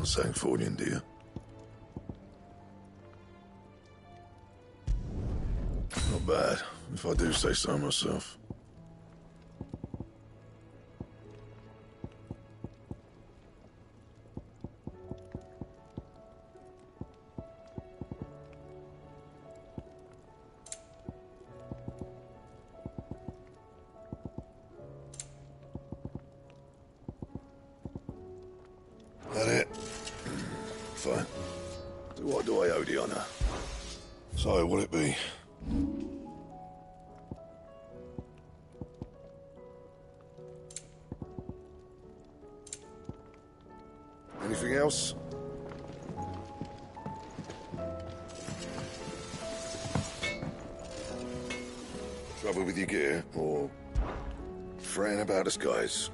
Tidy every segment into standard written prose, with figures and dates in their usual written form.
Sancfordian, do you? Not bad, if I do say so myself. That it? Fine. To what do I owe the honour? So, will it be? Anything else? Trouble with your gear, or fraying about the skies?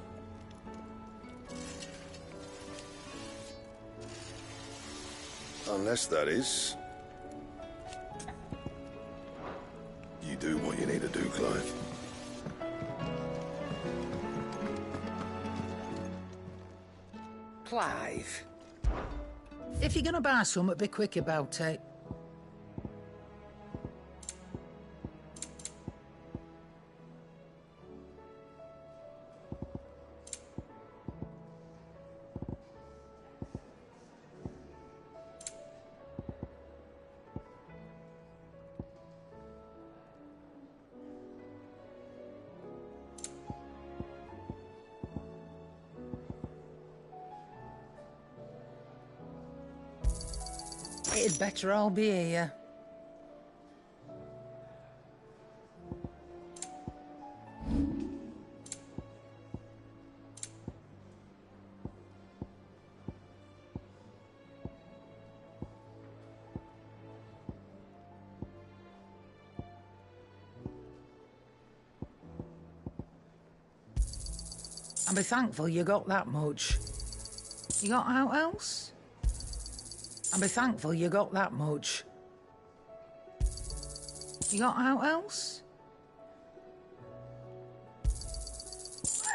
Unless, that is, you do what you need to do, Clive. Clive, if you're gonna buy something, be quick about it. It'd better all be here. And be thankful you got that much. You got out else? And be thankful you got that much. You got out else?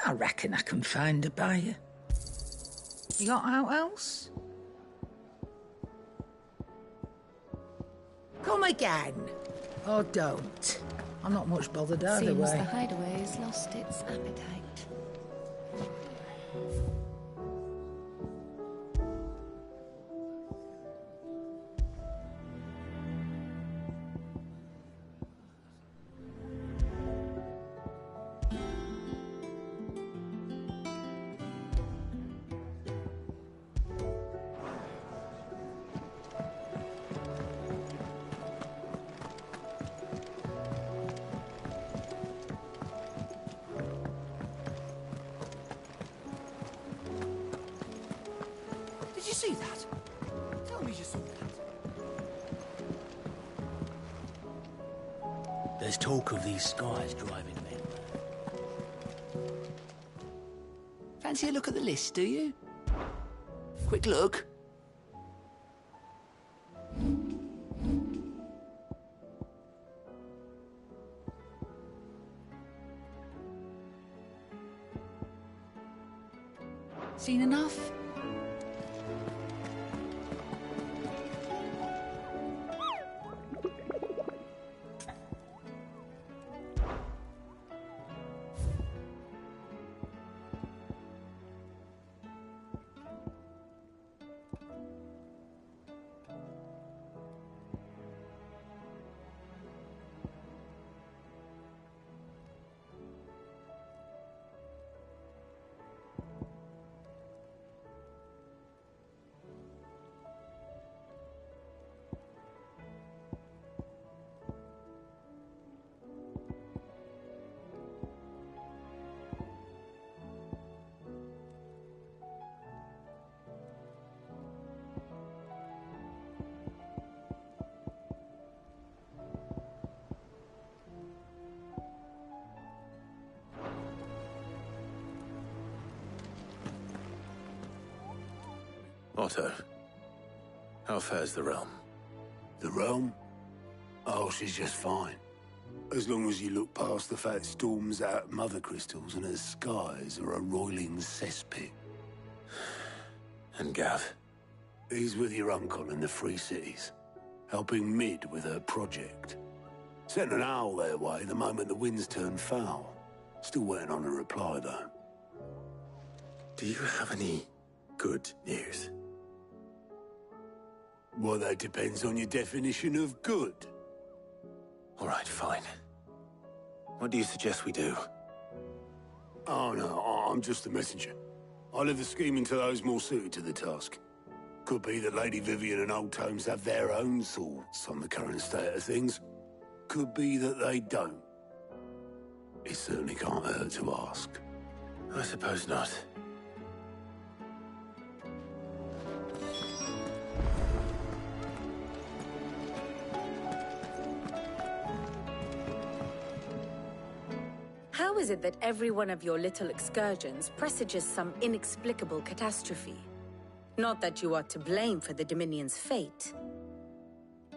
I reckon I can find a buyer. You got out else? Come again. Or don't. I'm not much bothered either Seems way. the hideaway's lost its appetite. Did you see that? Tell me you saw that. There's talk of these skies driving men. Fancy a look at the list, do you? Quick look. Seen enough? Otto, how fares the realm? The realm? Oh, she's just fine. As long as you look past the fat storms out mother crystals and her skies are a roiling cesspit. And Gav? He's with your uncle in the Free Cities, helping Mid with her project. Sent an owl their way the moment the winds turned foul. Still waiting on a reply, though. Do you have any good news? Well, that depends on your definition of good. All right, fine. What do you suggest we do? Oh, no, I'm just a messenger. I leave the scheming to those more suited to the task. Could be that Lady Vivian and Old Tomes have their own thoughts on the current state of things. Could be that they don't. It certainly can't hurt to ask. I suppose not. How is it that every one of your little excursions presages some inexplicable catastrophe? Not that you are to blame for the Dominion's fate.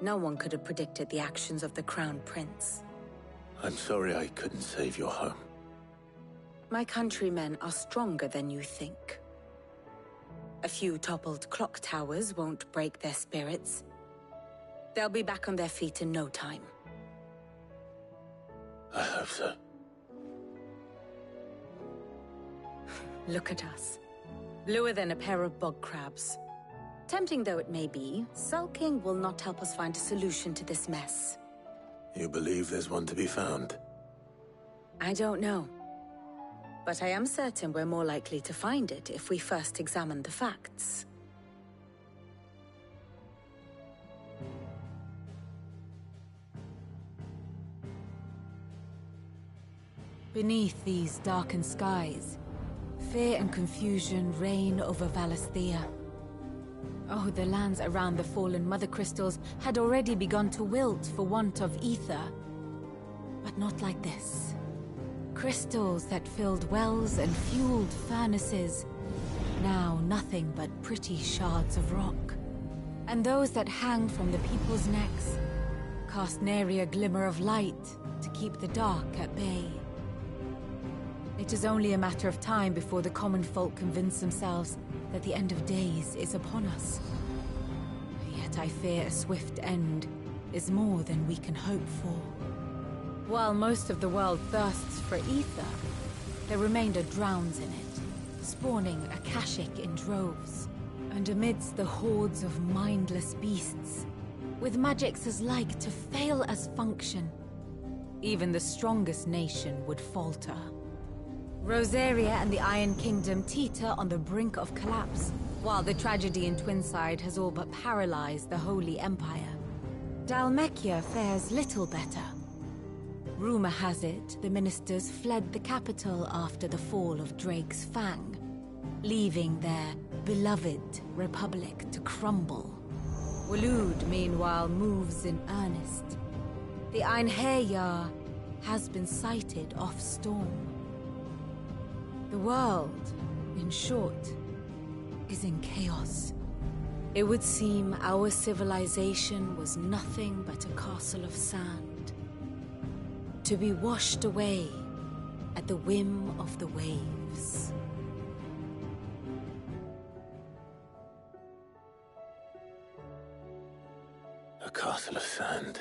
No one could have predicted the actions of the Crown Prince. I'm sorry I couldn't save your home. My countrymen are stronger than you think. A few toppled clock towers won't break their spirits. They'll be back on their feet in no time. I hope so. Look at us. Bluer than a pair of bog crabs. Tempting though it may be, sulking will not help us find a solution to this mess. You believe there's one to be found? I don't know. But I am certain we're more likely to find it if we first examine the facts. Beneath these darkened skies, fear and confusion reign over Valisthea. Oh, the lands around the fallen mother crystals had already begun to wilt for want of ether. But not like this. Crystals that filled wells and fueled furnaces. Now nothing but pretty shards of rock. And those that hang from the people's necks cast nary a glimmer of light to keep the dark at bay. It is only a matter of time before the common folk convince themselves that the end of days is upon us. Yet I fear a swift end is more than we can hope for. While most of the world thirsts for ether, the remainder drowns in it, spawning Akashic in droves. And amidst the hordes of mindless beasts, with magics as like to fail as function, even the strongest nation would falter. Rosaria and the Iron Kingdom teeter on the brink of collapse, while the tragedy in Twinside has all but paralyzed the Holy Empire. Dalmekia fares little better. Rumor has it the ministers fled the capital after the fall of Drake's Fang, leaving their beloved republic to crumble. Waloed, meanwhile, moves in earnest. The Einherjar has been sighted off-storm. The world, in short, is in chaos. It would seem our civilization was nothing but a castle of sand, to be washed away at the whim of the waves. A castle of sand.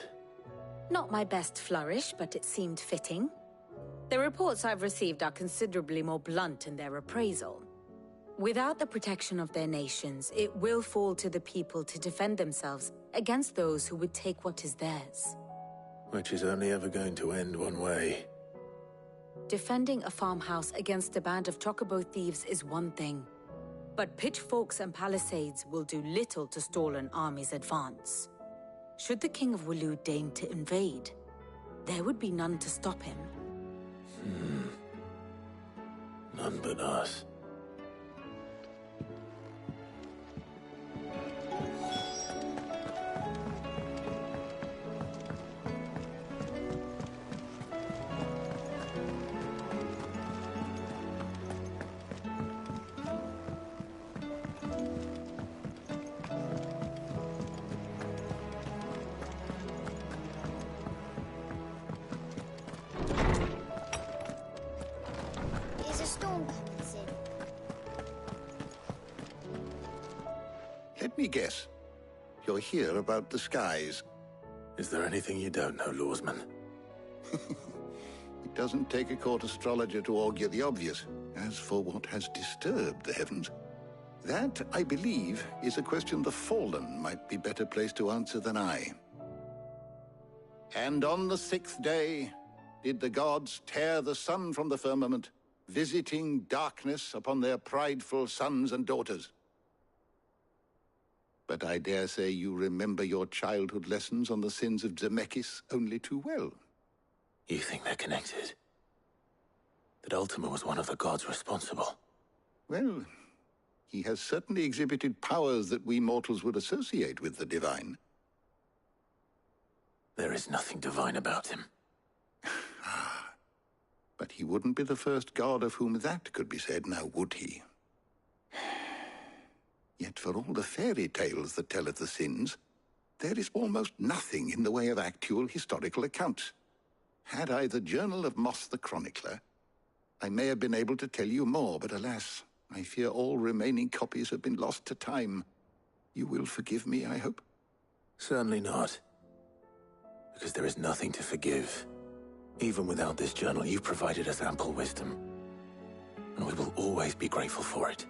Not my best flourish, but it seemed fitting. The reports I've received are considerably more blunt in their appraisal. Without the protection of their nations, it will fall to the people to defend themselves against those who would take what is theirs. Which is only ever going to end one way. Defending a farmhouse against a band of chocobo thieves is one thing, but pitchforks and palisades will do little to stall an army's advance. Should the King of Waloed deign to invade, there would be none to stop him. None but us. Is a storm coming soon? Let me guess. You're here about the skies. Is there anything you don't know, Lawsman? It doesn't take a court astrologer to augur the obvious. As for what has disturbed the heavens, that, I believe, is a question the Fallen might be better placed to answer than I. And on the 6th day did the gods tear the sun from the firmament, visiting darkness upon their prideful sons and daughters. But I dare say you remember your childhood lessons on the sins of Zemeckis only too well. You think they're connected? That Ultima was one of the gods responsible? Well, he has certainly exhibited powers that we mortals would associate with the divine. There is nothing divine about him. But he wouldn't be the first god of whom that could be said, now would he? Yet for all the fairy tales that tell of the sins, there is almost nothing in the way of actual historical accounts. Had I the Journal of Moss the Chronicler, I may have been able to tell you more, but alas, I fear all remaining copies have been lost to time. You will forgive me, I hope? Certainly not. Because there is nothing to forgive. Even without this journal, you provided us ample wisdom. And we will always be grateful for it.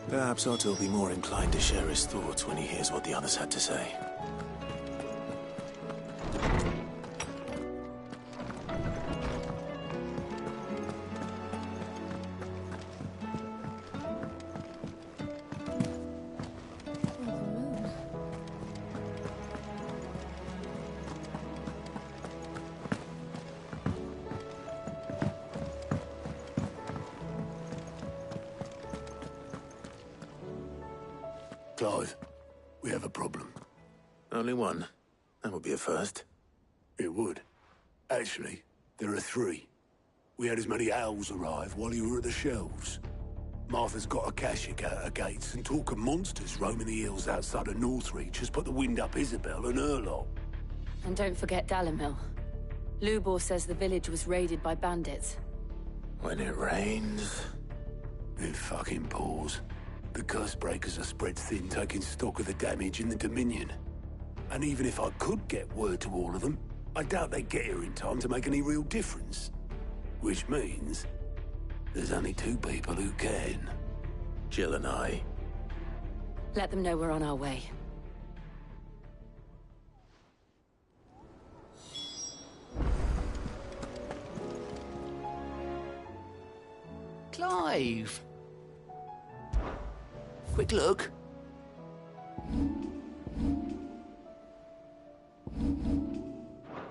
Perhaps Otto will be more inclined to share his thoughts when he hears what the others had to say. Clive, we have a problem. Only one. That would be a first. It would. Actually, there are 3. We had as many owls arrive while you were at the shelves. Martha's got a Kashik out her gates, and talk of monsters roaming the hills outside of Northreach has put the wind up Isabel and her lot. And don't forget Dalimil. Lubor says the village was raided by bandits. When it rains... It fucking pours. The curse breakers are spread thin, taking stock of the damage in the Dominion. And even if I could get word to all of them, I doubt they'd get here in time to make any real difference. Which means there's only 2 people who can. Jill and I. Let them know we're on our way. Clive! Quick look.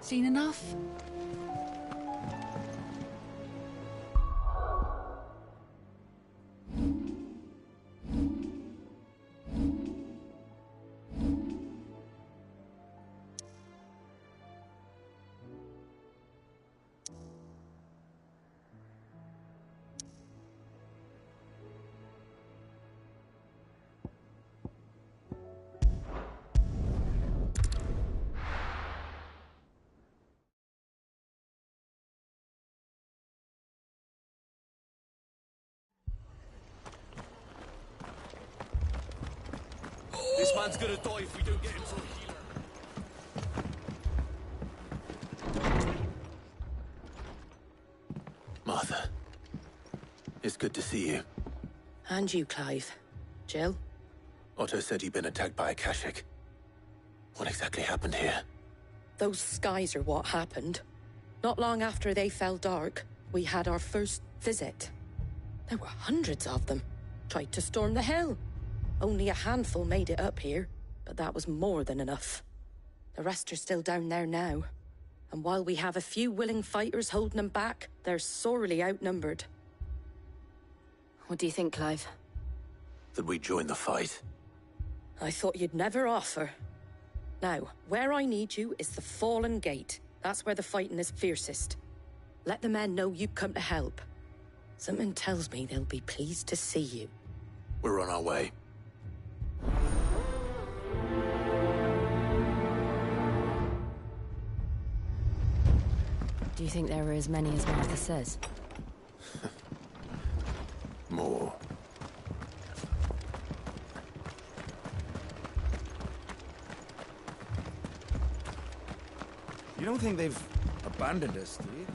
Seen enough? man's gonna die if we don't get him to a healer. Martha. It's good to see you. And you, Clive. Jill? Otto said you'd been attacked by a Kashik. What exactly happened here? Those skies are what happened. Not long after they fell dark, we had our first visit. There were hundreds of them. Tried to storm the hill. Only a handful made it up here, but that was more than enough. The rest are still down there now. And while we have a few willing fighters holding them back, they're sorely outnumbered. What do you think, Clive? That we join the fight? I thought you'd never offer. Now, where I need you is the Fallen Gate. That's where the fighting is fiercest. Let the men know you've come to help. Something tells me they'll be pleased to see you. We're on our way. Do you think there are as many as Martha says? More. You don't think they've abandoned us, do you?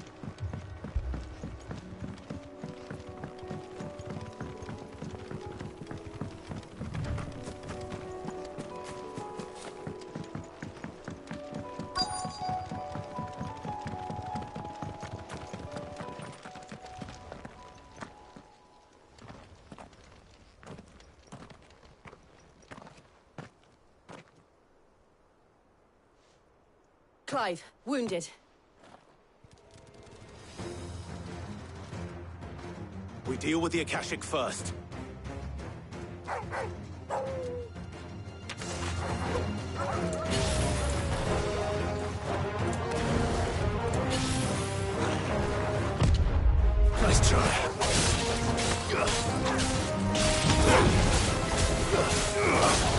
Clive, wounded. We deal with the Akashic first. Nice try.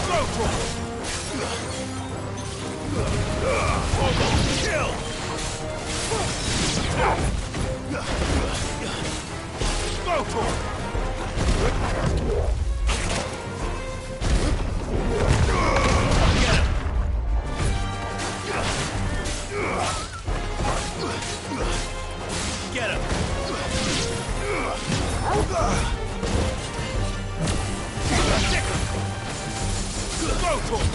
Go for it! Kill! Go for it! Get him! Go for it!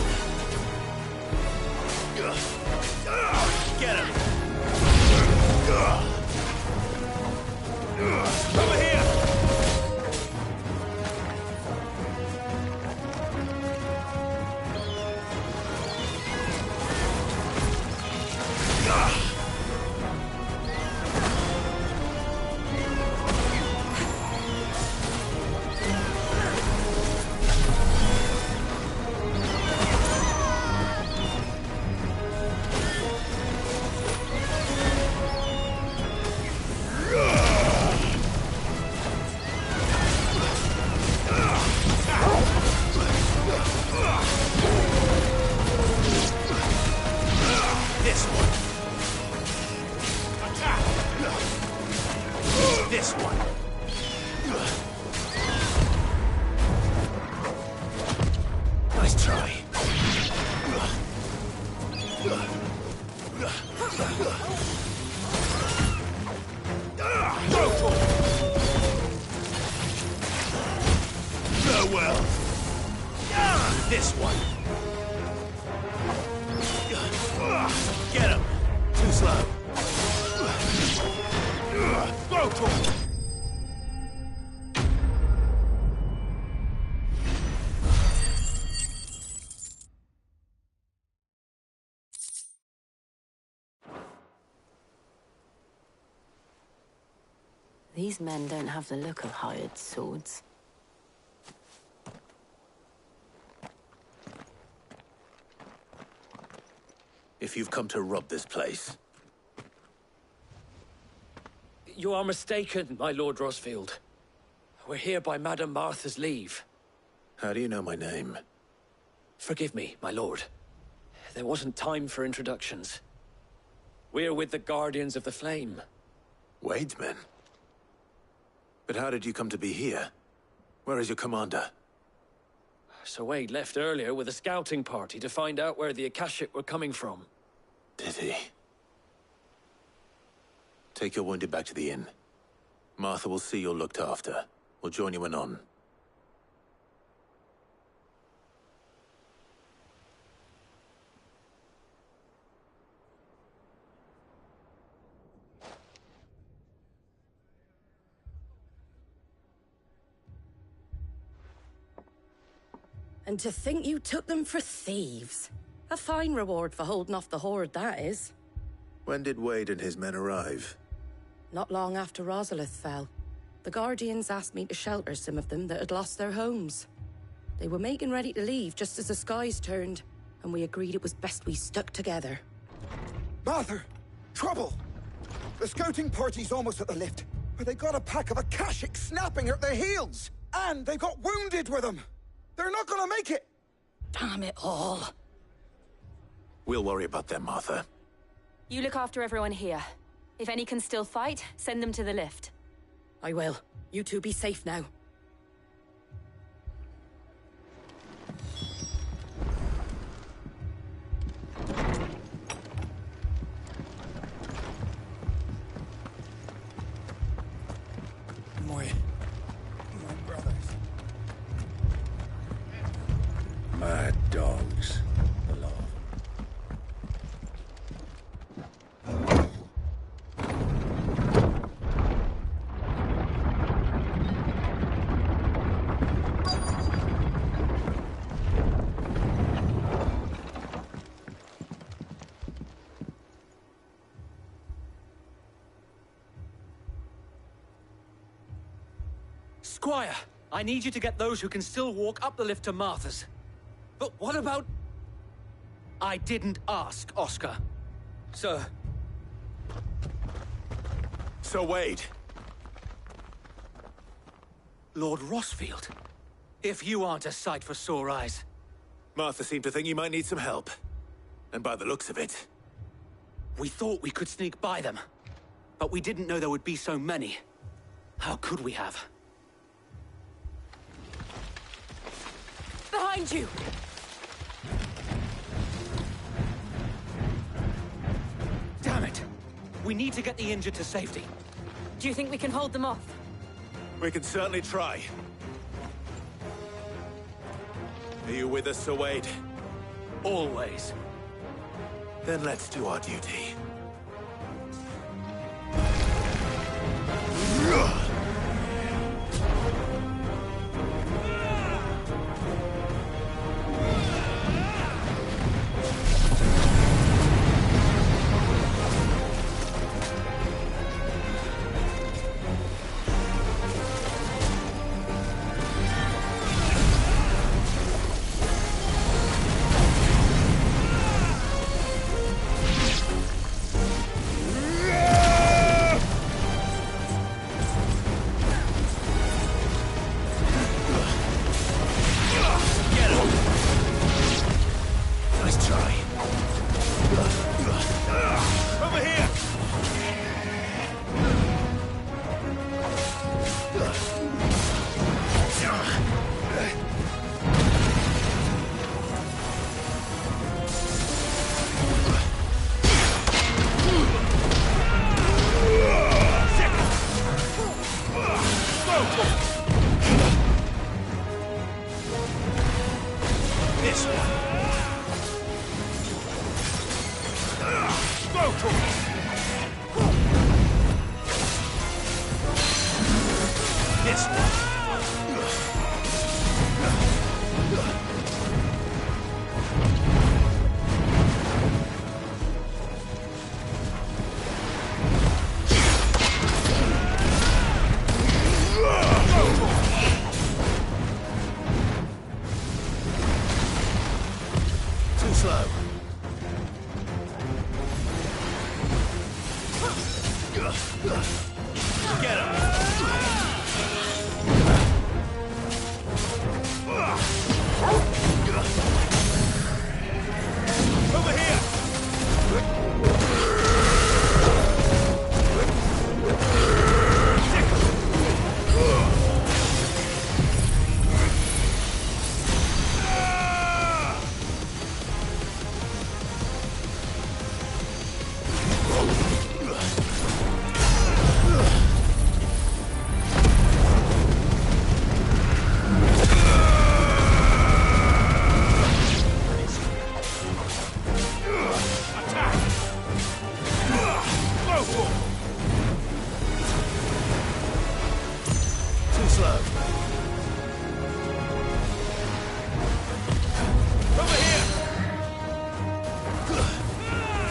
Get him! Over here! This one. Attack! This one. Nice try. Go for it! Farewell. This one. Get him! Too slow. Go for it! These men don't have the look of hired swords. If you've come to rob this place. You are mistaken, my Lord Rosfield. We're here by Madame Martha's leave. How do you know my name? Forgive me, my lord. There wasn't time for introductions. We're with the Guardians of the Flame. Wade's men? But how did you come to be here? Where is your commander? So Wade left earlier with a scouting party to find out where the Akashic were coming from. Did he? Take your wounded back to the inn. Martha will see you're looked after. We'll join you anon. And to think you took them for thieves. A fine reward for holding off the horde, that is. When did Wade and his men arrive? Not long after Rosalith fell. The Guardians asked me to shelter some of them that had lost their homes. They were making ready to leave just as the skies turned, and we agreed it was best we stuck together. Martha! Trouble! The scouting party's almost at the lift, but they got a pack of Akashic snapping at their heels! And they got wounded with them! They're not gonna make it! Damn it all. We'll worry about them, Martha. You look after everyone here. If any can still fight, send them to the lift. I will. You two be safe now. My brothers. Mad dogs. Below. Squire, I need you to get those who can still walk up the lift to Martha's. But what about... I didn't ask, Oscar. Sir. Sir Wade. Lord Rossfield. If you aren't a sight for sore eyes. Martha seemed to think you might need some help. And by the looks of it... We thought we could sneak by them. But we didn't know there would be so many. How could we have? Behind you! Damn it! We need to get the injured to safety. Do you think we can hold them off? We can certainly try. Are you with us, Sir Wade? Always. Then let's do our duty.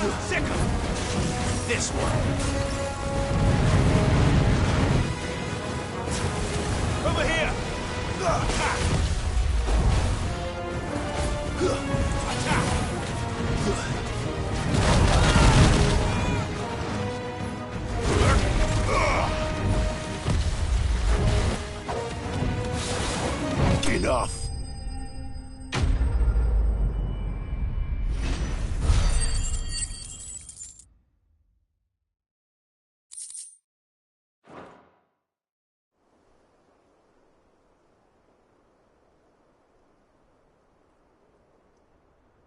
Second! This one! Over here! Enough!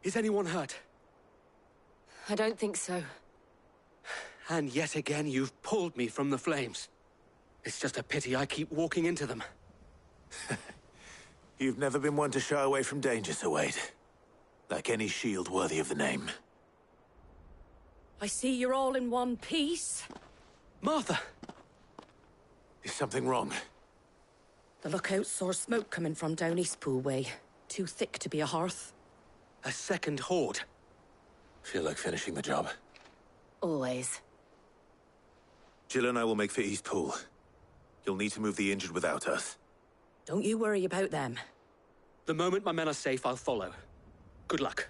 Is anyone hurt? I don't think so. And yet again, you've pulled me from the flames. It's just a pity I keep walking into them. You've never been one to shy away from danger, Sir Wade. Like any shield worthy of the name. I see you're all in one piece. Martha! Is something wrong? The lookout saw smoke coming from down Eastpool way. Too thick to be a hearth. A second horde. Feel like finishing the job. Always. Jill and I will make for Eastpool. You'll need to move the injured without us. Don't you worry about them. The moment my men are safe, I'll follow. Good luck.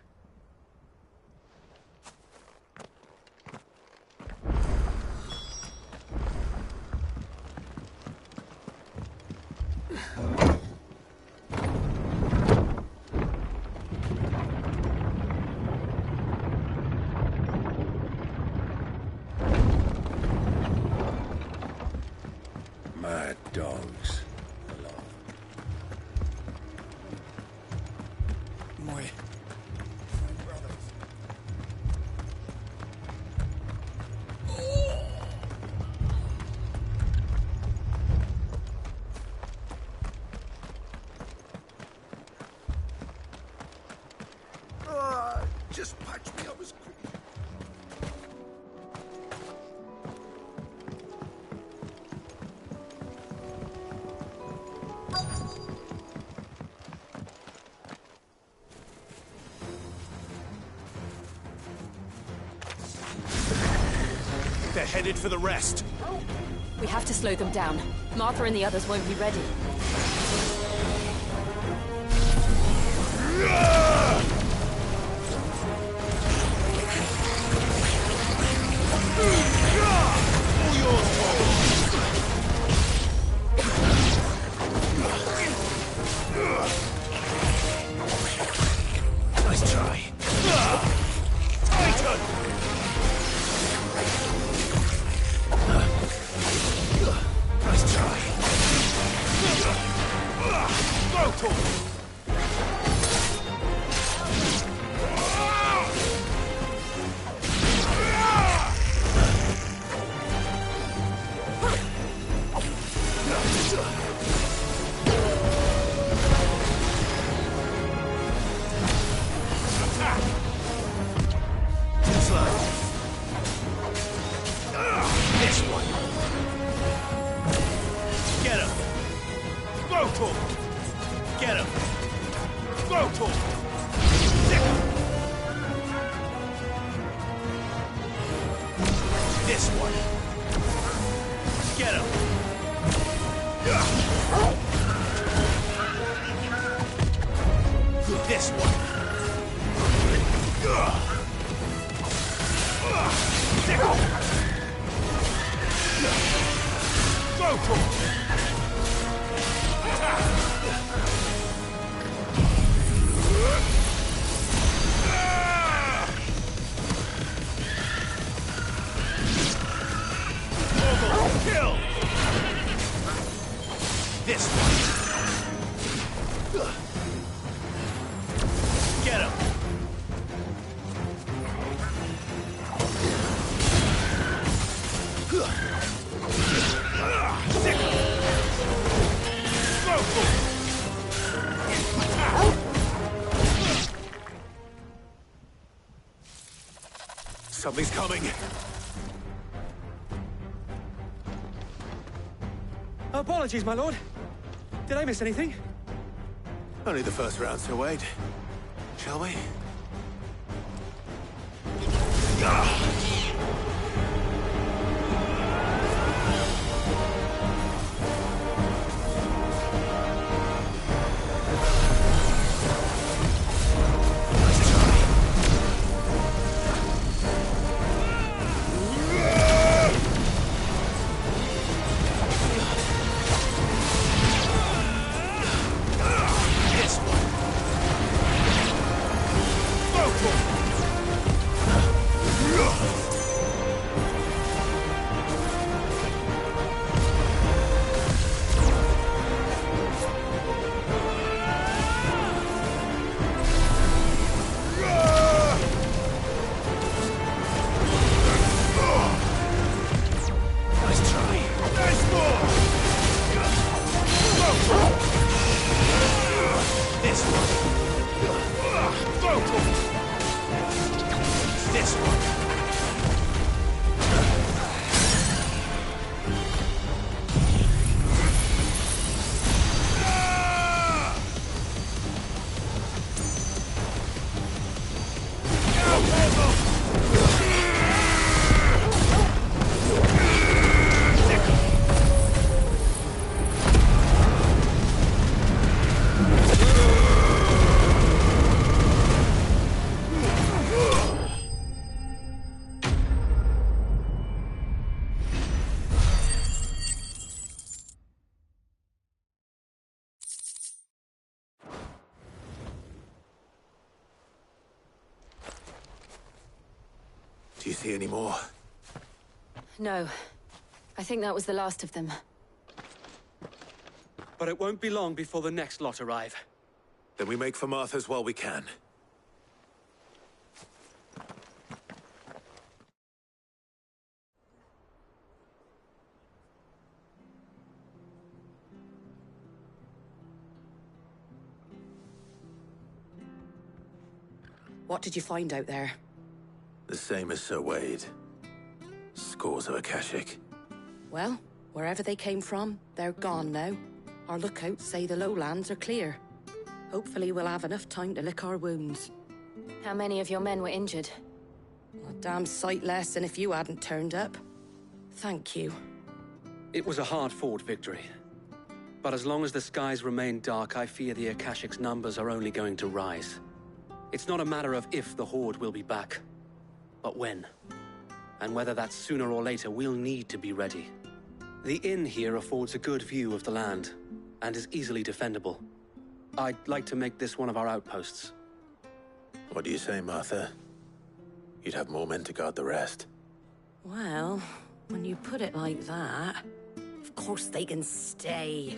Mad dogs. My brothers. Just patch me up as quick. They're headed for the rest. We have to slow them down. Martha and the others won't be ready. All yours, nice try. Titan! Nice try. Brutal! This one. Get him. Brutal. Get him. Brutal. Sick him. This one. Get him. This one. Sick him. Brutal. Kill! This one. Get him! Sick him! Something's coming. Apologies, my lord. Did I miss anything? Only the first round, Sir Wade. Shall we? Do you see any more? No. I think that was the last of them. But it won't be long before the next lot arrive. Then we make for Martha's while we can. What did you find out there? The same as Sir Wade. Scores of Akashic. Well, wherever they came from, they're gone now. Our lookouts say the lowlands are clear. Hopefully we'll have enough time to lick our wounds. How many of your men were injured? A damn sight less than if you hadn't turned up. Thank you. It was a hard-fought victory. But as long as the skies remain dark, I fear the Akashic's numbers are only going to rise. It's not a matter of if the Horde will be back, but when. And whether that's sooner or later, we'll need to be ready. The inn here affords a good view of the land, and is easily defendable. I'd like to make this one of our outposts. What do you say, Martha? You'd have more men to guard the rest. Well, when you put it like that, of course they can stay.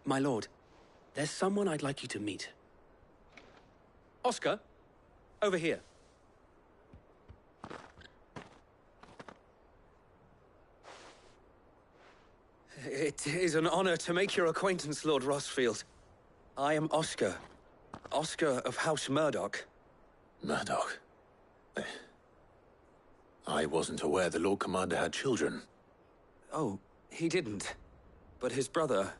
My lord, there's someone I'd like you to meet. Oscar, over here. It is an honor to make your acquaintance, Lord Rossfield. I am Oscar. Oscar of House Murdoch. Murdoch? I wasn't aware the Lord Commander had children. Oh, he didn't. But his brother,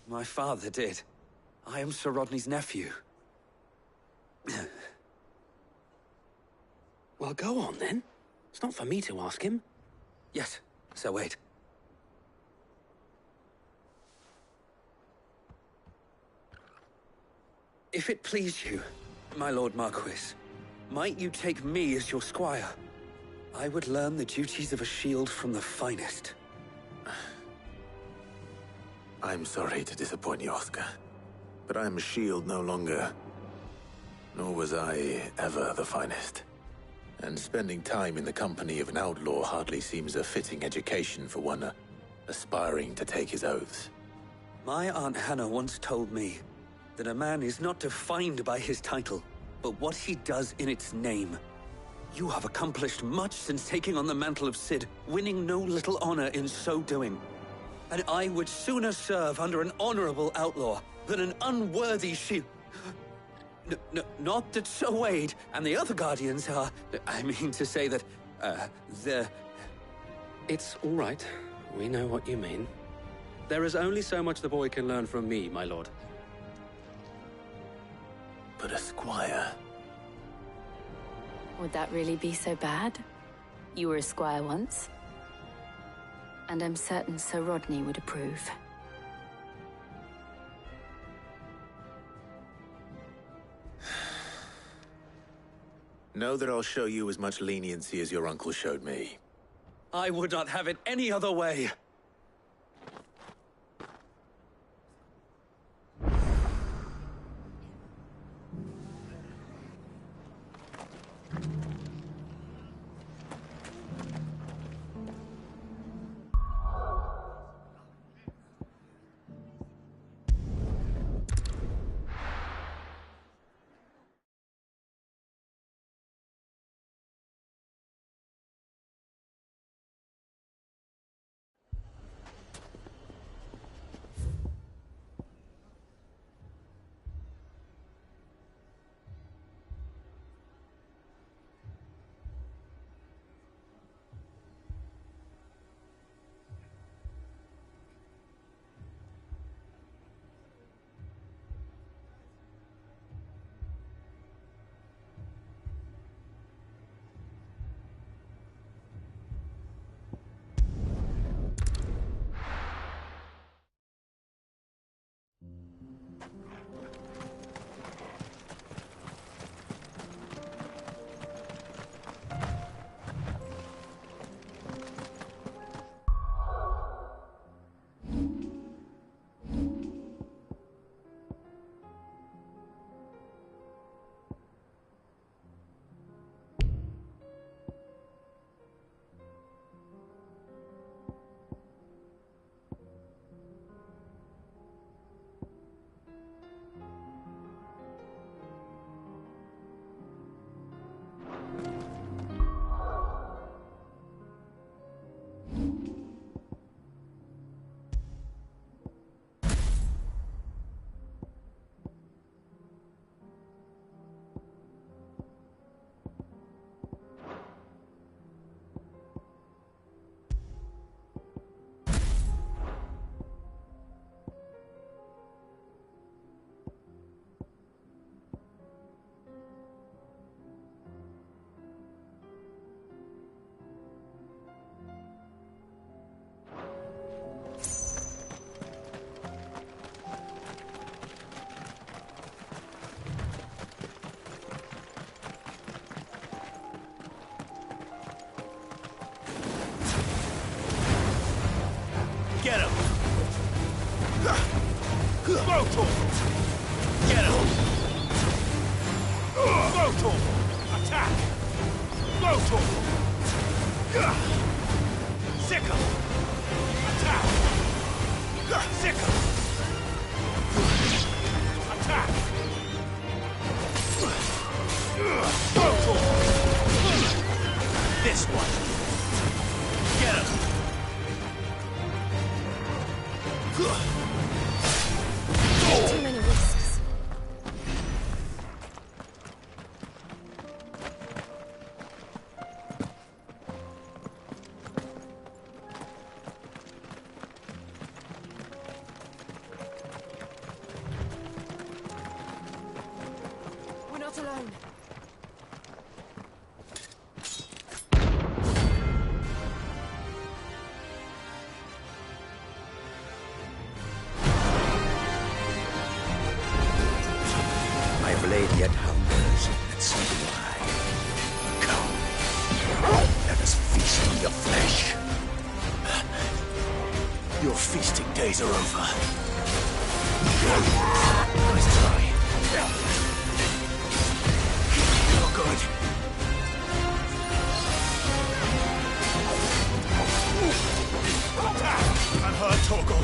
my father, did. I am Sir Rodney's nephew. Well, go on, then. It's not for me to ask him. Yes, Sir Wade. If it please you, my Lord Marquis, might you take me as your squire? I would learn the duties of a shield from the finest. I'm sorry to disappoint you, Oscar, but I am a shield no longer. Nor was I ever the finest. And spending time in the company of an outlaw hardly seems a fitting education for one aspiring to take his oaths. My Aunt Hannah once told me that a man is not defined by his title, but what he does in its name. You have accomplished much since taking on the mantle of Cid, winning no little honor in so doing. and I would sooner serve under an honorable outlaw than an unworthy shield. Not that Sir Wade and the other Guardians are... I mean to say that, they're... It's all right. We know what you mean. There is only so much the boy can learn from me, my lord. But a squire... Would that really be so bad? You were a squire once. And I'm certain Sir Rodney would approve. Know that I'll show you as much leniency as your uncle showed me. I would not have it any other way. Get him! Motor! Get him! Motor! Attack! Motor! Sick him! Attack! Sick him! Attack! Motor! This one! Get him! Too many risks. We're not alone. Blade yet hungers, and so do I. Come, let us feast on your flesh. Your feasting days are over. Nice try. You're good. Attack! Unheard, Torgal.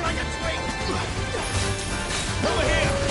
like a twig! Over here!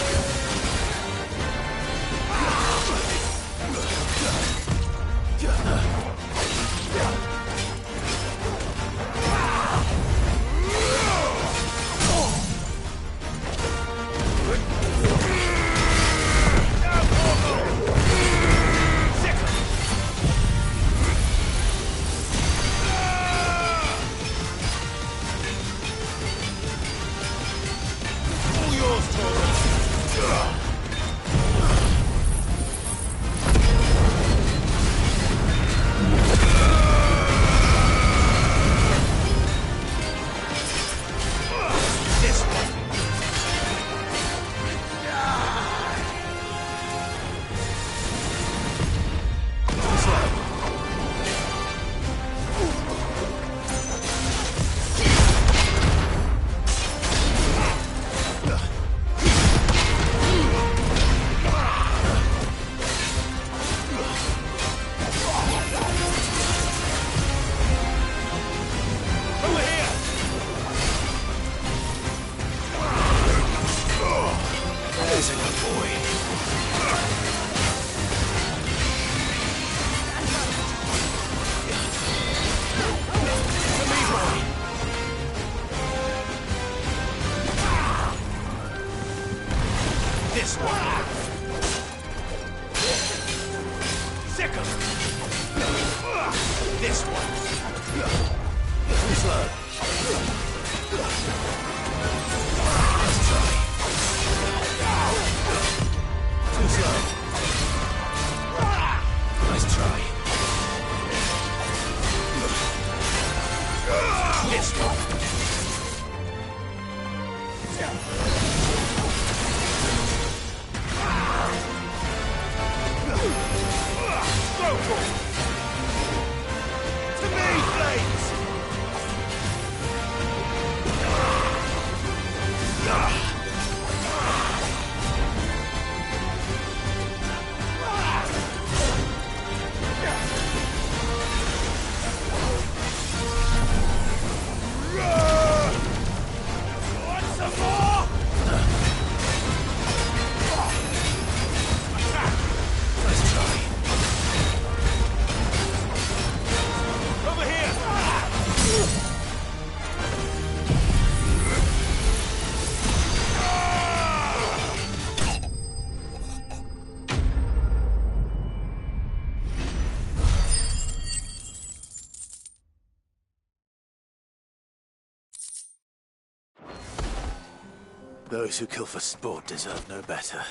Those who kill for sport deserve no better.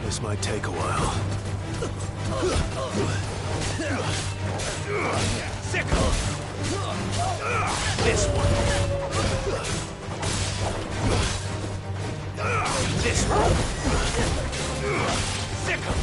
This might take a while. Sickle! This one! This one! Sickle!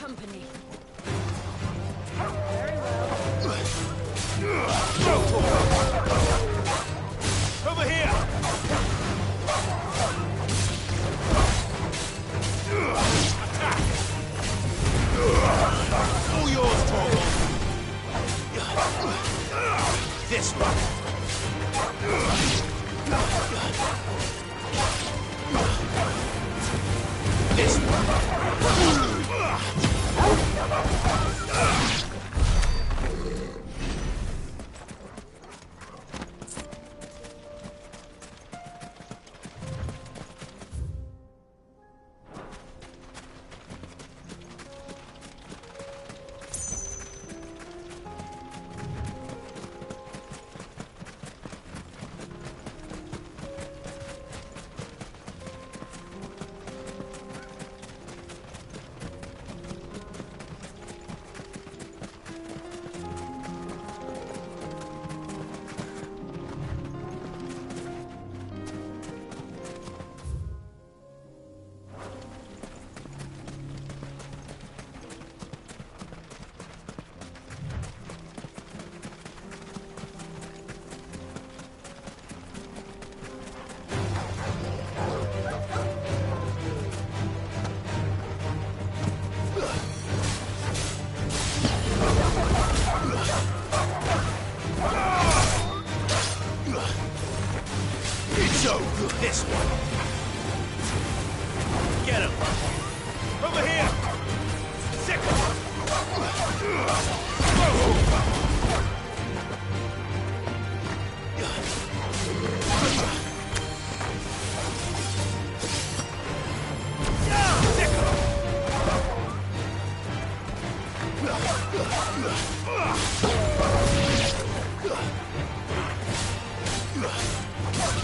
Company. Over here! Attack! All yours, Torvald! This one! This one! Get him! Over here! Sick him!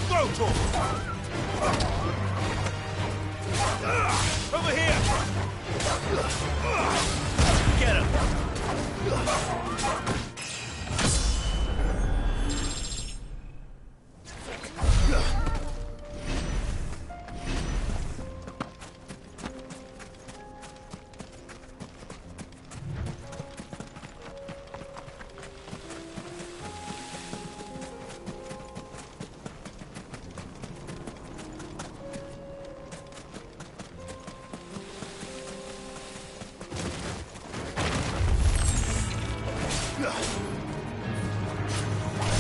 Go, Tor! Over here! Get him!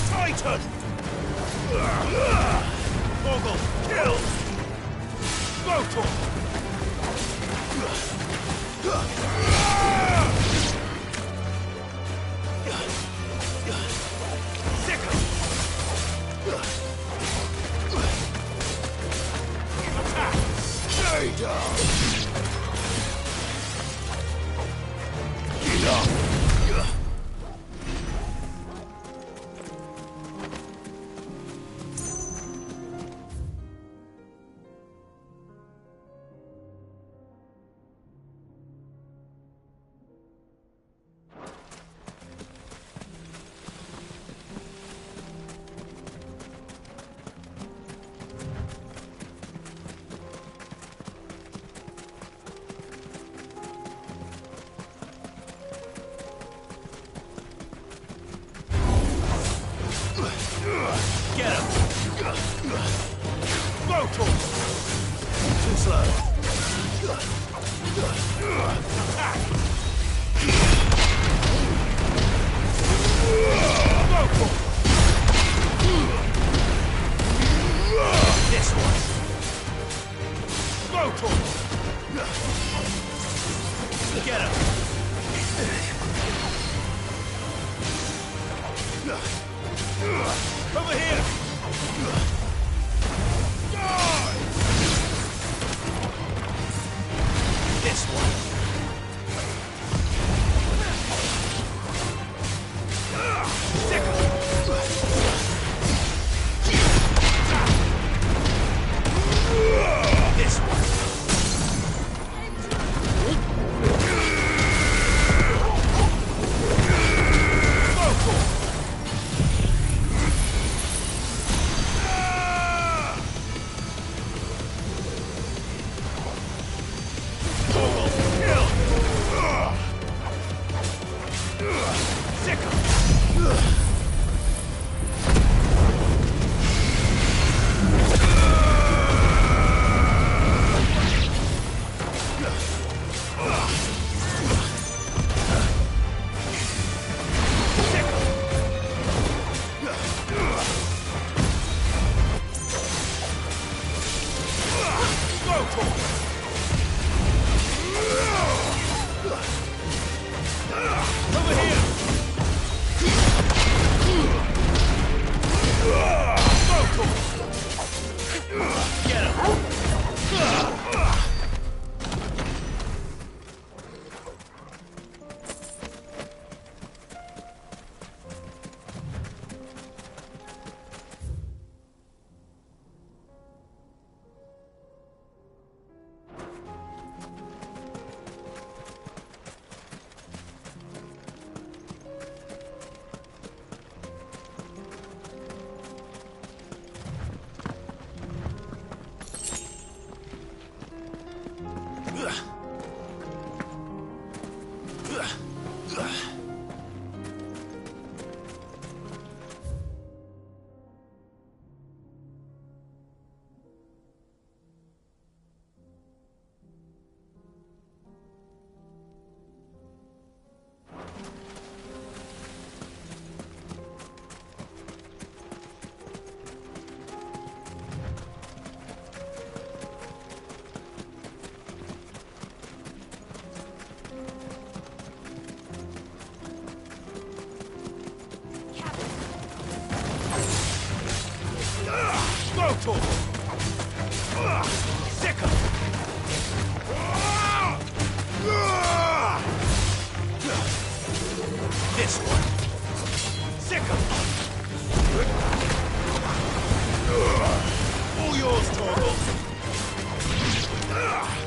Titan! Mogul, kill! Rotor! Sicker! Attack! Stay down! Get up! Get him! Rotor! Too slow. Attack! Rotor! This one! Rotor! Get him! Over here! Die! This one! Sick! This one!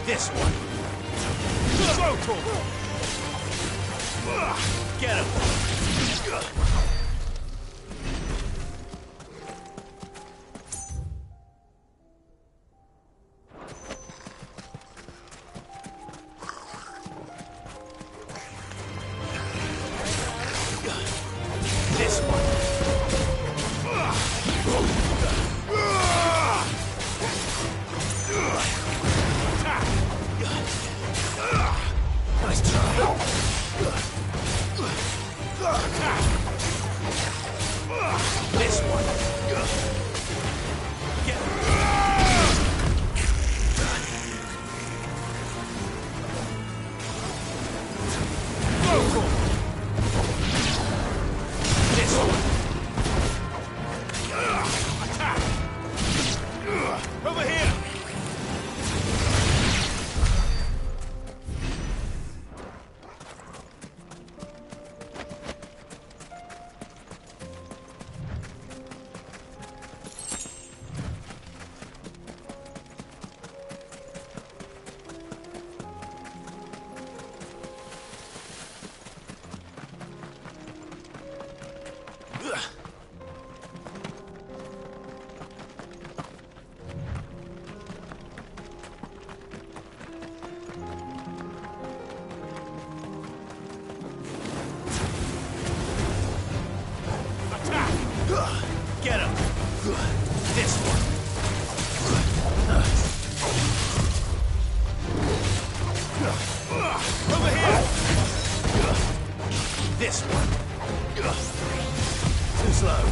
This one. Go, Tor! Get him! This one. Nice try. This one. Get go. This one. Attack. Over here. Get him! This one! Over here! This one! Too slow!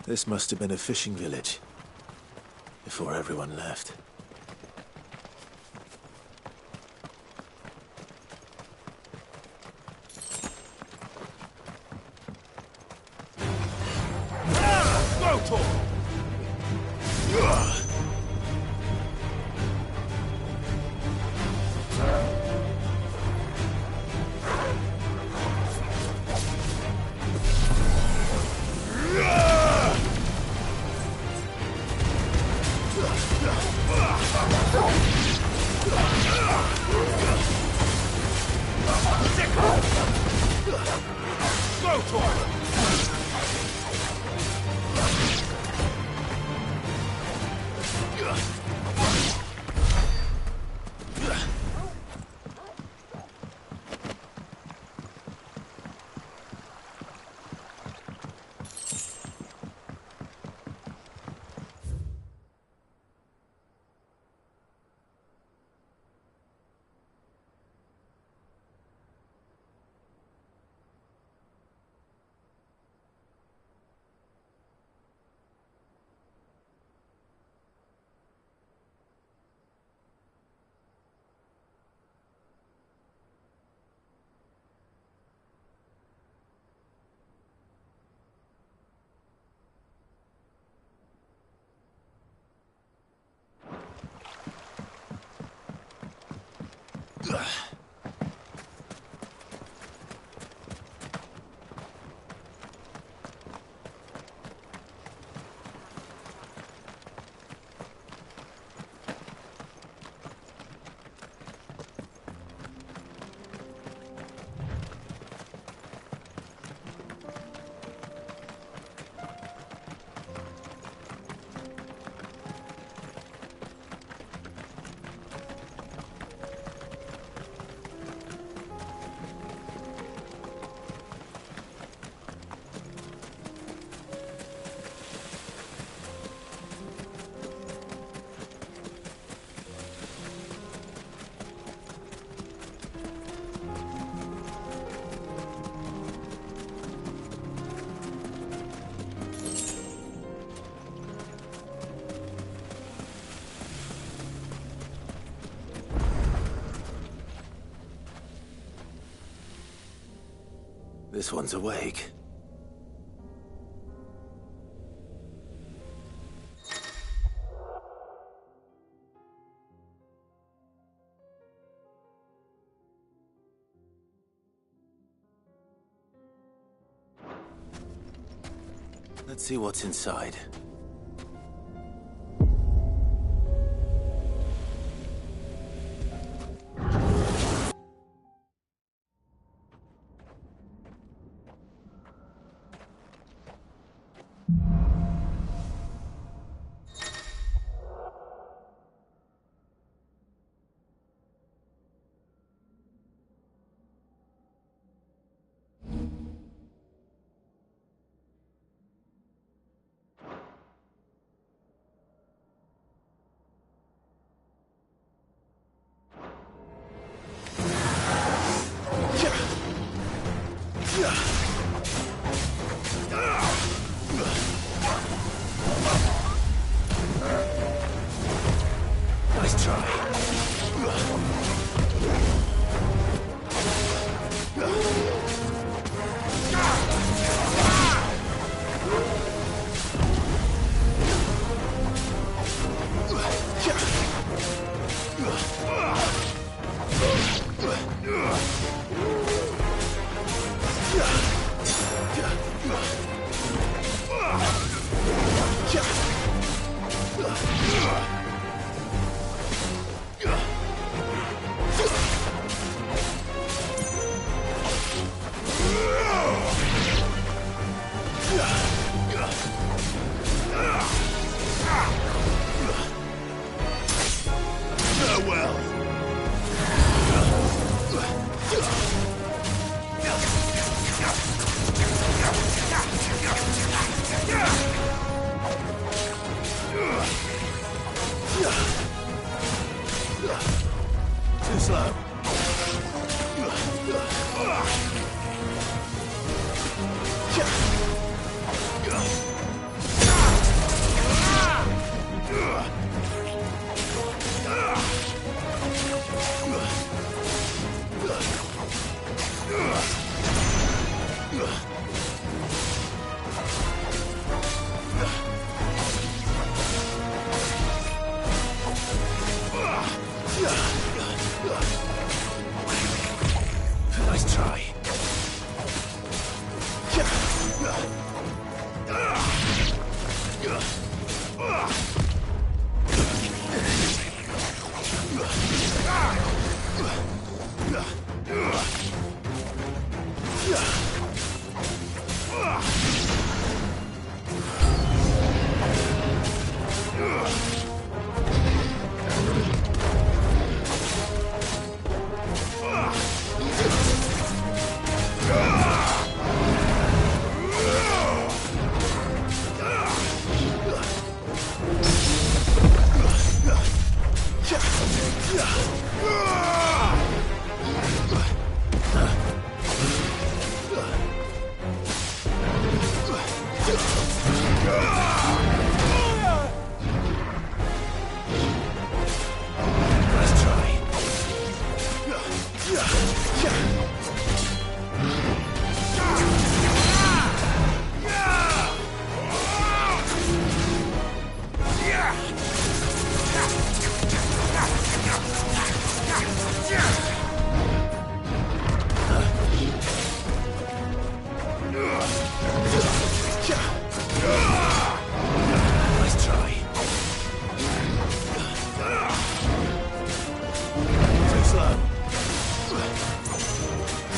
This must have been a fishing village before everyone left. Go, Tor! This one's awake. Let's see what's inside. Nice try. Too slow. Nice try.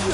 Too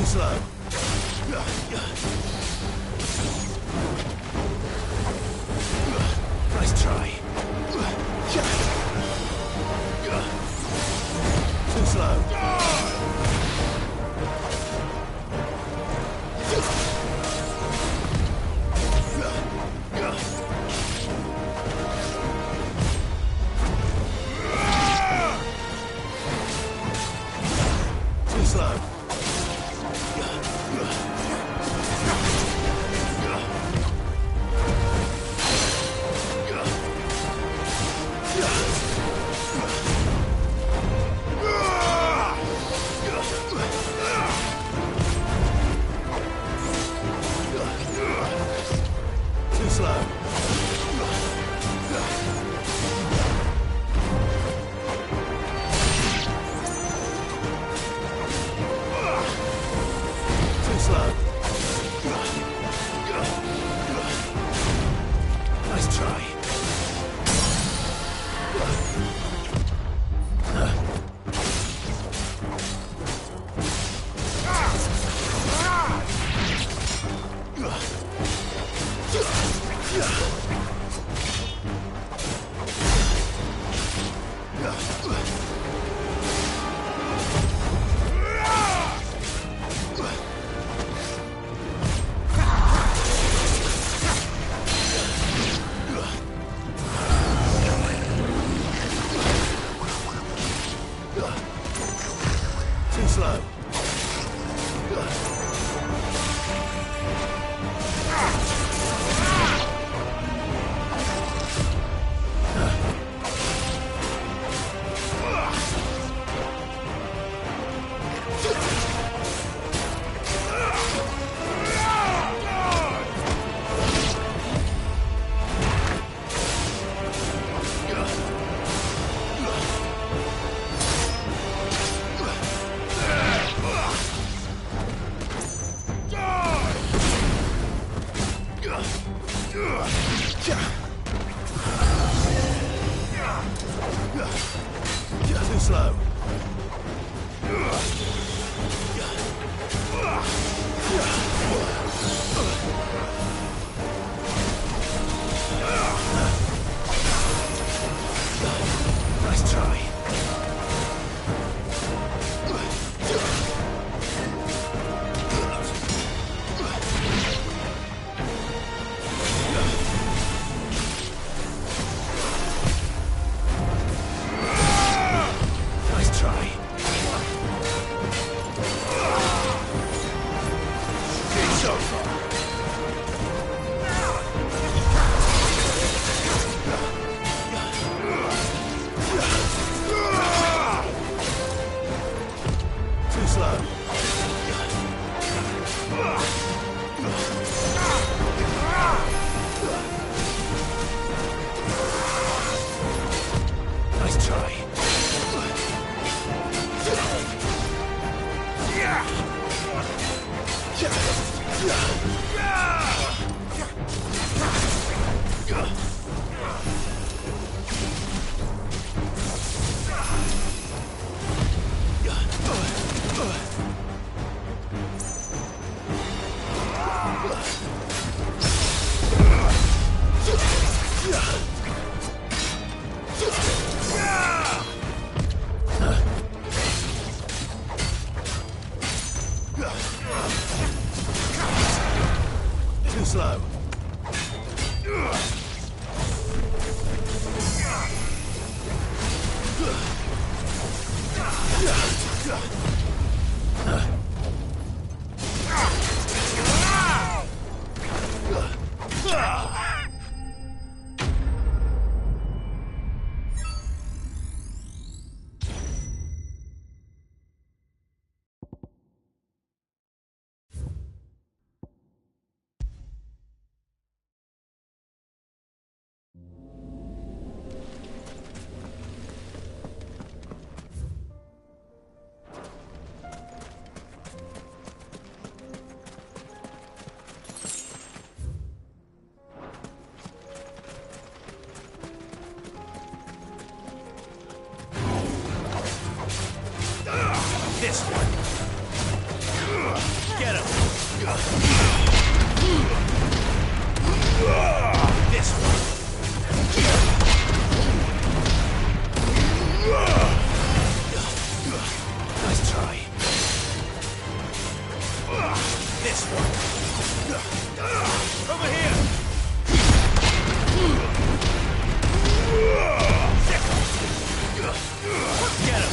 slow. Nice try. Too slow. Too slow. Too slow. Too slow. Nice try. Too slow. Too slow. Nice try. Too slow. This one. Get him. This one. Nice try. This one. Over here. Get him.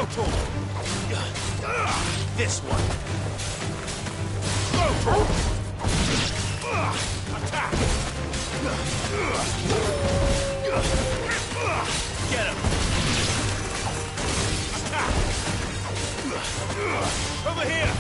Go for it. This one. Go for it. Attack. Get him. Attack. Over here.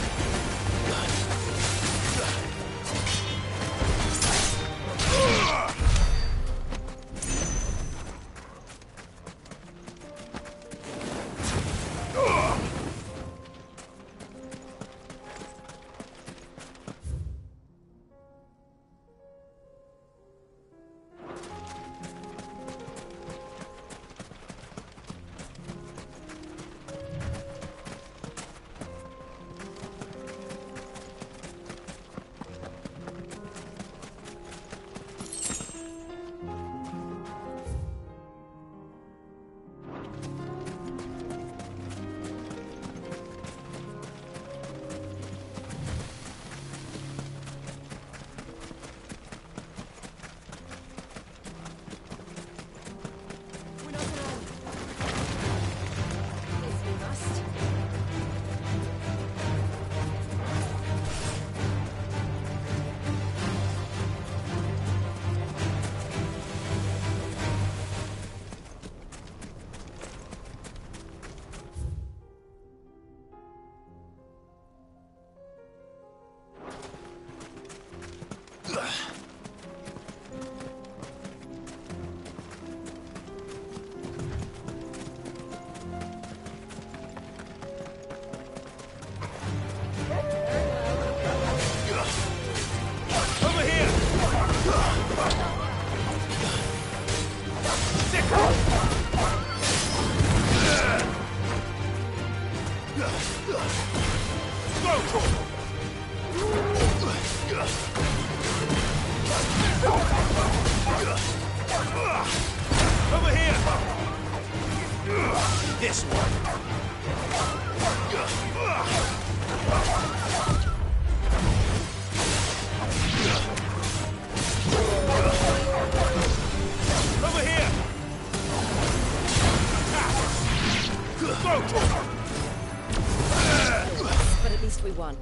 Over here! This one! Over here! But at least we won.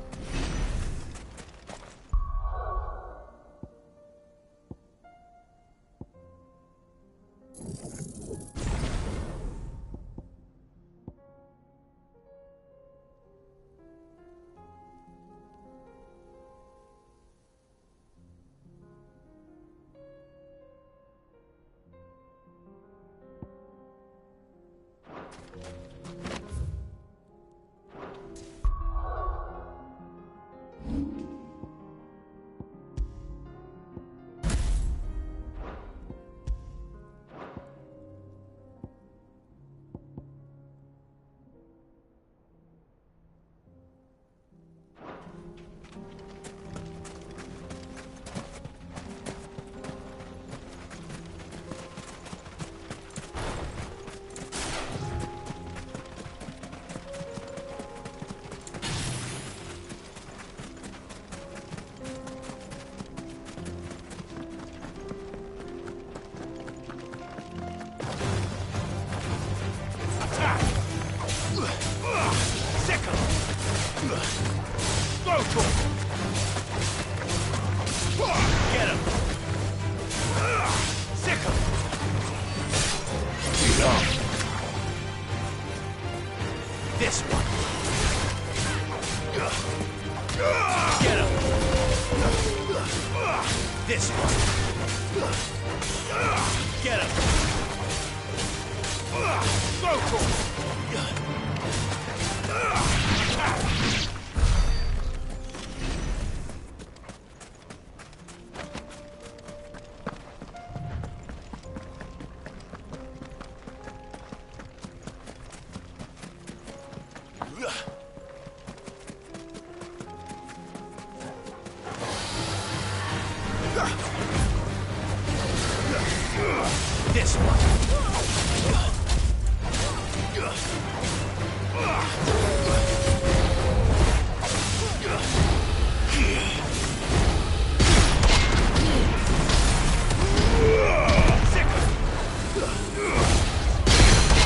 This one.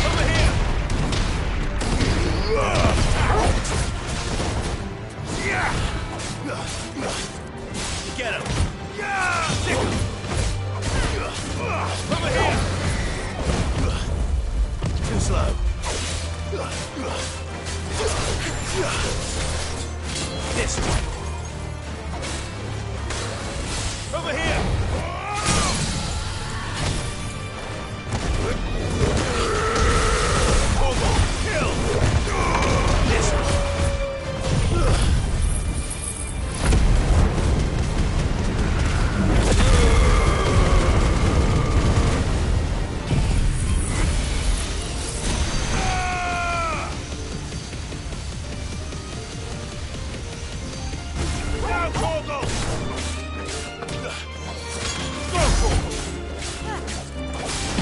Over here.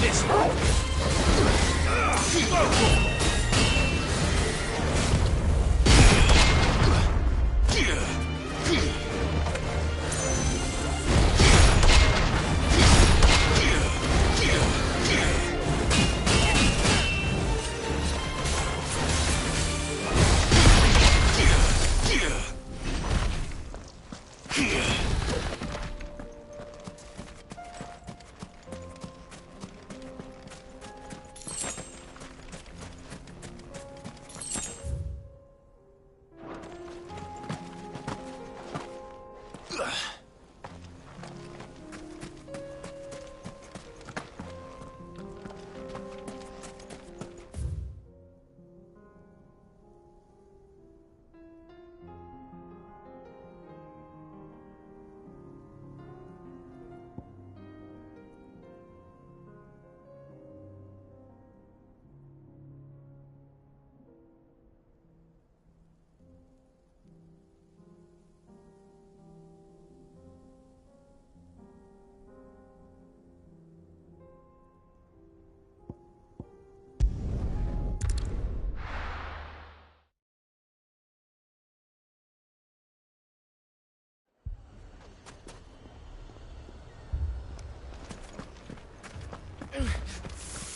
This one.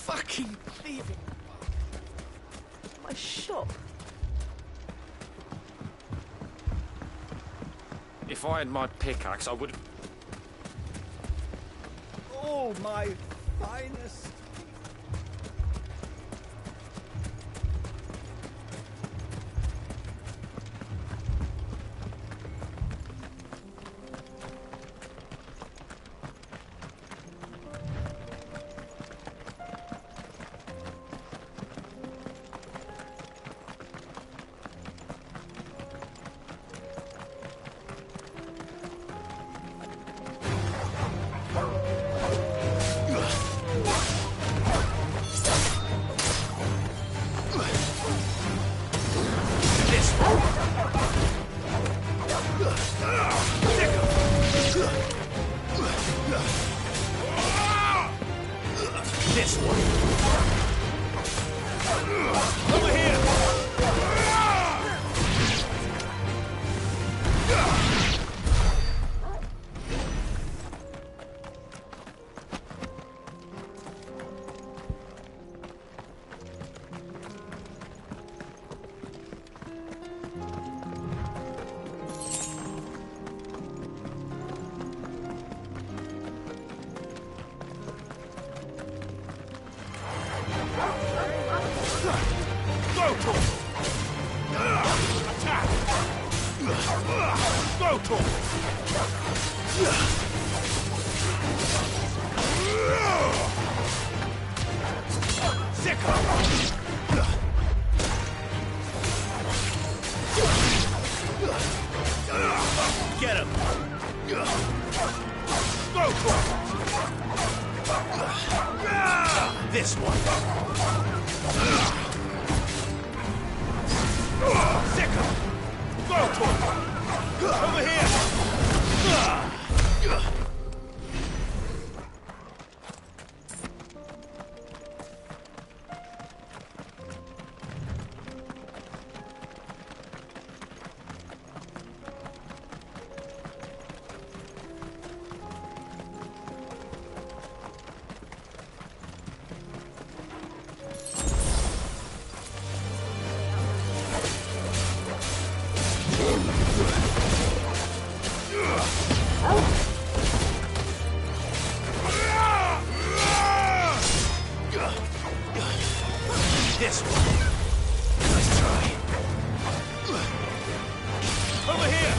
Fucking thieving! My shop! If I had my pickaxe, I would... Oh, my finest! This one. Over here. Go to him! Attack! Go to him! Sicker! Get him! Go to him! This one! Sicker! Go to him! Over here! This one. Let's try. Over here.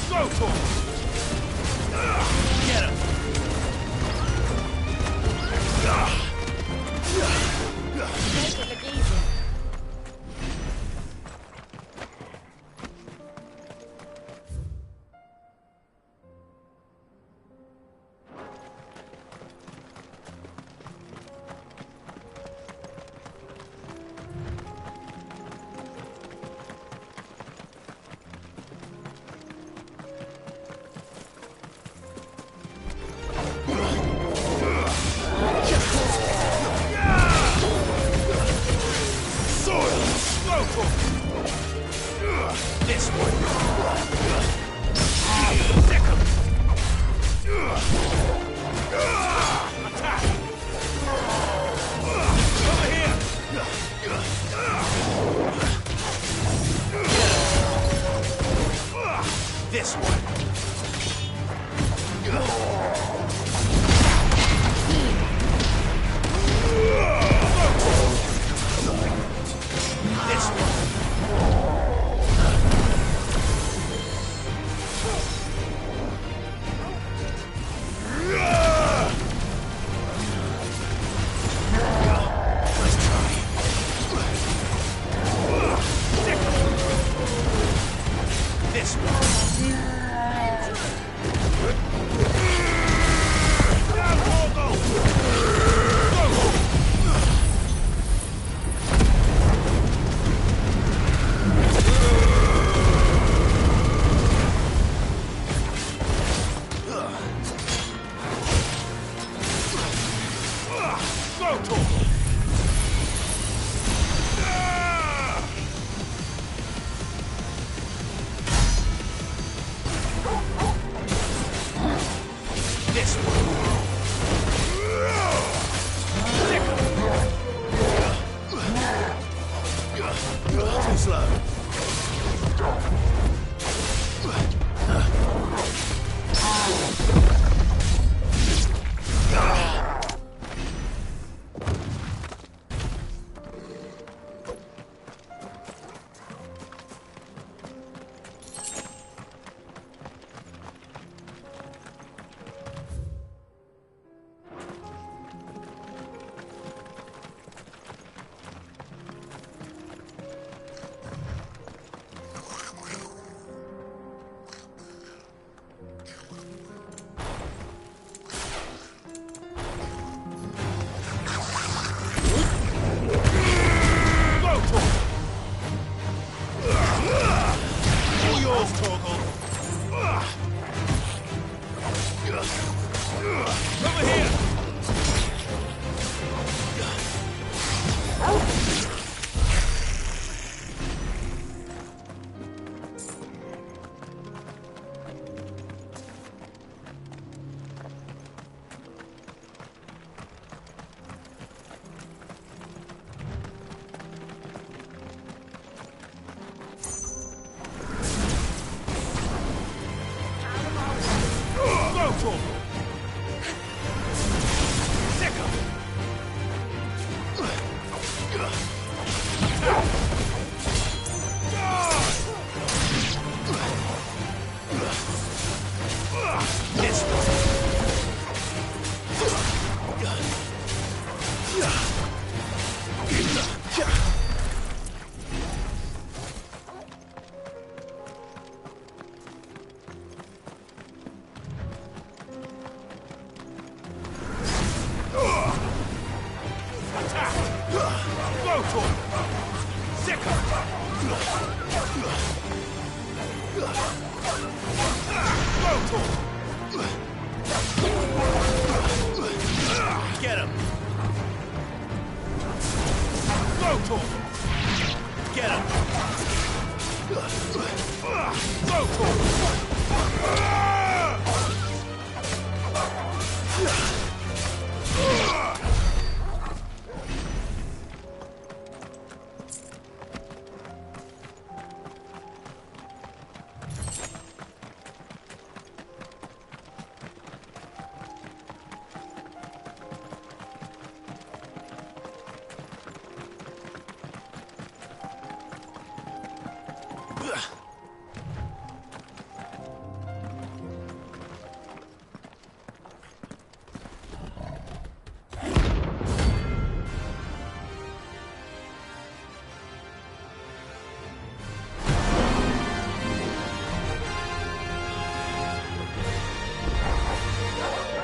Go to him. Get him.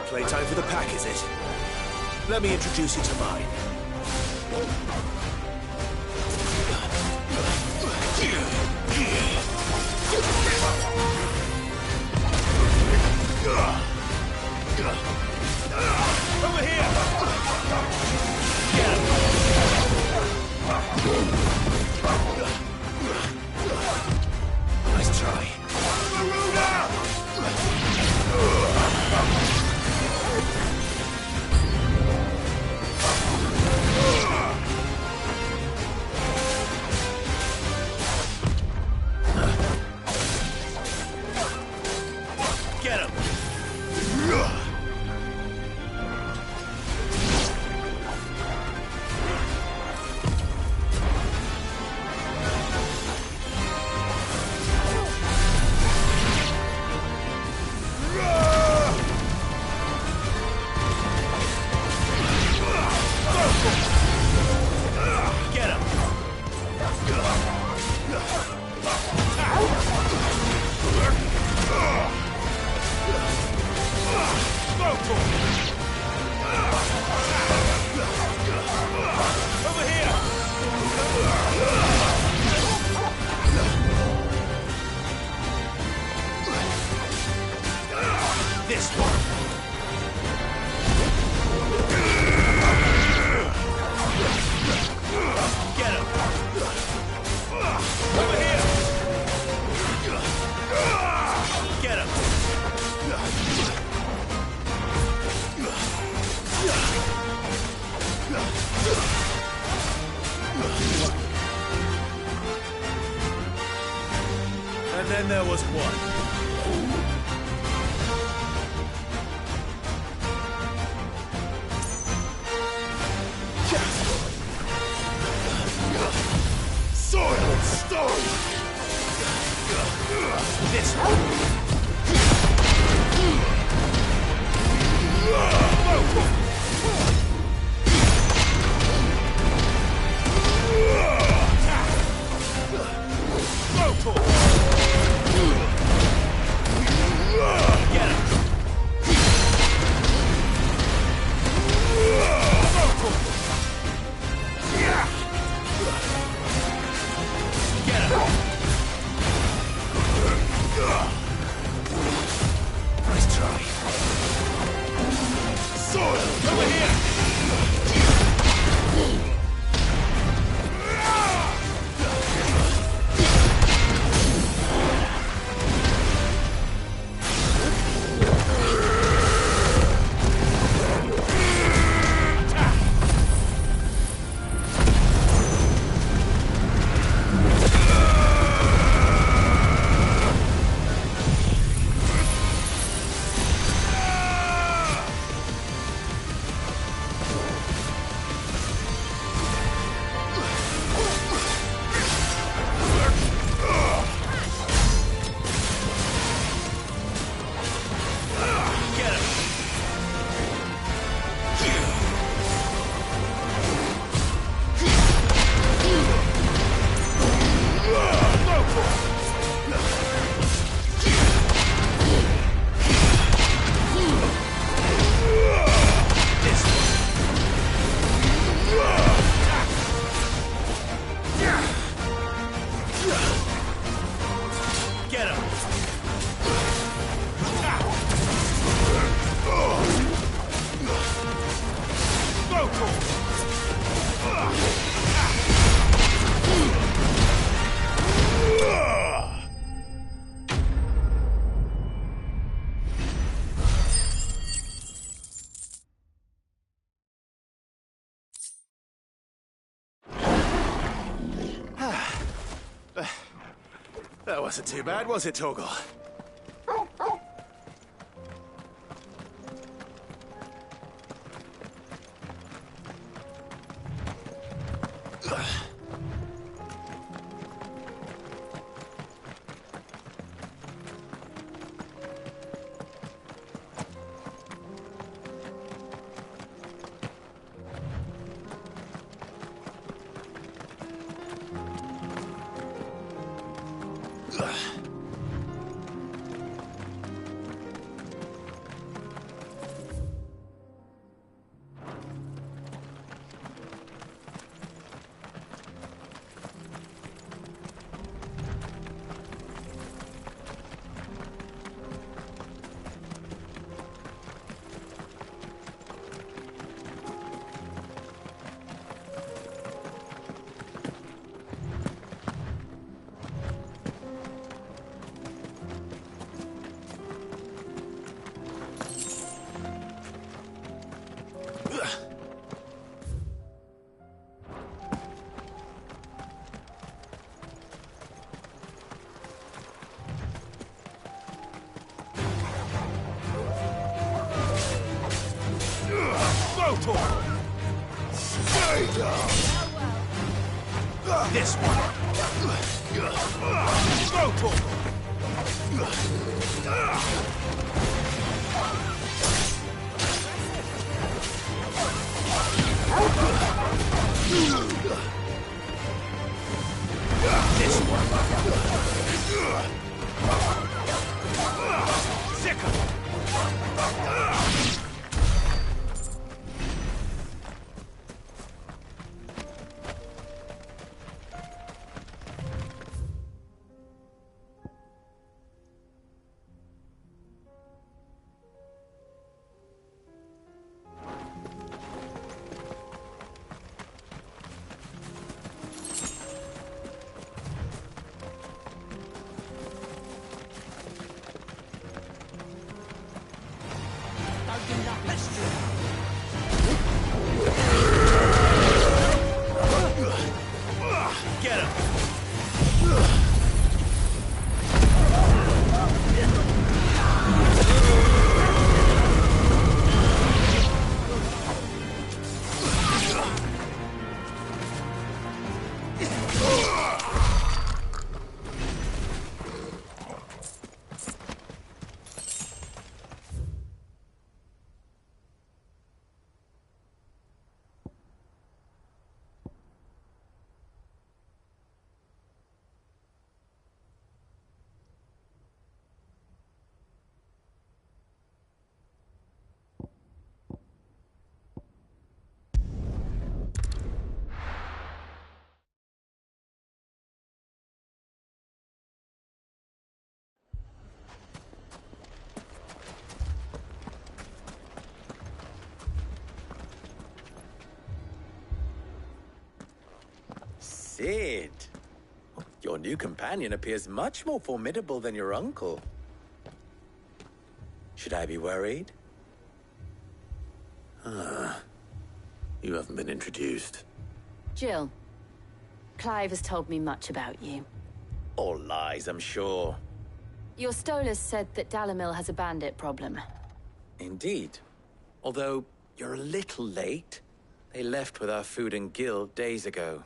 Playtime for the pack, is it? Let me introduce you to mine. Over here! Get him! Nice try. Get him! Get him! Go for it! Over here! This one! Get him! Over here! Get him! And then there was one. Sword and stone! This one! Go for it! Get him! Go for it! Get him! Nice try. Soil! Over here! That wasn't too bad, was it, Torgal? Skeletor! This one! Skeletor! This one. Sicker. Get him! Sid, your new companion appears much more formidable than your uncle. Should I be worried? You haven't been introduced. Jill, Clive has told me much about you. All lies, I'm sure. Your Stolas said that Dalimil has a bandit problem. Indeed. Although, you're a little late. They left with our food and guild days ago.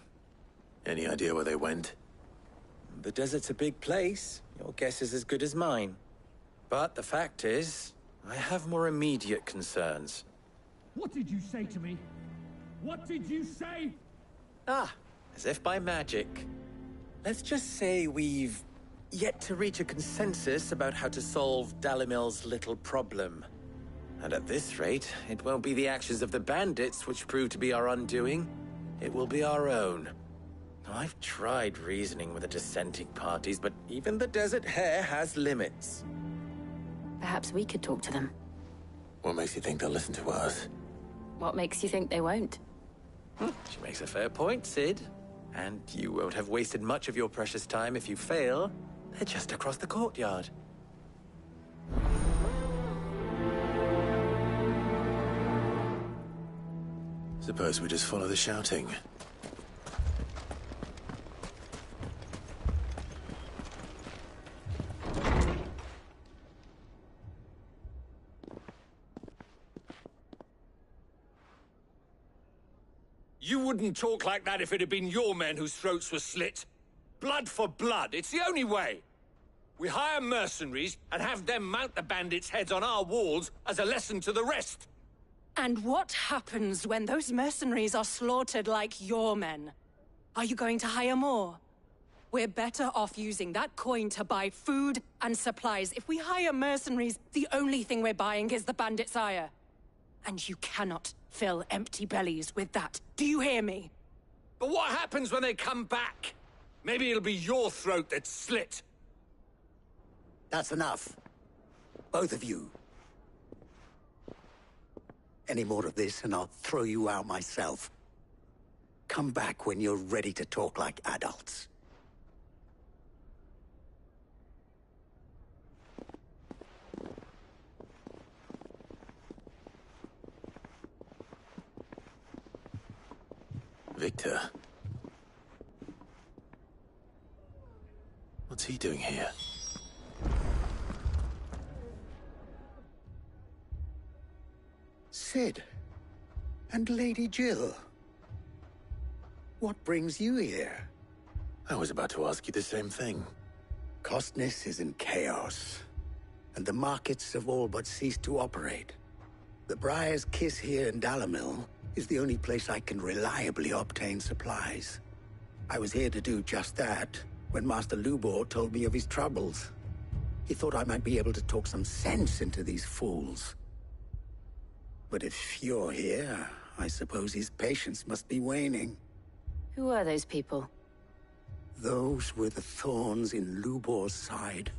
Any idea where they went? The desert's a big place. Your guess is as good as mine. But the fact is, I have more immediate concerns. What did you say to me? What did you say? Ah, as if by magic. Let's just say we've yet to reach a consensus about how to solve Dalimil's little problem. And at this rate, it won't be the actions of the bandits which prove to be our undoing. It will be our own. Now, I've tried reasoning with the dissenting parties, but even the Desert Hare has limits. Perhaps we could talk to them. What makes you think they'll listen to us? What makes you think they won't? She makes a fair point, Sid. And you won't have wasted much of your precious time if you fail. They're just across the courtyard. Suppose we just follow the shouting. You wouldn't talk like that if it had been your men whose throats were slit. Blood for blood, it's the only way. We hire mercenaries and have them mount the bandits' heads on our walls as a lesson to the rest. And what happens when those mercenaries are slaughtered like your men? Are you going to hire more? We're better off using that coin to buy food and supplies. If we hire mercenaries, the only thing we're buying is the bandits' ire. And you cannot fill empty bellies with that. Do you hear me? But what happens when they come back? Maybe it'll be your throat that's slit. That's enough. Both of you. Any more of this and I'll throw you out myself. Come back when you're ready to talk like adults. Victor. What's he doing here? Sid, And Lady Jill? What brings you here? I was about to ask you the same thing. Costness is in chaos, and the markets have all but ceased to operate. The Briar's Kiss here in Dalimil is the only place I can reliably obtain supplies. I was here to do just that when Master Lubor told me of his troubles. He thought I might be able to talk some sense into these fools. But if you're here, I suppose his patience must be waning. Who are those people? Those were the thorns in Lubor's side.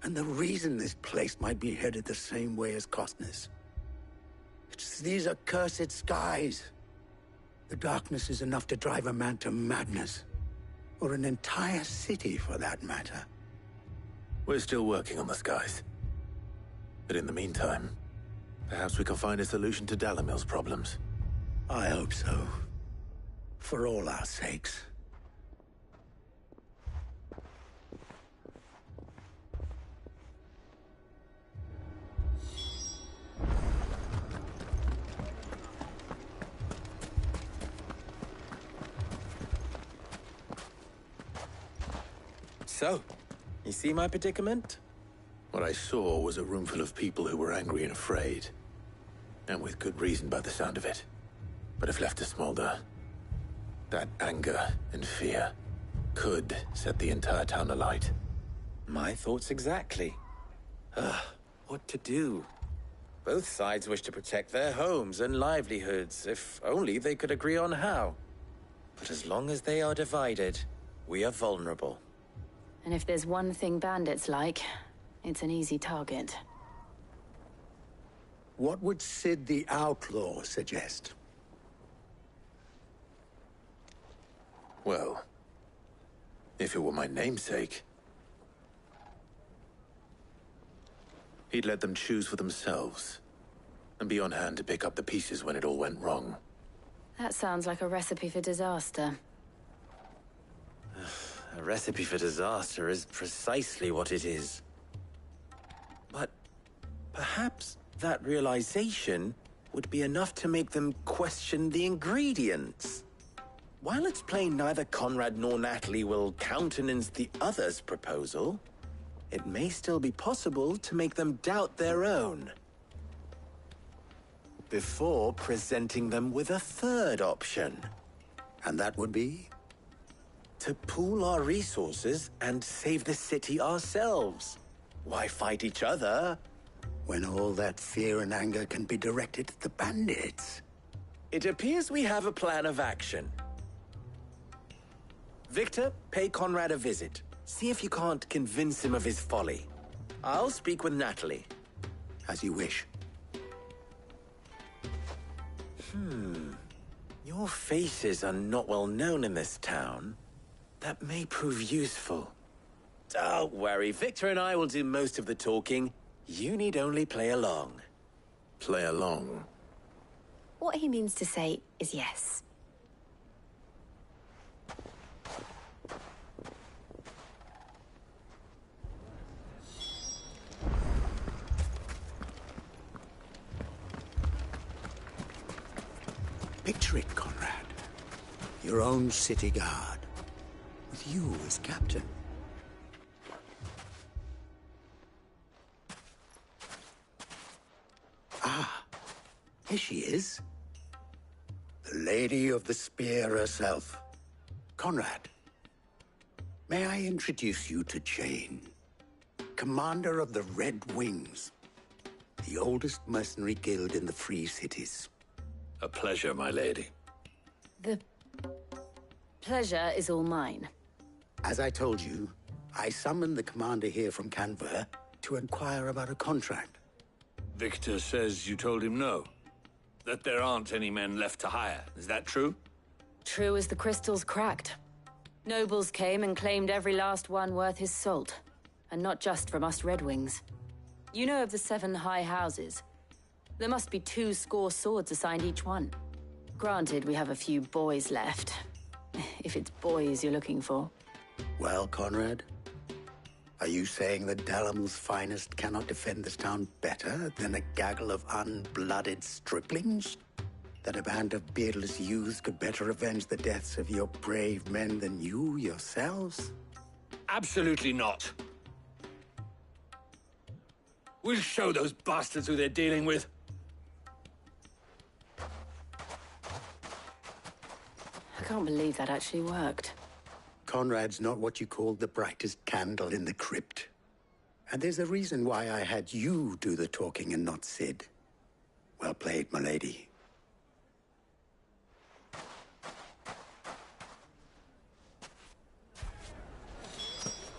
And the reason this place might be headed the same way as Costness. It's these accursed skies. The darkness is enough to drive a man to madness. Or an entire city, for that matter. We're still working on the skies. But in the meantime, perhaps we can find a solution to Dalimil's problems. I hope so. For all our sakes. So, you see my predicament? What I saw was a room full of people who were angry and afraid. And with good reason by the sound of it. But if left to smolder, that anger and fear could set the entire town alight. My thoughts exactly. What to do? Both sides wish to protect their homes and livelihoods, if only they could agree on how. But as long as they are divided, we are vulnerable. And if there's one thing bandits like, it's an easy target. What would Sid the Outlaw suggest? Well, if it were my namesake, he'd let them choose for themselves, and be on hand to pick up the pieces when it all went wrong. That sounds like a recipe for disaster. A recipe for disaster is precisely what it is. But perhaps that realization would be enough to make them question the ingredients. While it's plain neither Conrad nor Natalie will countenance the other's proposal, it may still be possible to make them doubt their own. Before presenting them with a third option. And that would be? To pool our resources and save the city ourselves. Why fight each other? When all that fear and anger can be directed at the bandits. It appears we have a plan of action. Victor, pay Conrad a visit. See if you can't convince him of his folly. I'll speak with Natalie. As you wish. Your faces are not well known in this town. That may prove useful. Don't worry, Victor and I will do most of the talking. You need only play along. Play along? What he means to say is yes. Picture it, Conrad. Your own city guard. With you as captain. Ah, here she is. The Lady of the Spear herself. Conrad, may I introduce you to Jane, commander of the Red Wings, the oldest mercenary guild in the Free Cities. A pleasure, my lady. The pleasure is all mine. As I told you, I summoned the commander here from Canver to inquire about a contract. Victor says you told him no. That there aren't any men left to hire. Is that true? True as the crystals cracked. Nobles came and claimed every last one worth his salt. And not just from us Red Wings. You know of the 7 high houses. There must be 200 swords assigned each one. Granted, we have a few boys left. If it's boys you're looking for. Well, Conrad, are you saying that Dalimil's finest cannot defend this town better than a gaggle of unblooded striplings? That a band of beardless youths could better avenge the deaths of your brave men than you yourselves? Absolutely not. We'll show those bastards who they're dealing with. I can't believe that actually worked. Conrad's not what you call the brightest candle in the crypt. And there's a reason why I had you do the talking and not Sid. Well played, my lady.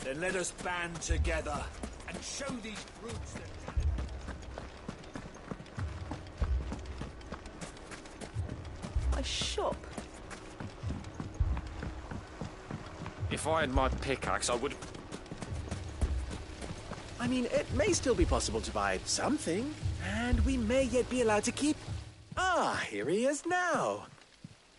Then let us band together and show these brutes that... My shop. If I had my pickaxe, I would... I mean, it may still be possible to buy something, and we may yet be allowed to keep... Ah, here he is now.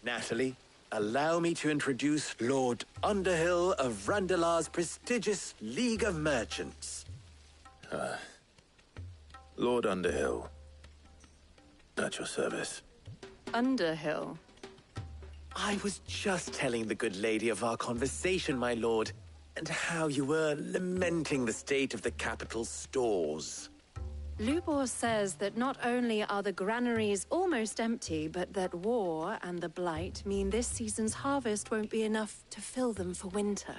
Natalie, allow me to introduce Lord Underhill of Randalar's prestigious League of Merchants. Lord Underhill. At your service. Underhill? I was just telling the good lady of our conversation, my lord, and how you were lamenting the state of the capital's stores. Lubor says that not only are the granaries almost empty, but that war and the Blight mean this season's harvest won't be enough to fill them for winter.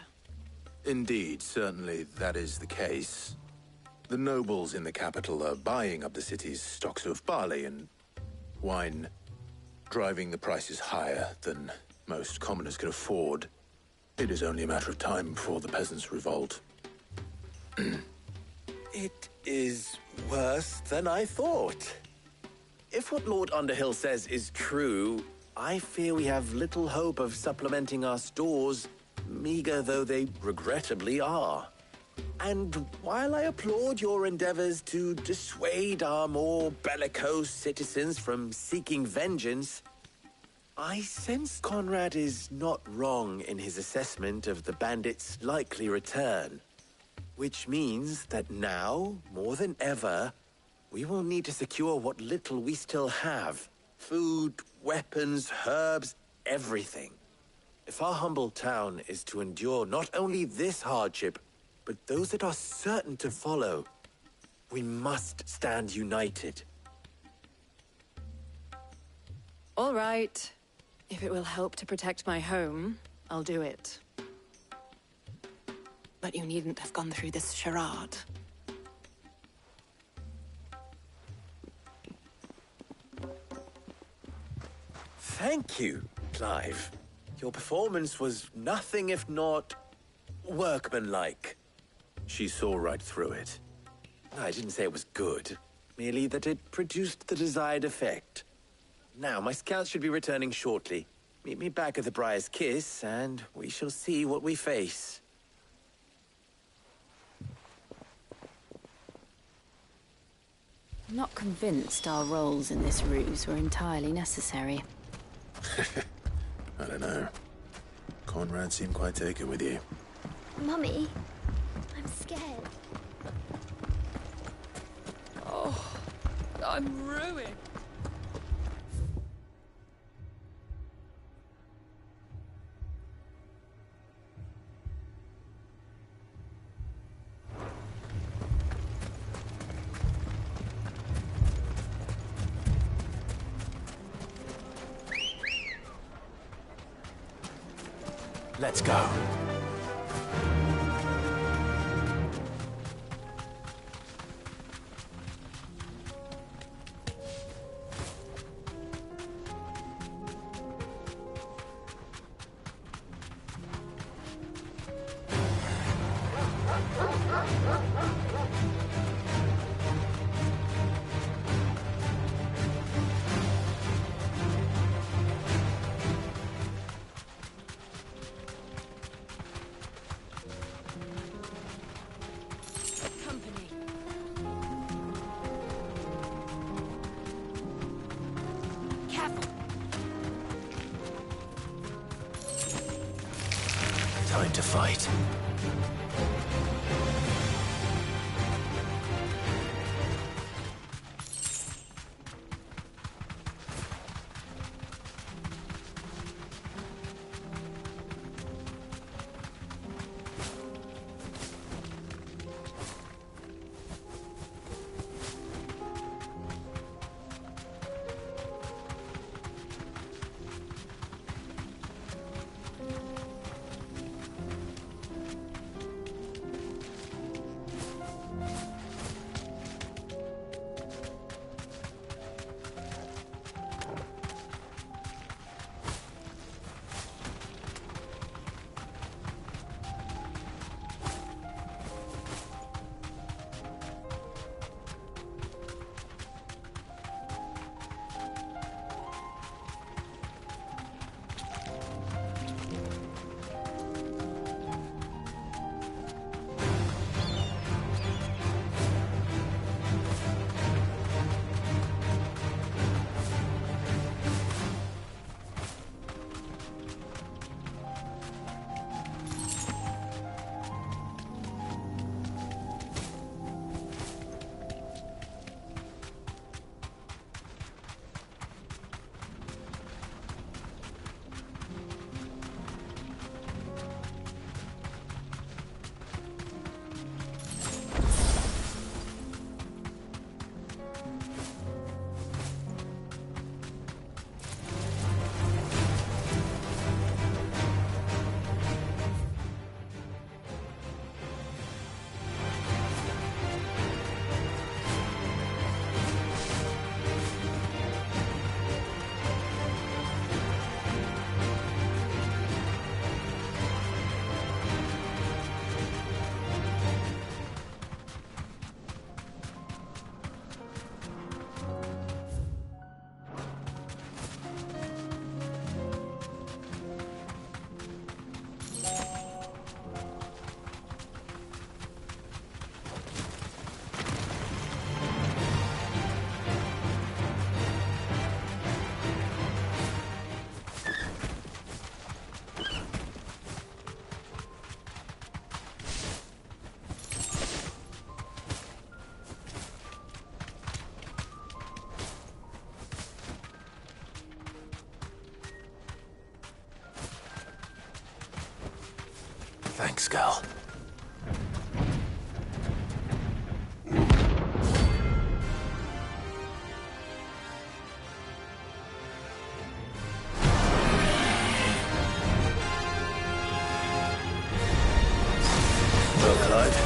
Indeed, certainly that is the case. The nobles in the capital are buying up the city's stocks of barley and wine, driving the prices higher than most commoners can afford. It is only a matter of time before the peasants revolt. It is worse than I thought. If what Lord Underhill says is true, I fear we have little hope of supplementing our stores, meager though they regrettably are. And while I applaud your endeavors to dissuade our more bellicose citizens from seeking vengeance, I sense Conrad is not wrong in his assessment of the bandits' likely return. Which means that now, more than ever, we will need to secure what little we still have. Food, weapons, herbs, everything. If our humble town is to endure not only this hardship, but those that are certain to follow, we must stand united. All right. If it will help to protect my home, I'll do it. But you needn't have gone through this charade. Thank you, Clive. Your performance was nothing if not workmanlike. She saw right through it. I didn't say it was good, merely that it produced the desired effect. Now, my scouts should be returning shortly. Meet me back at the Briar's Kiss, and we shall see what we face. I'm not convinced our roles in this ruse were entirely necessary. I don't know. Conrad seemed quite taken with you. Mummy, I'm scared. Oh, I'm ruined. Let's go. Time to fight. Thanks, girl. Well, Clyde.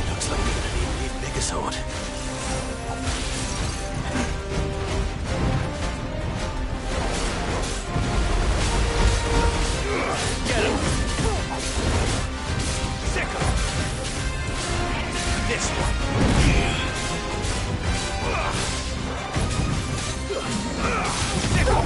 Looks like we're gonna need an even bigger sword. Get him! Sickle! This one. Sickle!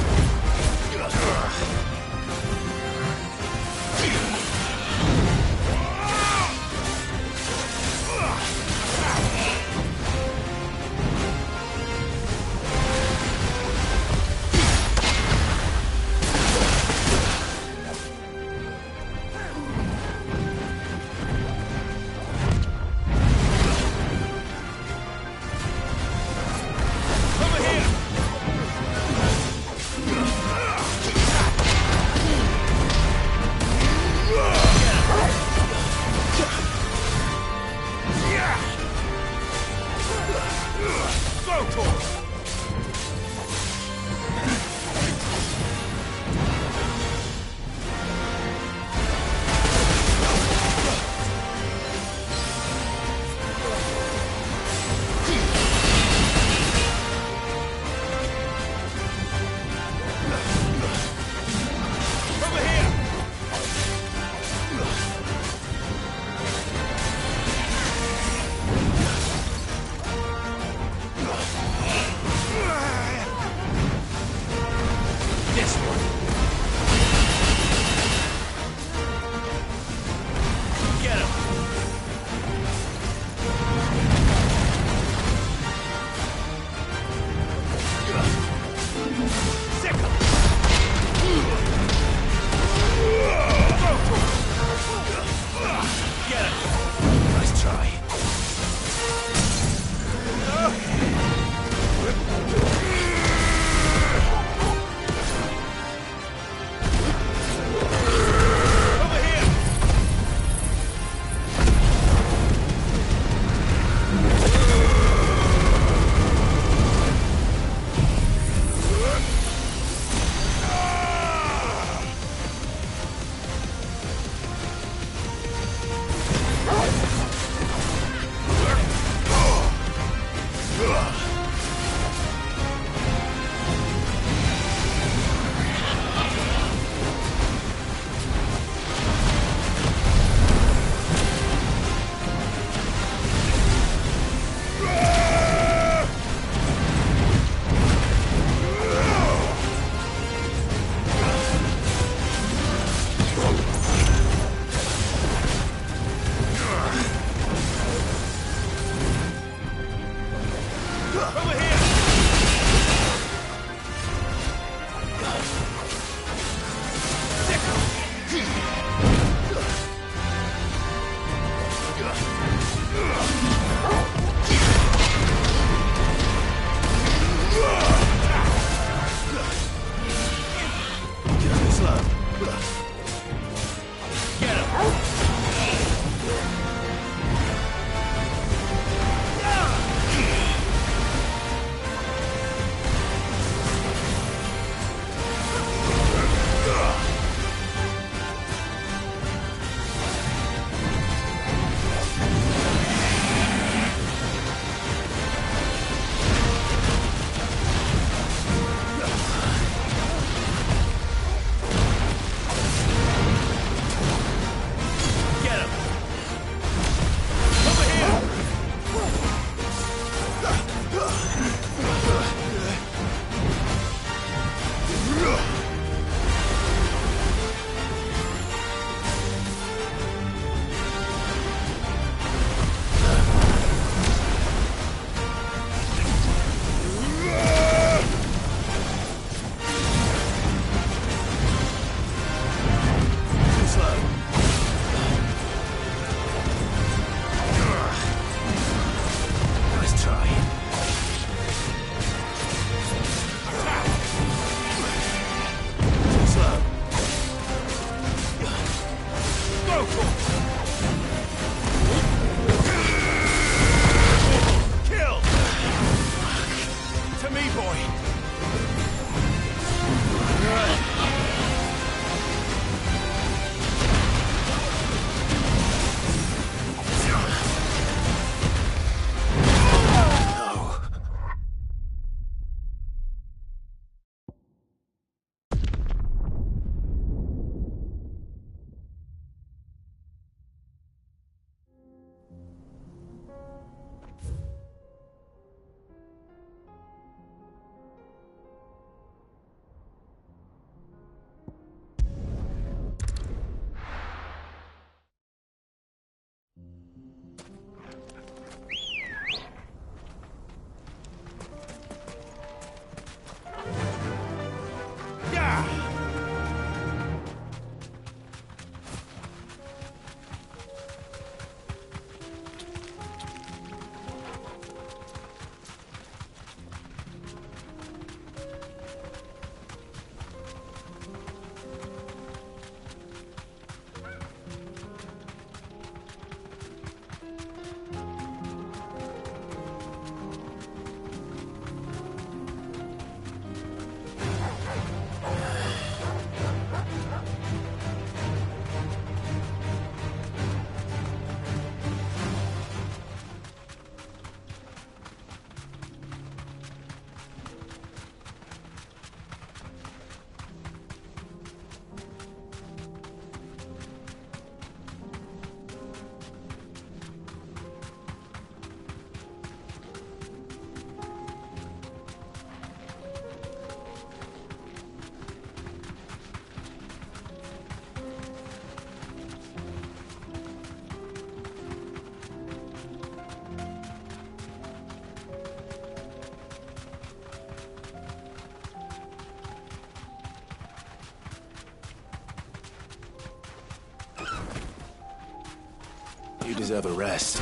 You deserve a rest.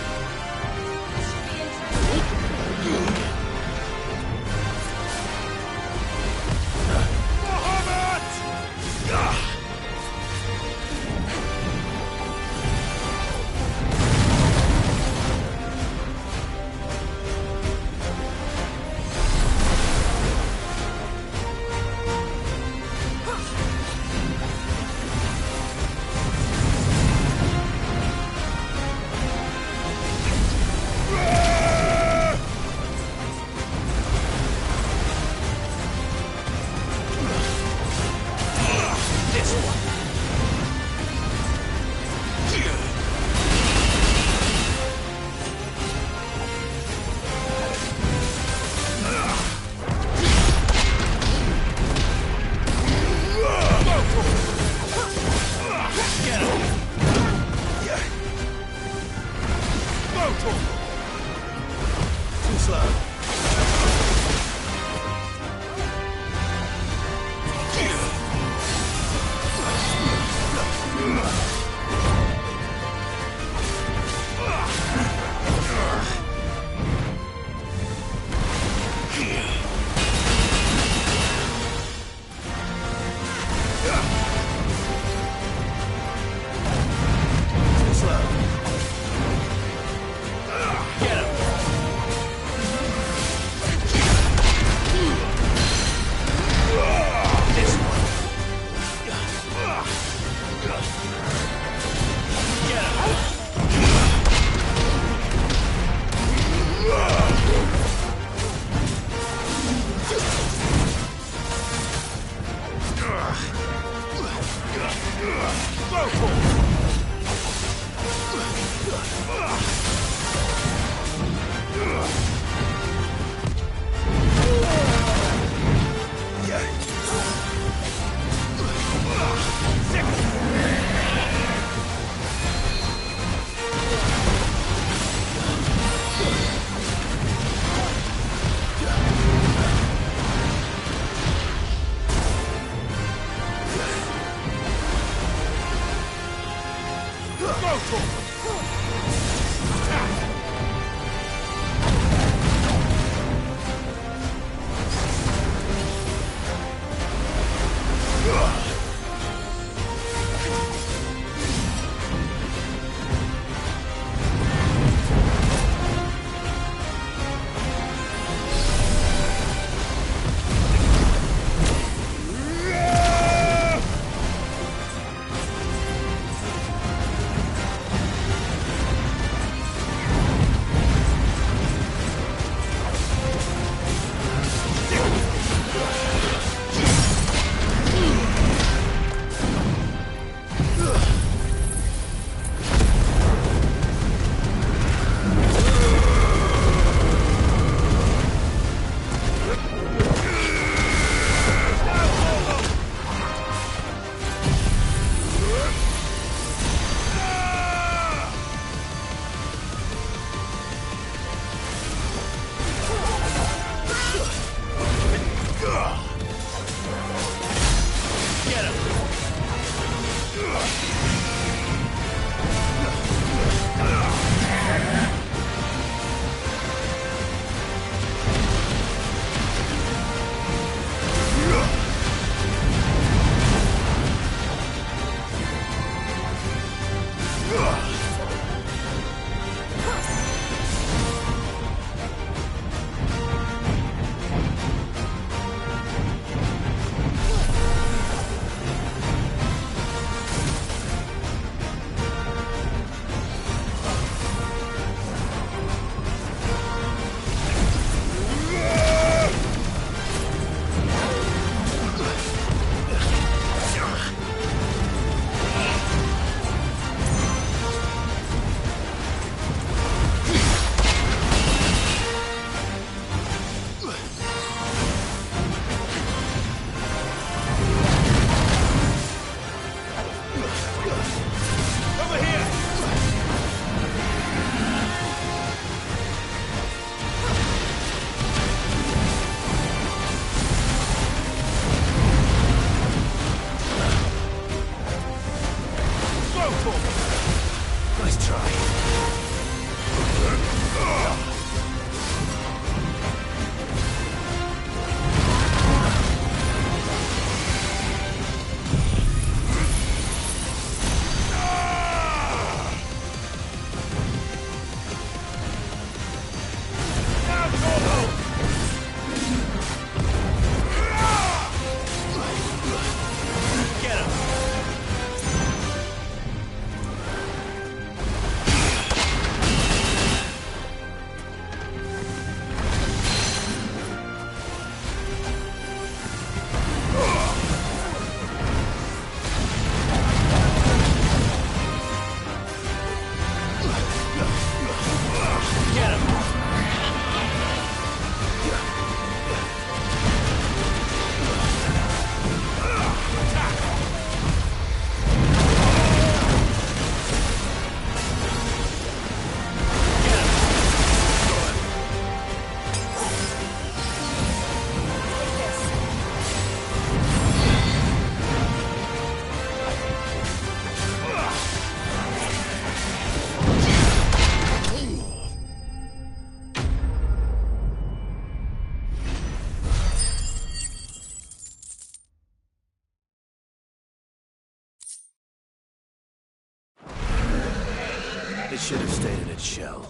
It should have stayed in its shell.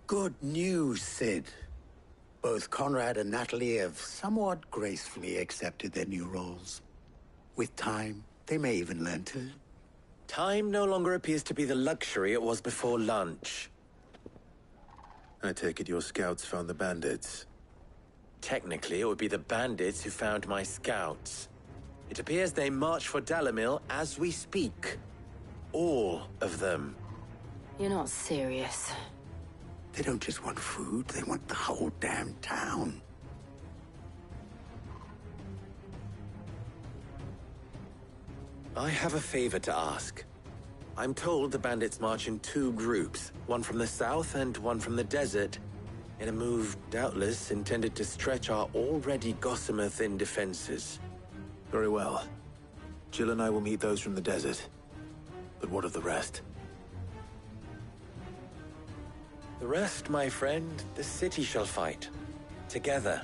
Good news, Sid. Both Conrad and Natalie have somewhat gracefully accepted their new roles. With time, they may even learn to... Time no longer appears to be the luxury it was before lunch. I take it your scouts found the bandits. Technically, it would be the bandits who found my scouts. It appears they march for Dalimil as we speak. All of them. You're not serious. They don't just want food, they want the whole damn town. I have a favor to ask. I'm told the bandits march in two groups, one from the south and one from the desert, in a move doubtless intended to stretch our already gossamer-thin defenses. Very well. Jill and I will meet those from the desert. But what of the rest? The rest, my friend, the city shall fight. Together.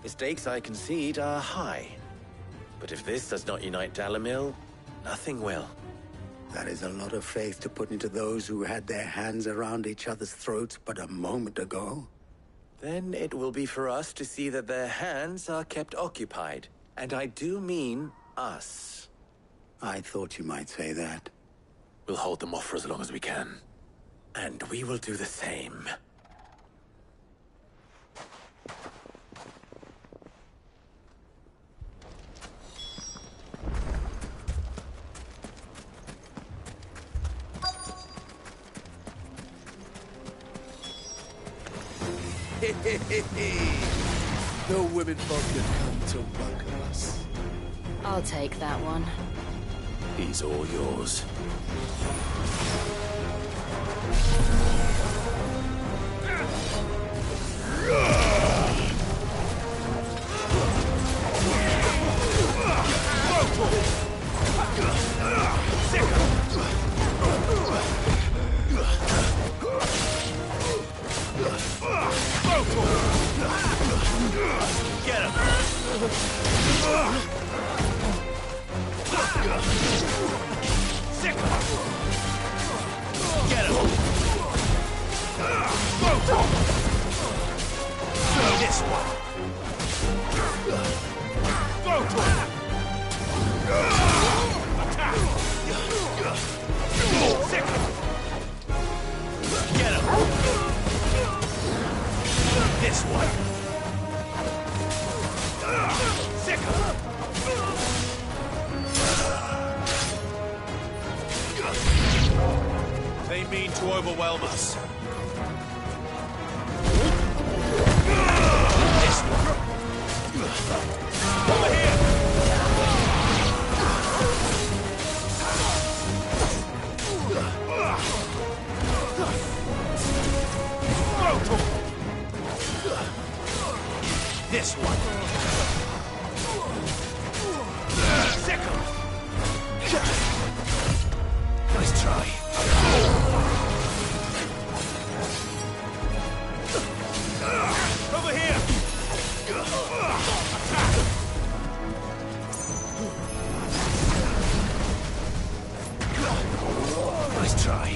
The stakes, I concede, are high. But if this does not unite Dalimil, nothing will. That is a lot of faith to put into those who had their hands around each other's throats but a moment ago. Then it will be for us to see that their hands are kept occupied. And I do mean us. I thought you might say that. We'll hold them off for as long as we can. And we will do the same. No women folk have come to welcome us. I'll take that one. He's all yours. Get him! Sick him! Get him! This one! Go to him! Attack! Sick him! Get him! This one! Sick him! They mean to overwhelm us. This one. Over here! This one. Sick him! Nice try. Over here! Attack! Nice try.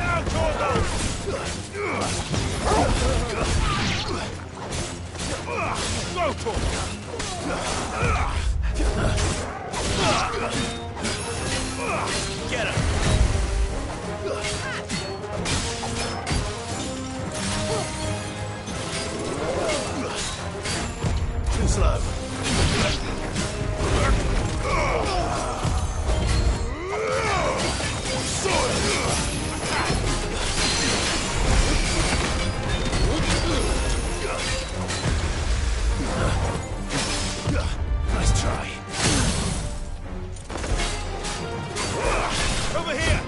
Now toward them! Go to him! Get him! Too slow. Nice try. Over here!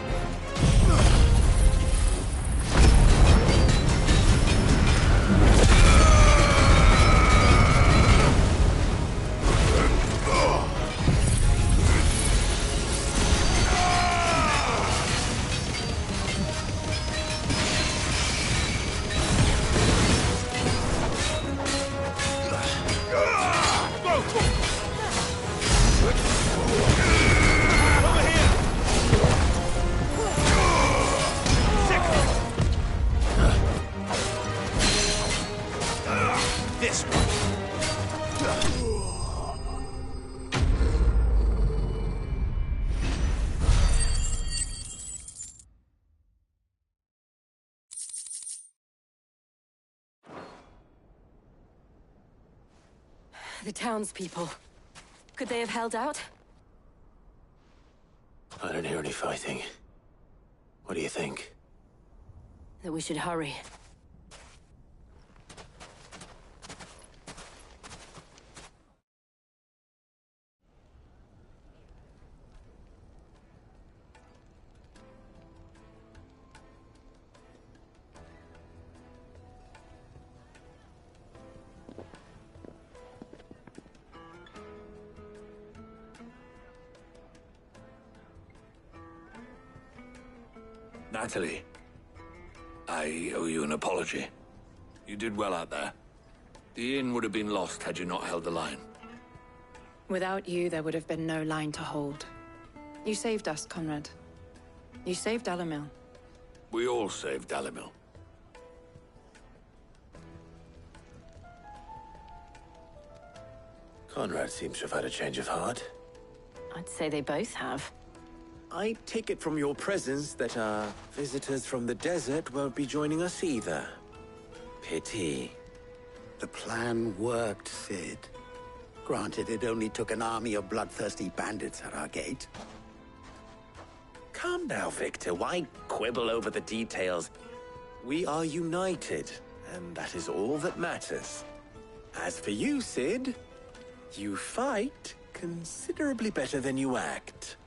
The townspeople. Could they have held out? I don't hear any fighting. What do you think? That we should hurry. Natalie, I owe you an apology. You did well out there. The inn would have been lost had you not held the line. Without you, there would have been no line to hold. You saved us, Conrad. You saved Dalimil. We all saved Dalimil. Conrad seems to have had a change of heart. I'd say they both have. I take it from your presence that our visitors from the desert won't be joining us either. Pity. The plan worked, Sid. Granted, it only took an army of bloodthirsty bandits at our gate. Calm now, Victor. Why quibble over the details? We are united, and that is all that matters. As for you, Sid, you fight considerably better than you act.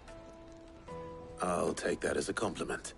I'll take that as a compliment.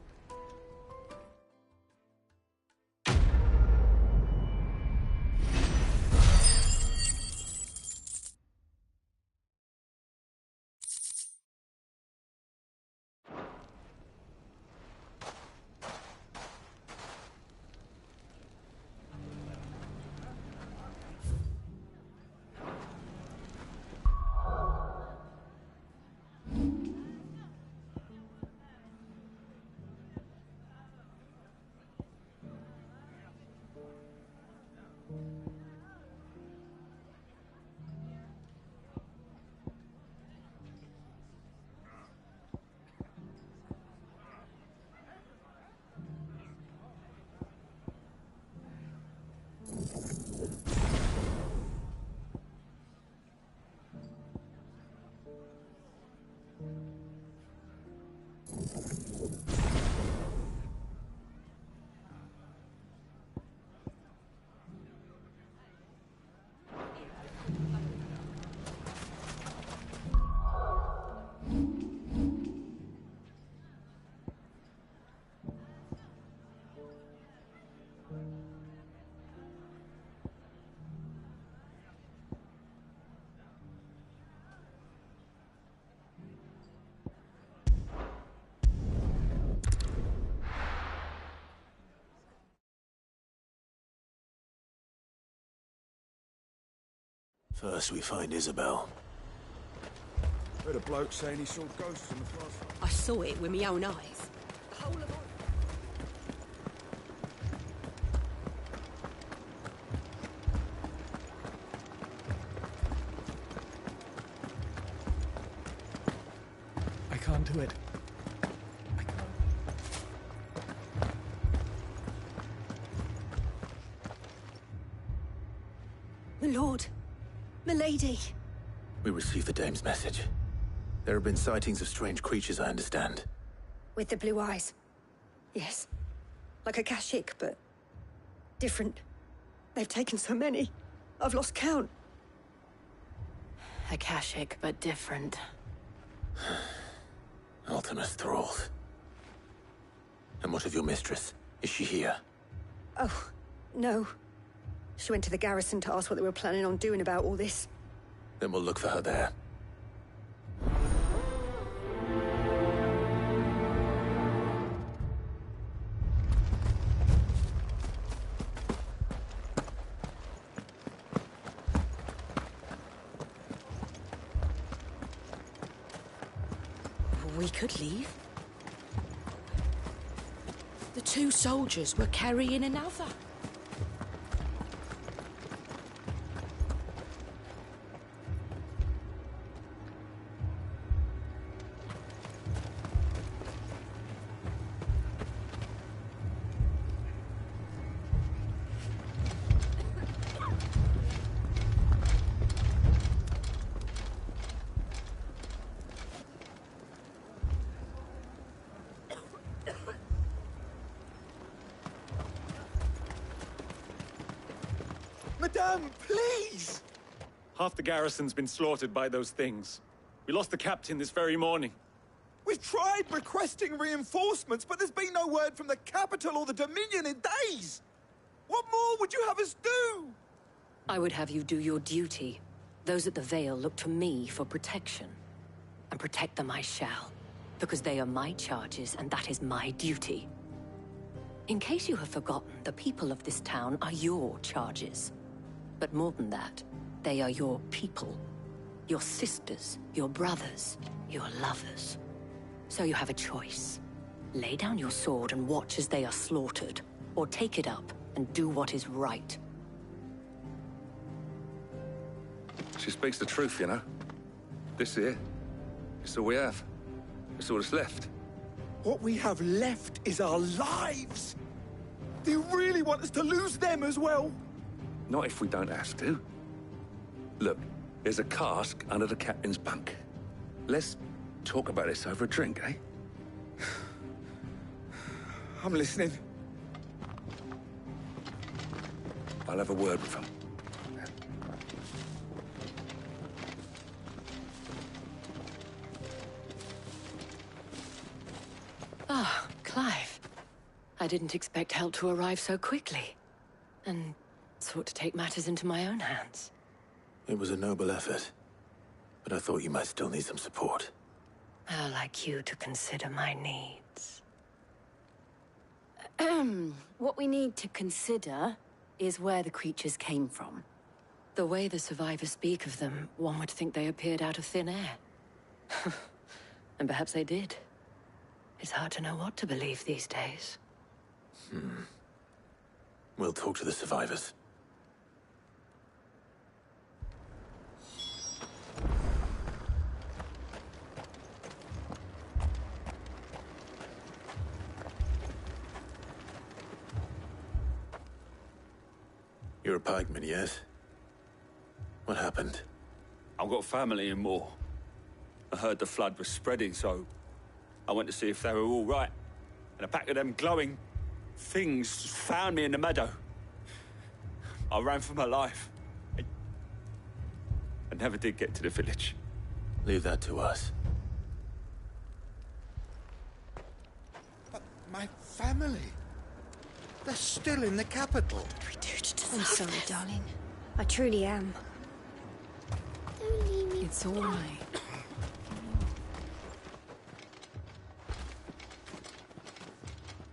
First we find Isabel. Heard a bloke saying he saw ghosts in the plaza. I saw it with my own eyes. The whole of I can't do it. My lord. Milady. We received the dame's message. There have been sightings of strange creatures, I understand. With the blue eyes. Yes. Like a Kashik, but different. They've taken so many. I've lost count. Akashic, but different. Ultimus thralls. And what of your mistress? Is she here? Oh, no. She went to the garrison to ask what they were planning on doing about all this. Then we'll look for her there. We could leave. The two soldiers were carrying another. Madame, please! Half the garrison's been slaughtered by those things. We lost the captain this very morning. We've tried requesting reinforcements, but there's been no word from the capital or the Dominion in days! What more would you have us do? I would have you do your duty. Those at the Vale look to me for protection. And protect them I shall. Because they are my charges, and that is my duty. In case you have forgotten, the people of this town are your charges. But more than that, they are your people. Your sisters, your brothers, your lovers. So you have a choice. Lay down your sword and watch as they are slaughtered, or take it up and do what is right. She speaks the truth, you know. This here, it's all we have. It's all that's left. What we have left is our lives! Do you really want us to lose them as well? Not if we don't have to. Look, there's a cask under the captain's bunk. Let's talk about this over a drink, eh? I'm listening. I'll have a word with him. Ah, Clive. I didn't expect help to arrive so quickly. And sought to take matters into my own hands. It was a noble effort, but I thought you might still need some support. I'd like you to consider my needs. What we need to consider is where the creatures came from. The way the survivors speak of them, one would think they appeared out of thin air. And perhaps they did. It's hard to know what to believe these days. We'll talk to the survivors. You're a pikeman, yes? What happened? I've got family in Moor. I heard the flood was spreading, so I went to see if they were all right. And a pack of them glowing things found me in the meadow. I ran for my life. I never did get to the village. Leave that to us. But my family... they're still in the capital. I'm sorry, darling. I truly am. Don't leave me. It's all right.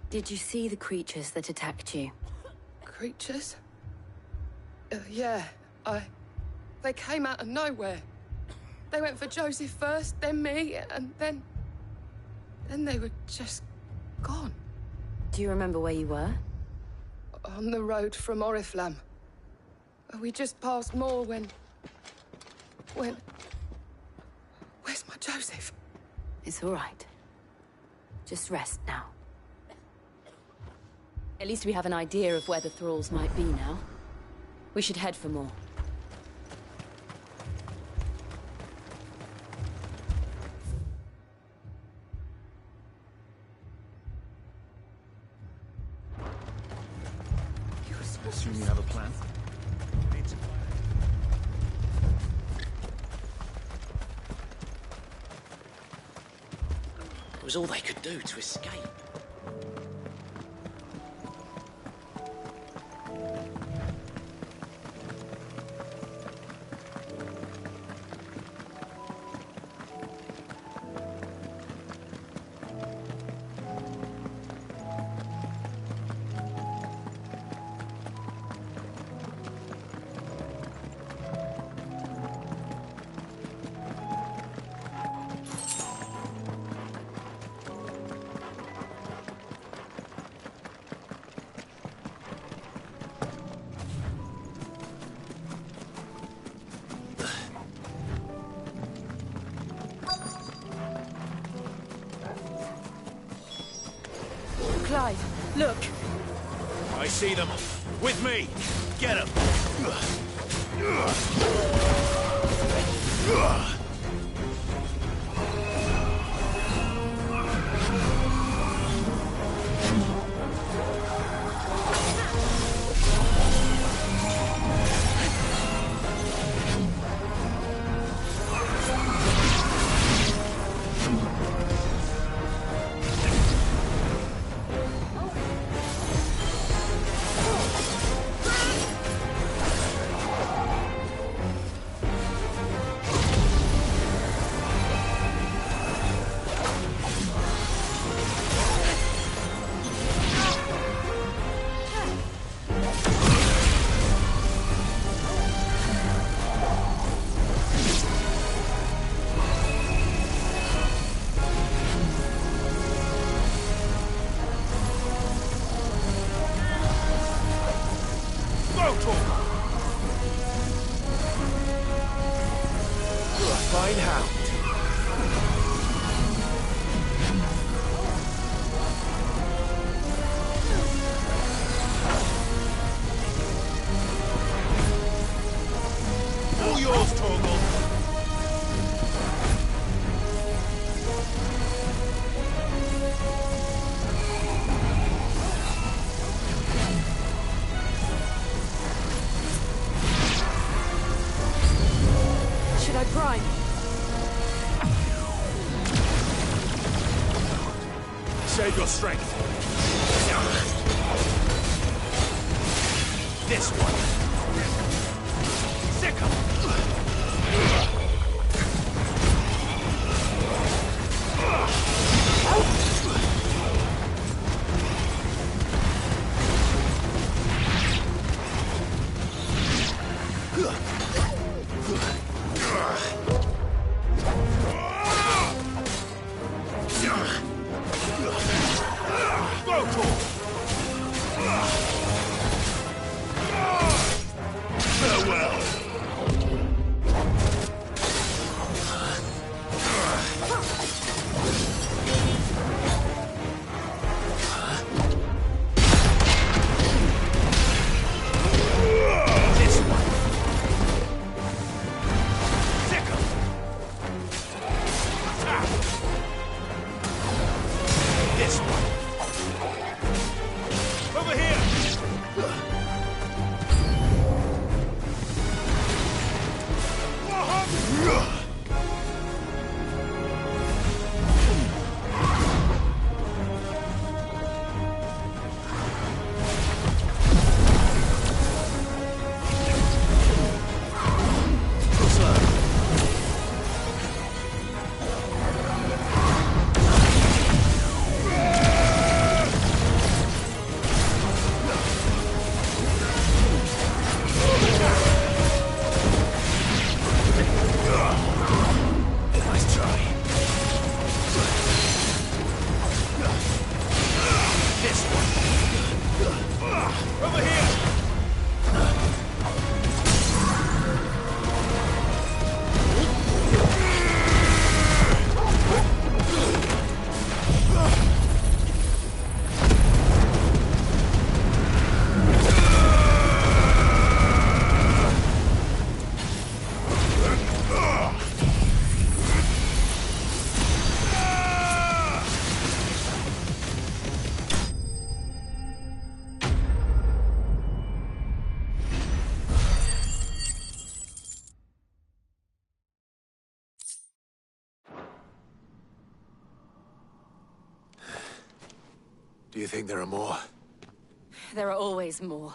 Did you see the creatures that attacked you? Creatures? Yeah, They came out of nowhere. They went for Joseph first, then me, and then they were just gone. Do you remember where you were? On the road from Oriflamme. We just passed Moor when... Where's my Joseph? It's all right. Just rest now. At least we have an idea of where the thralls might be now. We should head for more. Assume you have a plan? It was all they could do to escape. Clive, look. I see them. With me. Get them. fine hound. All yours, Torgal. Should I prime? Save your strength. This one. Sickle. Do you think there are more? There are always more.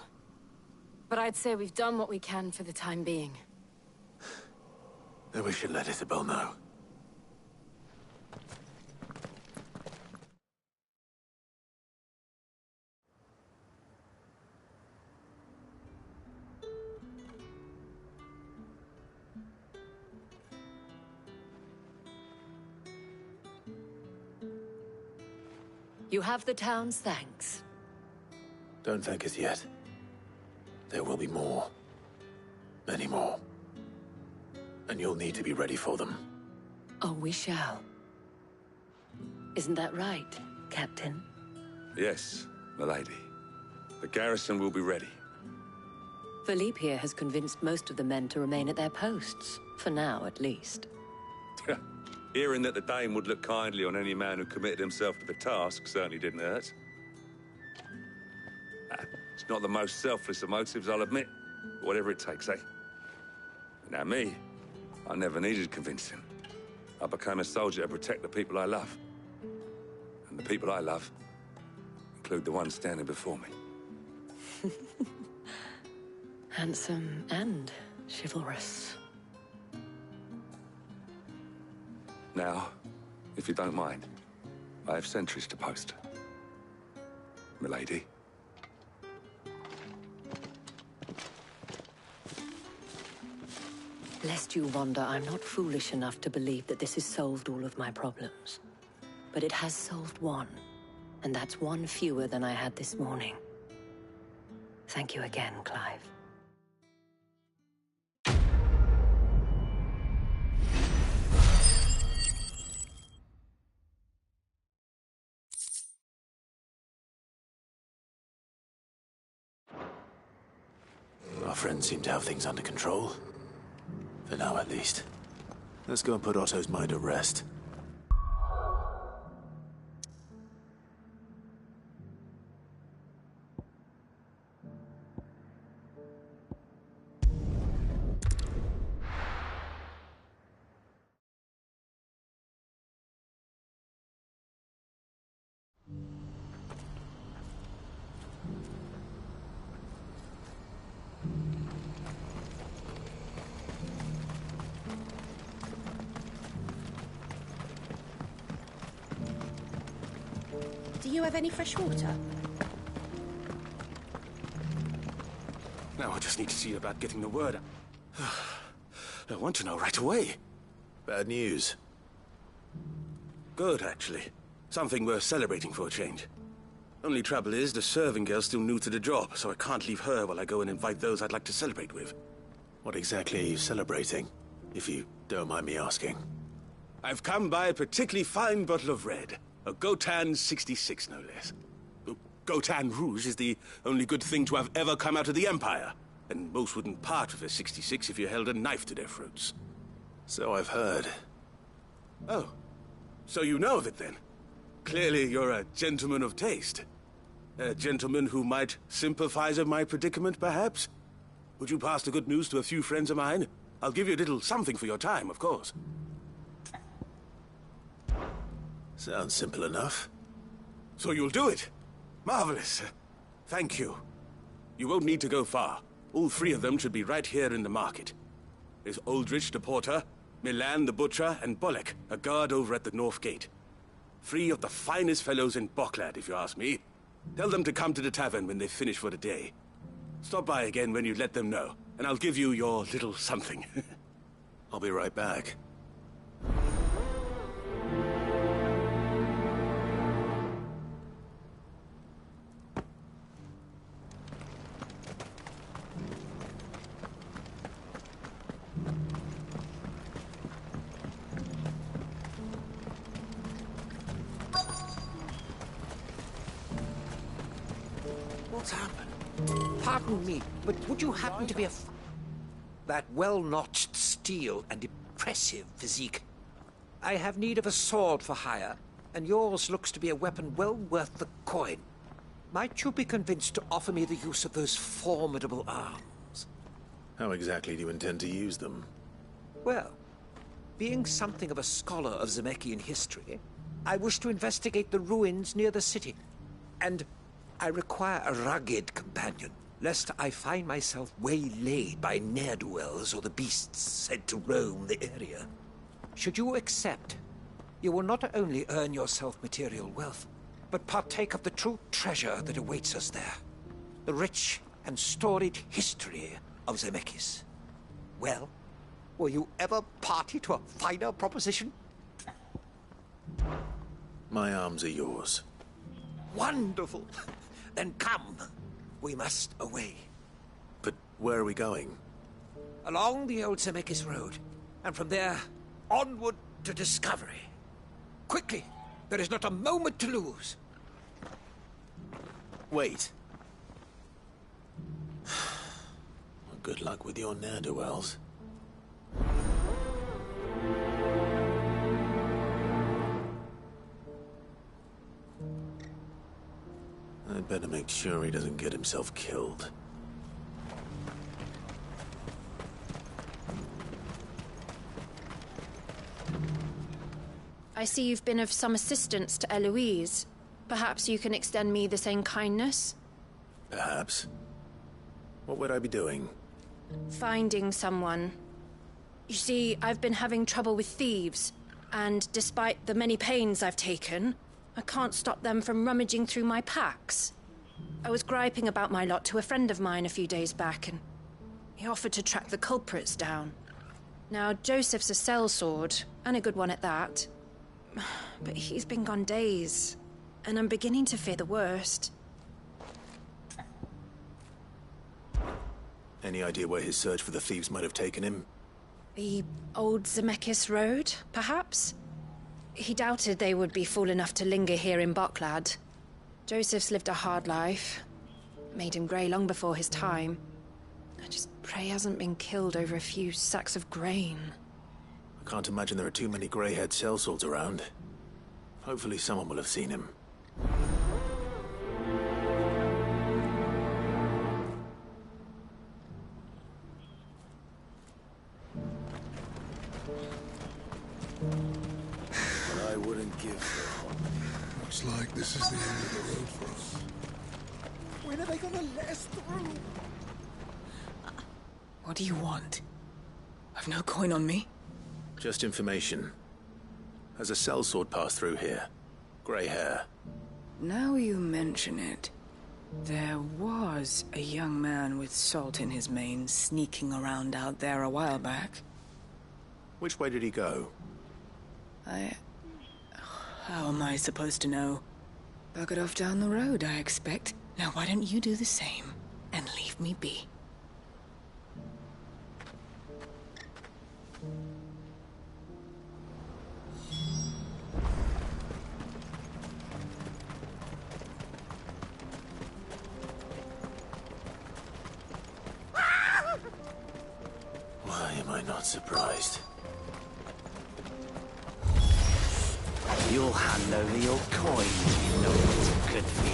But I'd say we've done what we can for the time being. Then we should let Isabel know. You have the town's thanks. Don't thank us yet. There will be more. Many more. And you'll need to be ready for them. Oh, we shall. Isn't that right, Captain? Yes, milady. The garrison will be ready. Philippe here has convinced most of the men to remain at their posts. For now, at least. Hearing that the Dane would look kindly on any man who committed himself to the task certainly didn't hurt. It's not the most selfless of motives, I'll admit. But whatever it takes, eh? Now me, I never needed convincing. I became a soldier to protect the people I love. And the people I love include the ones standing before me. Handsome and chivalrous. Now, if you don't mind, I have sentries to post. Milady. Lest you wonder, I'm not foolish enough to believe that this has solved all of my problems. But it has solved one, and that's one fewer than I had this morning. Thank you again, Clive. friends seem to have things under control. For now, at least. Let's go and put Otto's mind at rest. Do you have any fresh water? Now I just need to see about getting the word. I want to know right away. Bad news. Good, actually. Something worth celebrating for a change. Only trouble is, the serving girl's still new to the job, so I can't leave her while I go and invite those I'd like to celebrate with. What exactly are you celebrating, if you don't mind me asking? I've come by a particularly fine bottle of red. A Gotan 66, no less. Gotan Rouge is the only good thing to have ever come out of the Empire, and most wouldn't part with a 66 if you held a knife to their throats. So I've heard. Oh, so you know of it then? Clearly you're a gentleman of taste. A gentleman who might sympathize with my predicament, perhaps? Would you pass the good news to a few friends of mine? I'll give you a little something for your time, of course. Sounds simple enough. So you'll do it? Marvelous. Thank you. You won't need to go far. All three of them should be right here in the market. There's Aldrich the porter, Milan the butcher, and Bolek, a guard over at the north gate. Three of the finest fellows in Boklad, if you ask me. Tell them to come to the tavern when they finish for the day. Stop by again when you let them know, and I'll give you your little something. I'll be right back. What's happened? Pardon me, but would you happen to be a... That well-notched steel and impressive physique. I have need of a sword for hire, and yours looks to be a weapon well worth the coin. Might you be convinced to offer me the use of those formidable arms? How exactly do you intend to use them? Well, being something of a scholar of Zemeckis history, I wish to investigate the ruins near the city, and I require a rugged companion, lest I find myself waylaid by ne'er-do-wells or the beasts said to roam the area. Should you accept, you will not only earn yourself material wealth, but partake of the true treasure that awaits us there. The rich and storied history of Zemeckis. Well, were you ever party to a finer proposition? My arms are yours. Wonderful! Then come. We must away. But where are we going? Along the old Zemeckis Road, and from there, onward to discovery. Quickly! There is not a moment to lose. Wait. Good luck with your ne'er-do-wells. I'd better make sure he doesn't get himself killed. I see you've been of some assistance to Eloise. Perhaps you can extend me the same kindness? Perhaps. What would I be doing? Finding someone. You see, I've been having trouble with thieves, and despite the many pains I've taken, I can't stop them from rummaging through my packs. I was griping about my lot to a friend of mine a few days back, and he offered to track the culprits down. Now, Joseph's a sellsword, and a good one at that. But he's been gone days, and I'm beginning to fear the worst. Any idea where his search for the thieves might have taken him? The old Zemeckis Road, perhaps? He doubted they would be fool enough to linger here in Boklad. Joseph's lived a hard life. Made him grey long before his time. I just pray he hasn't been killed over a few sacks of grain. I can't imagine there are too many grey-haired sellswords around. Hopefully someone will have seen him. But I wouldn't give... Looks like this is the end of the road for us. When are they gonna let us through? What do you want? I've no coin on me. Just information. Has a sellsword passed through here? Grey hair. Now you mention it, there was a young man with salt in his mane sneaking around out there a while back. Which way did he go? How am I supposed to know? Buggered off down the road, I expect. Now why don't you do the same, and leave me be? Why am I not surprised? You'll hand over your coin, you know what's good for you.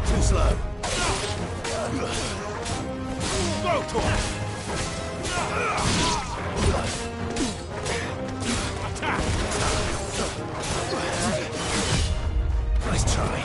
Too slow. Nice try.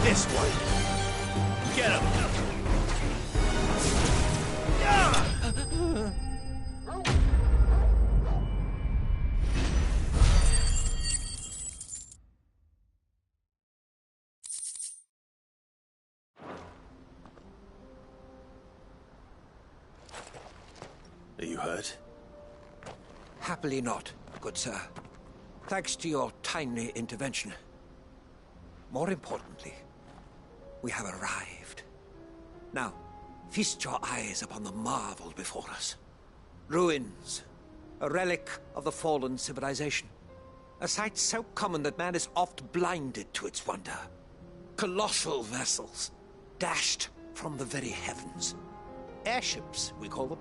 This one. Get him. Are you hurt? Happily not, good sir. Thanks to your timely intervention. More importantly, we have arrived. Now, feast your eyes upon the marvel before us. Ruins, a relic of the fallen civilization. A sight so common that man is oft blinded to its wonder. Colossal vessels, dashed from the very heavens. Airships, we call them,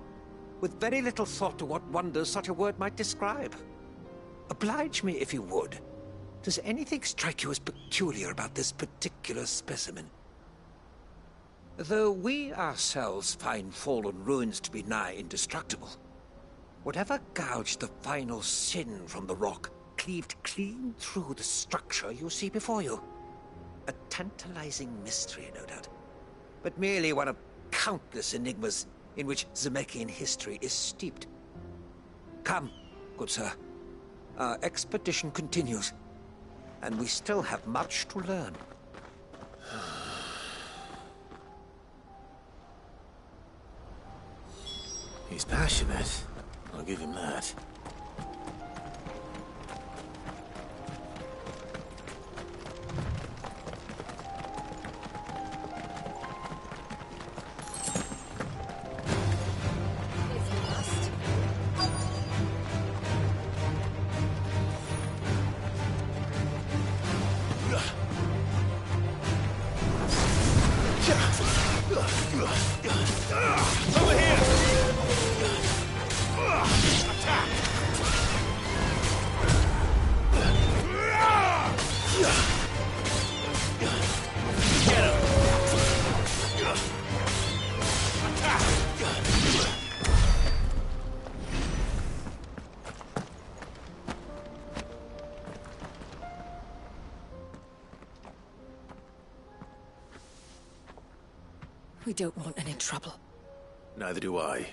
with very little thought to what wonders such a word might describe. Oblige me if you would. Does anything strike you as peculiar about this particular specimen? Though we ourselves find fallen ruins to be nigh indestructible, whatever gouged the final sin from the rock cleaved clean through the structure you see before you. A tantalizing mystery, no doubt, but merely one of countless enigmas in which Zemeckyan history is steeped. Come, good sir. Our expedition continues, and we still have much to learn. He's passionate. I'll give him that. Over here! We don't want any trouble. Neither do I.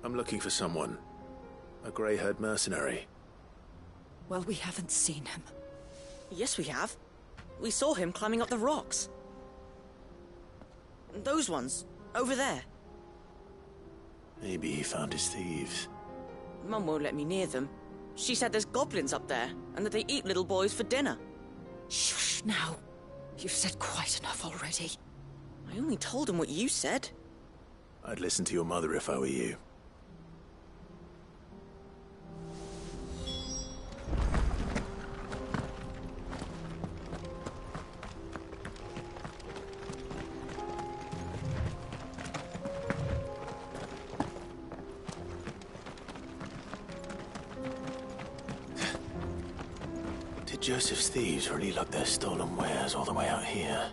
I'm looking for someone. A grey-haired mercenary. Well, we haven't seen him. Yes, we have. We saw him climbing up the rocks. Those ones, over there. Maybe he found his thieves. Mum won't let me near them. She said there's goblins up there, and that they eat little boys for dinner. Shush now. You've said quite enough already. I only told him what you said. I'd listen to your mother if I were you. Did Joseph's thieves really lug their stolen wares all the way out here?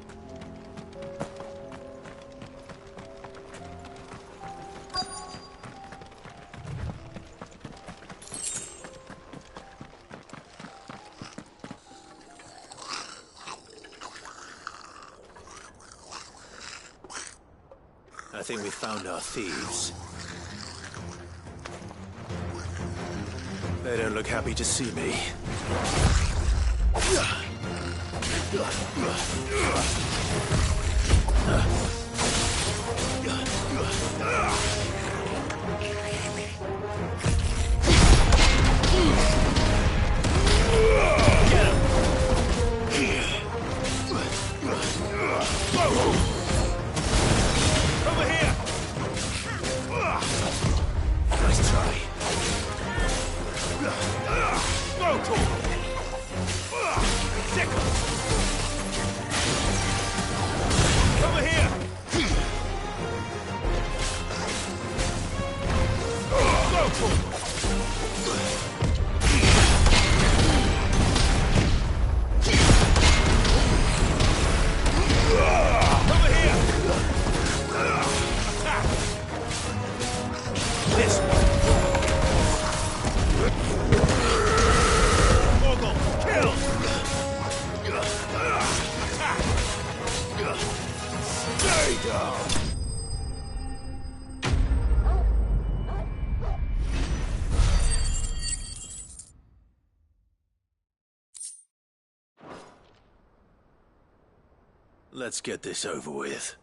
I think we found our thieves. They don't look happy to see me. Let's get this over with.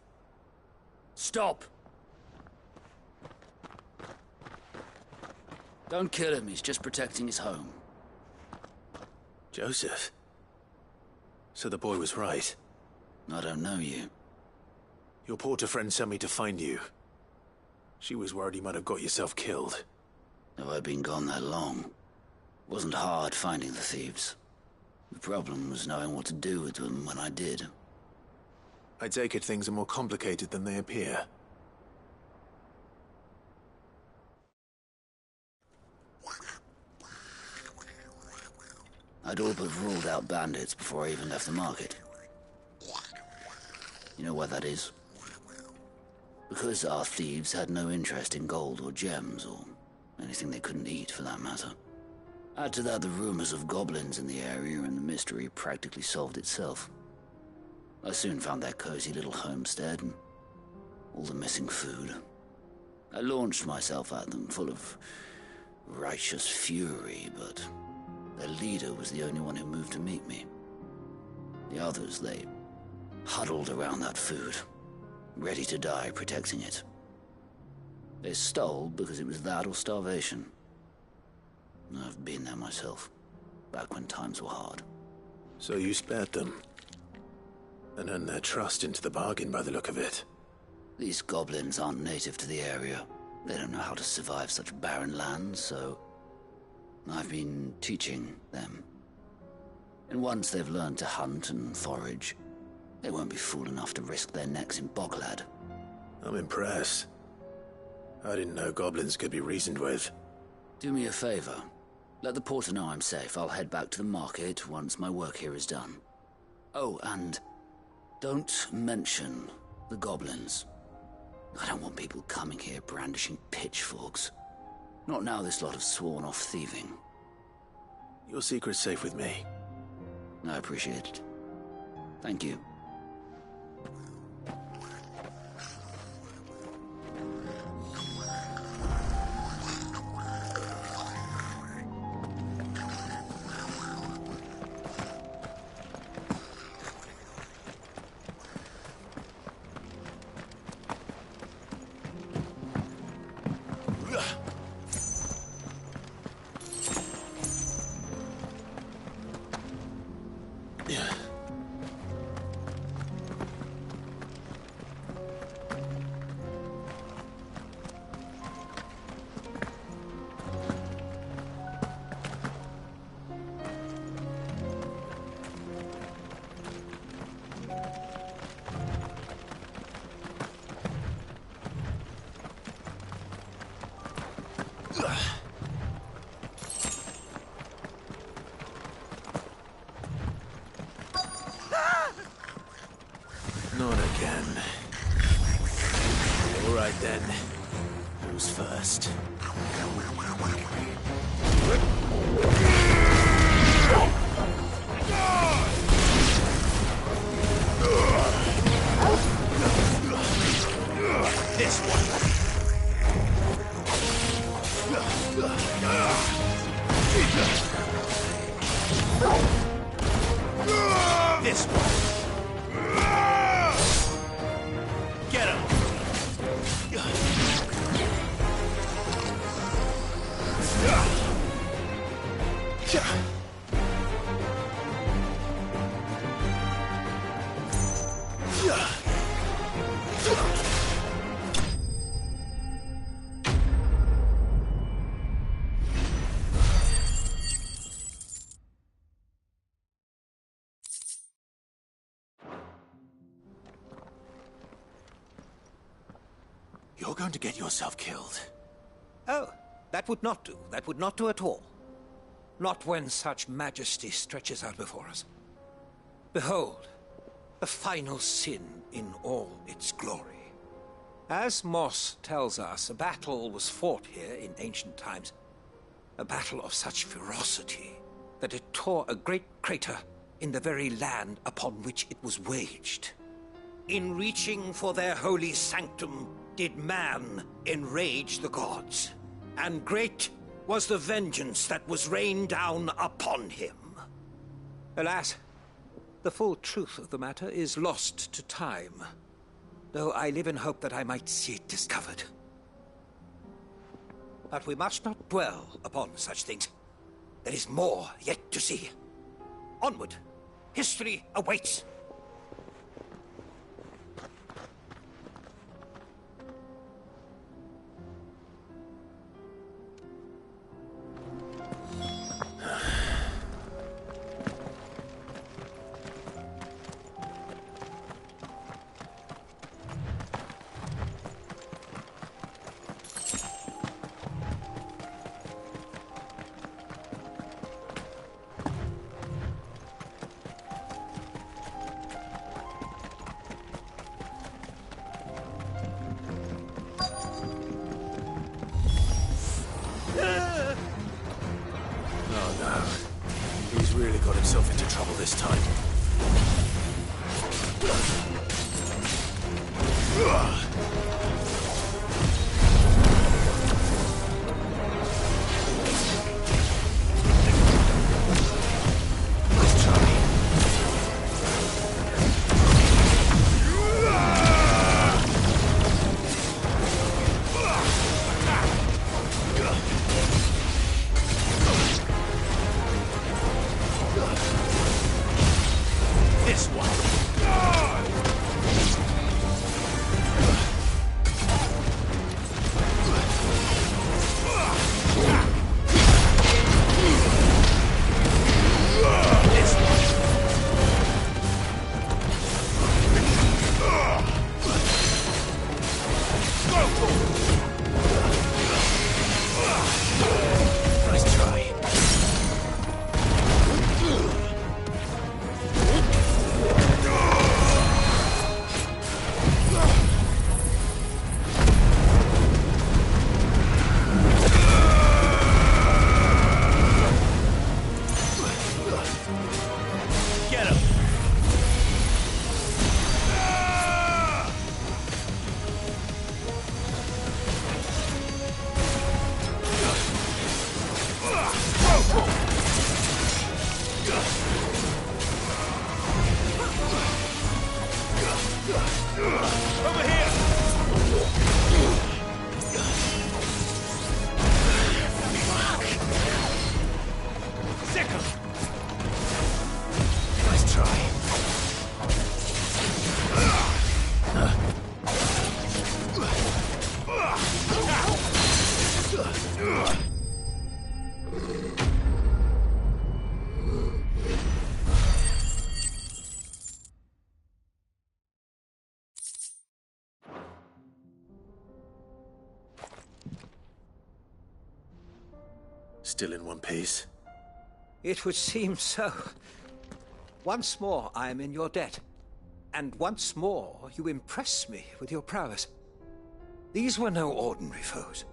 Stop! Don't kill him, he's just protecting his home. Joseph? So the boy was right. I don't know you. Your porter friend sent me to find you. She was worried you might have got yourself killed. Have I been gone that long? It wasn't hard finding the thieves. The problem was knowing what to do with them when I did. I take it things are more complicated than they appear. I'd all but ruled out bandits before I even left the market. You know why that is? Because our thieves had no interest in gold or gems, or anything they couldn't eat for that matter. Add to that the rumors of goblins in the area, and the mystery practically solved itself. I soon found their cozy little homestead and all the missing food. I launched myself at them, full of righteous fury, but their leader was the only one who moved to meet me. The others, they huddled around that food, ready to die protecting it. They stole because it was that or starvation. I've been there myself, back when times were hard. So you spared them? And earned their trust into the bargain by the look of it. These goblins aren't native to the area. They don't know how to survive such barren lands, so I've been teaching them. And once they've learned to hunt and forage, they won't be fool enough to risk their necks in Boglad. I'm impressed. I didn't know goblins could be reasoned with. Do me a favor. Let the porter know I'm safe. I'll head back to the market once my work here is done. Oh, and don't mention the goblins. I don't want people coming here brandishing pitchforks. Not now this lot have sworn off thieving. Your secret's safe with me. I appreciate it. Thank you. Not again. All right then. Who's first? This one. This one. Get him. You're going to get yourself killed. Oh, that would not do. That would not do at all. Not when such majesty stretches out before us. Behold, the final sin in all its glory. As Moss tells us, a battle was fought here in ancient times. A battle of such ferocity that it tore a great crater in the very land upon which it was waged. In reaching for their holy sanctum, did man enrage the gods, and great was the vengeance that was rained down upon him. Alas, the full truth of the matter is lost to time, though I live in hope that I might see it discovered. But we must not dwell upon such things. There is more yet to see. Onward! History awaits! Oh no. He's really got himself into trouble this time. This one. Nice try. Get him! Over here! Sickle! Nice try. Still in one piece? It would seem so. Once more I am in your debt. And once more you impress me with your prowess. These were no ordinary foes,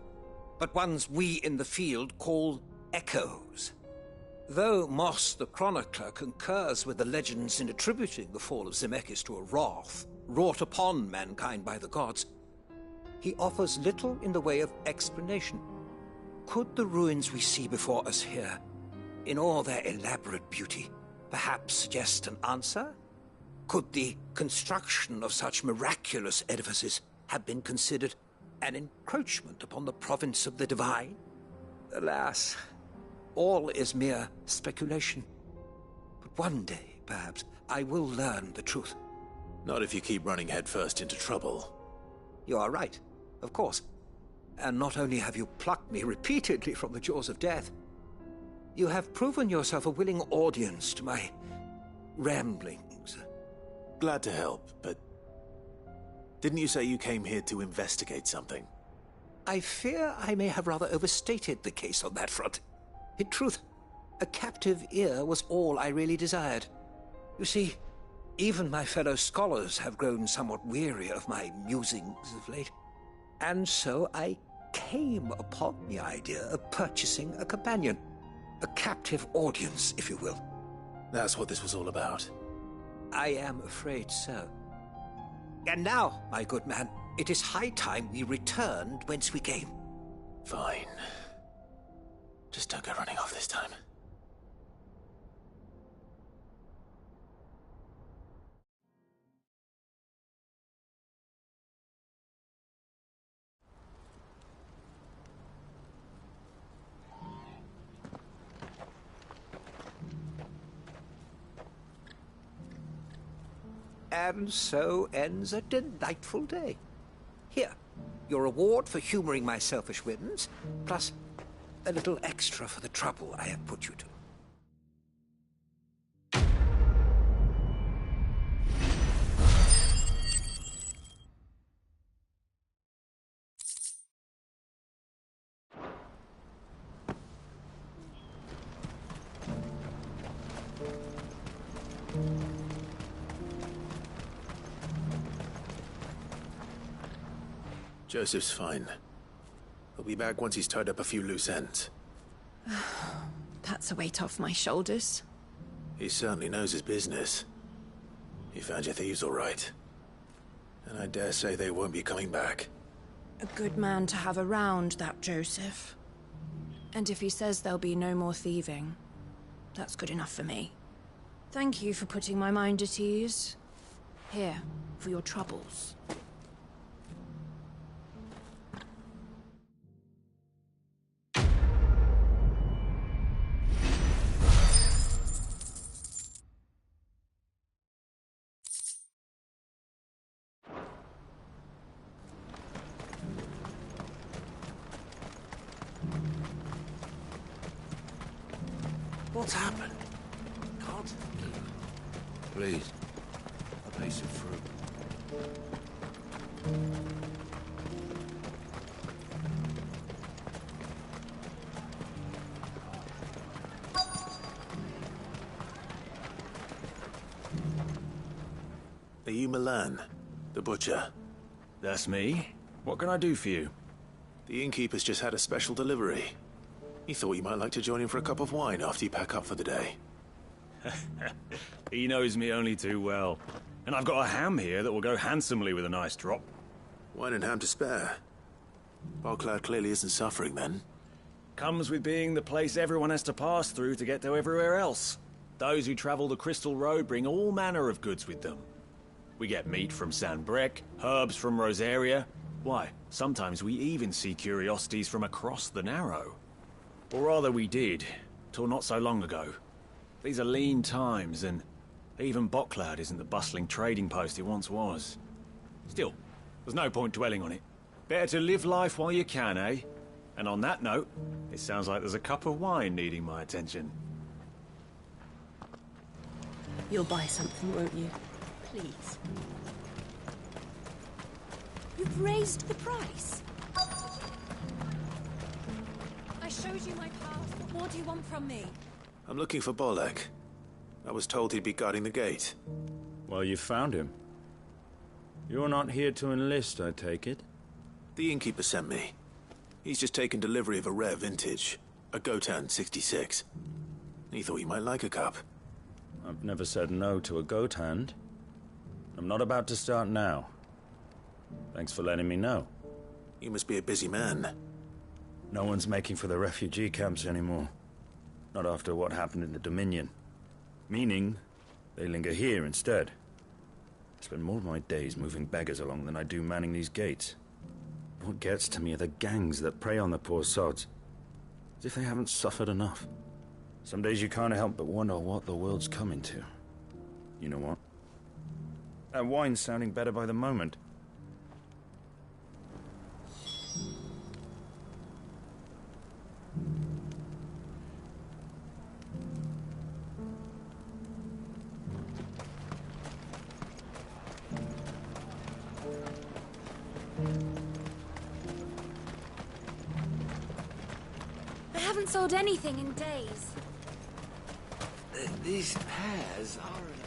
but ones we in the field call echoes. Though Moss the Chronicler concurs with the legends in attributing the fall of Zemeckis to a wrath wrought upon mankind by the gods, he offers little in the way of explanation. Could the ruins we see before us here, in all their elaborate beauty, perhaps suggest an answer? Could the construction of such miraculous edifices have been considered an encroachment upon the province of the divine? Alas, all is mere speculation. But one day, perhaps, I will learn the truth. Not if you keep running headfirst into trouble. You are right, of course. And not only have you plucked me repeatedly from the jaws of death, you have proven yourself a willing audience to my ramblings. Glad to help, but didn't you say you came here to investigate something? I fear I may have rather overstated the case on that front. In truth, a captive ear was all I really desired. You see, even my fellow scholars have grown somewhat weary of my musings of late. And so I came upon the idea of purchasing a companion. A captive audience, if you will. That's what this was all about. I am afraid so. And now, my good man, it is high time we returned whence we came. Fine. Just don't go running off this time. And so ends a delightful day. Here, your reward for humoring my selfish whims, plus a little extra for the trouble I have put you to. Joseph's fine. He'll be back once he's tied up a few loose ends. That's a weight off my shoulders. He certainly knows his business. He found your thieves all right. And I dare say they won't be coming back. A good man to have around, that Joseph. And if he says there'll be no more thieving, that's good enough for me. Thank you for putting my mind at ease. Here, for your troubles. What's happened? Can't. Please. I'll pace it through. Are you Milan, the butcher? That's me. What can I do for you? The innkeeper's just had a special delivery. He thought you might like to join him for a cup of wine after you pack up for the day. He knows me only too well. And I've got a ham here that will go handsomely with a nice drop. Wine and ham to spare. Barclad clearly isn't suffering then. Comes with being the place everyone has to pass through to get to everywhere else. Those who travel the Crystal Road bring all manner of goods with them. We get meat from San Brec, herbs from Rosaria. Why, sometimes we even see curiosities from across the Narrow. Or rather we did, till not so long ago. These are lean times, and even Barclad isn't the bustling trading post it once was. Still, there's no point dwelling on it. Better to live life while you can, eh? And on that note, it sounds like there's a cup of wine needing my attention. You'll buy something, won't you? Please. You've raised the price. I showed you my past. What more do you want from me? I'm looking for Bolek. I was told he'd be guarding the gate. Well, you found him. You're not here to enlist, I take it? The innkeeper sent me. He's just taken delivery of a rare vintage, a Gotan 66. He thought you might like a cup. I've never said no to a goat hand. I'm not about to start now. Thanks for letting me know. You must be a busy man. No one's making for the refugee camps anymore. Not after what happened in the Dominion. Meaning, they linger here instead. I spend more of my days moving beggars along than I do manning these gates. What gets to me are the gangs that prey on the poor sods. As if they haven't suffered enough. Some days you can't help but wonder what the world's coming to. You know what? That wine's sounding better by the moment. I haven't sold anything in days. These pears are a little...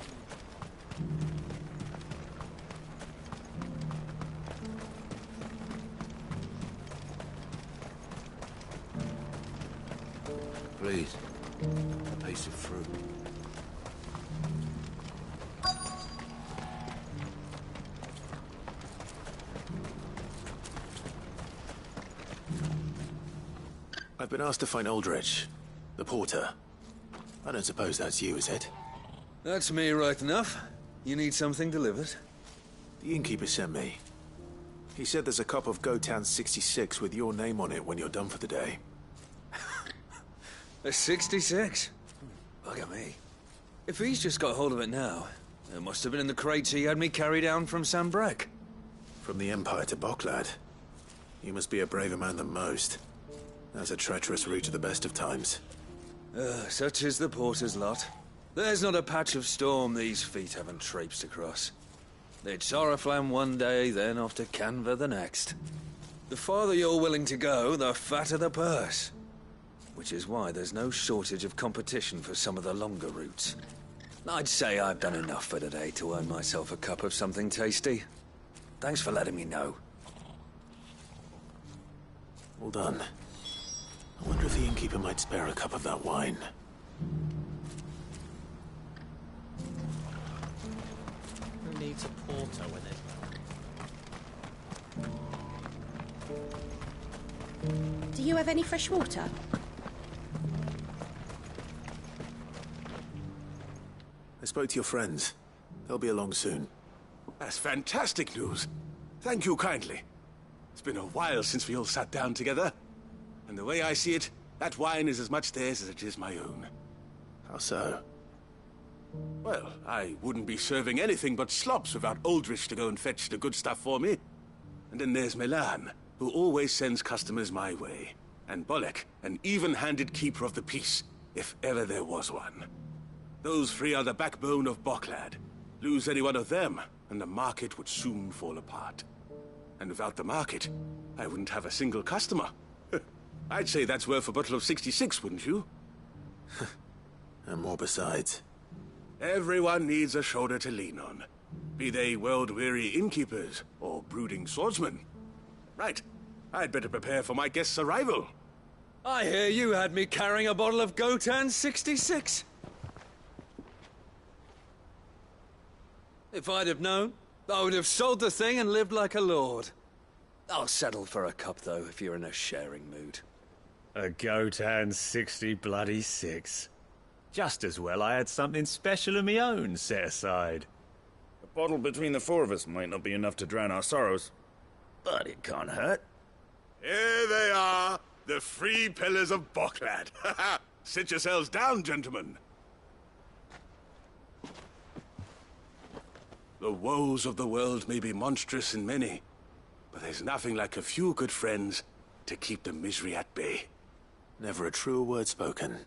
Please, a piece of fruit. I've been asked to find Aldrich, the porter. I don't suppose that's you, is it? That's me, right enough. You need something delivered? The innkeeper sent me. He said there's a cup of Gotan 66 with your name on it when you're done for the day. A 66? Bugger me. If he's just got hold of it now, it must have been in the crates he had me carry down from Sanbrek. From the Empire to Boklad. You must be a braver man than most. That's a treacherous route to the best of times. Such is the porter's lot. There's not a patch of storm these feet haven't traipsed across. It's Oriflamme one day, then off to Canva the next. The farther you're willing to go, the fatter the purse. Which is why there's no shortage of competition for some of the longer routes. I'd say I've done enough for today to earn myself a cup of something tasty. Thanks for letting me know. Well done. I wonder if the innkeeper might spare a cup of that wine. Who needs a porter when there's... Do you have any fresh water? I spoke to your friends. They'll be along soon. That's fantastic news. Thank you kindly. It's been a while since we all sat down together. And the way I see it, that wine is as much theirs as it is my own. How so? Well, I wouldn't be serving anything but slops without Aldrich to go and fetch the good stuff for me. And then there's Milan, who always sends customers my way. And Bolek, an even-handed keeper of the peace, if ever there was one. Those three are the backbone of Boklad. Lose any one of them, and the market would soon fall apart. And without the market, I wouldn't have a single customer. I'd say that's worth a bottle of 66, wouldn't you? And more besides. Everyone needs a shoulder to lean on. Be they world-weary innkeepers or brooding swordsmen. Right. I'd better prepare for my guest's arrival. I hear you had me carrying a bottle of Gotan 66. If I'd have known, I would have sold the thing and lived like a lord. I'll settle for a cup, though, if you're in a sharing mood. A Gotan 66. Just as well I had something special of my own set aside. A bottle between the four of us might not be enough to drown our sorrows, but it can't hurt. Here they are, the three pillars of Boklad. Sit yourselves down, gentlemen. The woes of the world may be monstrous and many, but there's nothing like a few good friends to keep the misery at bay. Never a truer word spoken.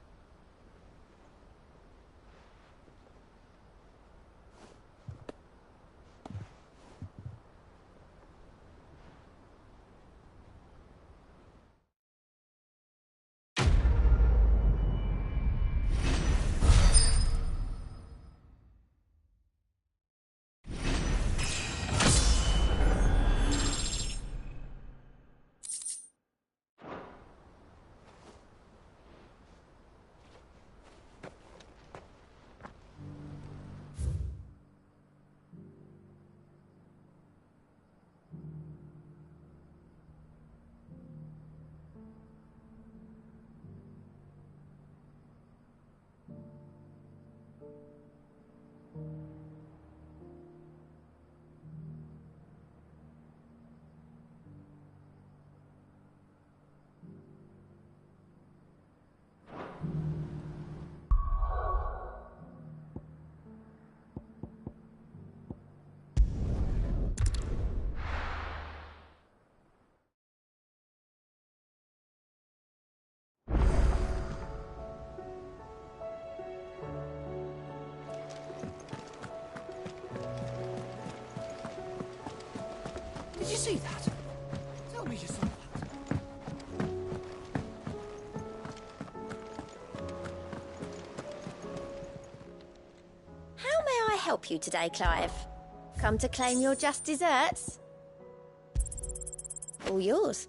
see that? Tell me you saw that. How may I help you today, Clive? Come to claim your just desserts? All yours.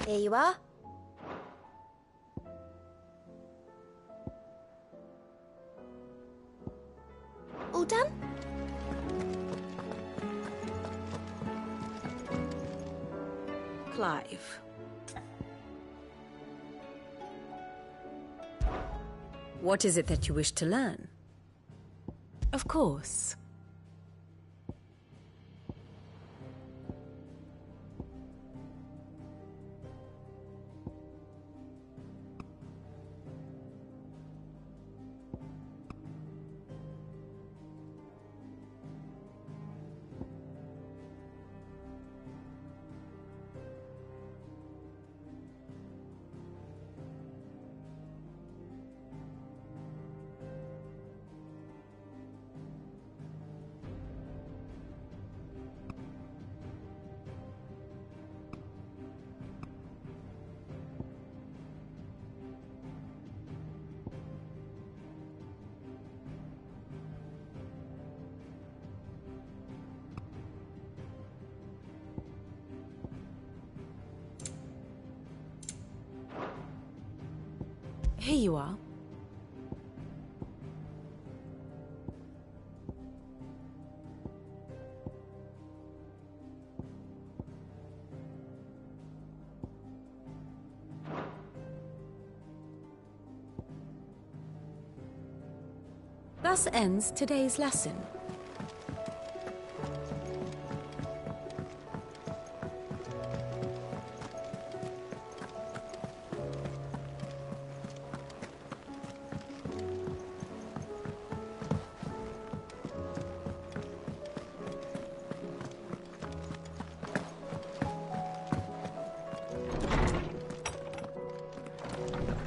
Here you are. All done? Clive. What is it that you wish to learn? Of course. Here you are. Thus ends today's lesson.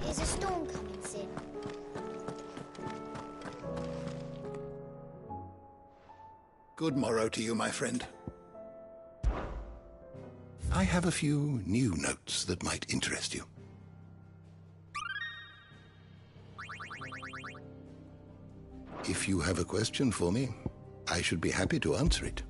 Is a storm coming soon? Good morrow to you, my friend. I have a few new notes that might interest you. If you have a question for me, I should be happy to answer it.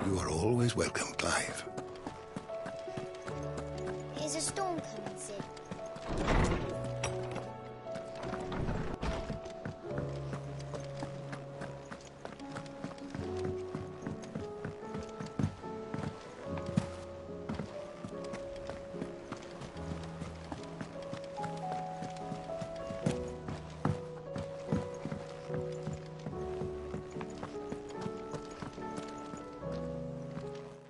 You are always welcome, Clive. Is a storm coming, Sid?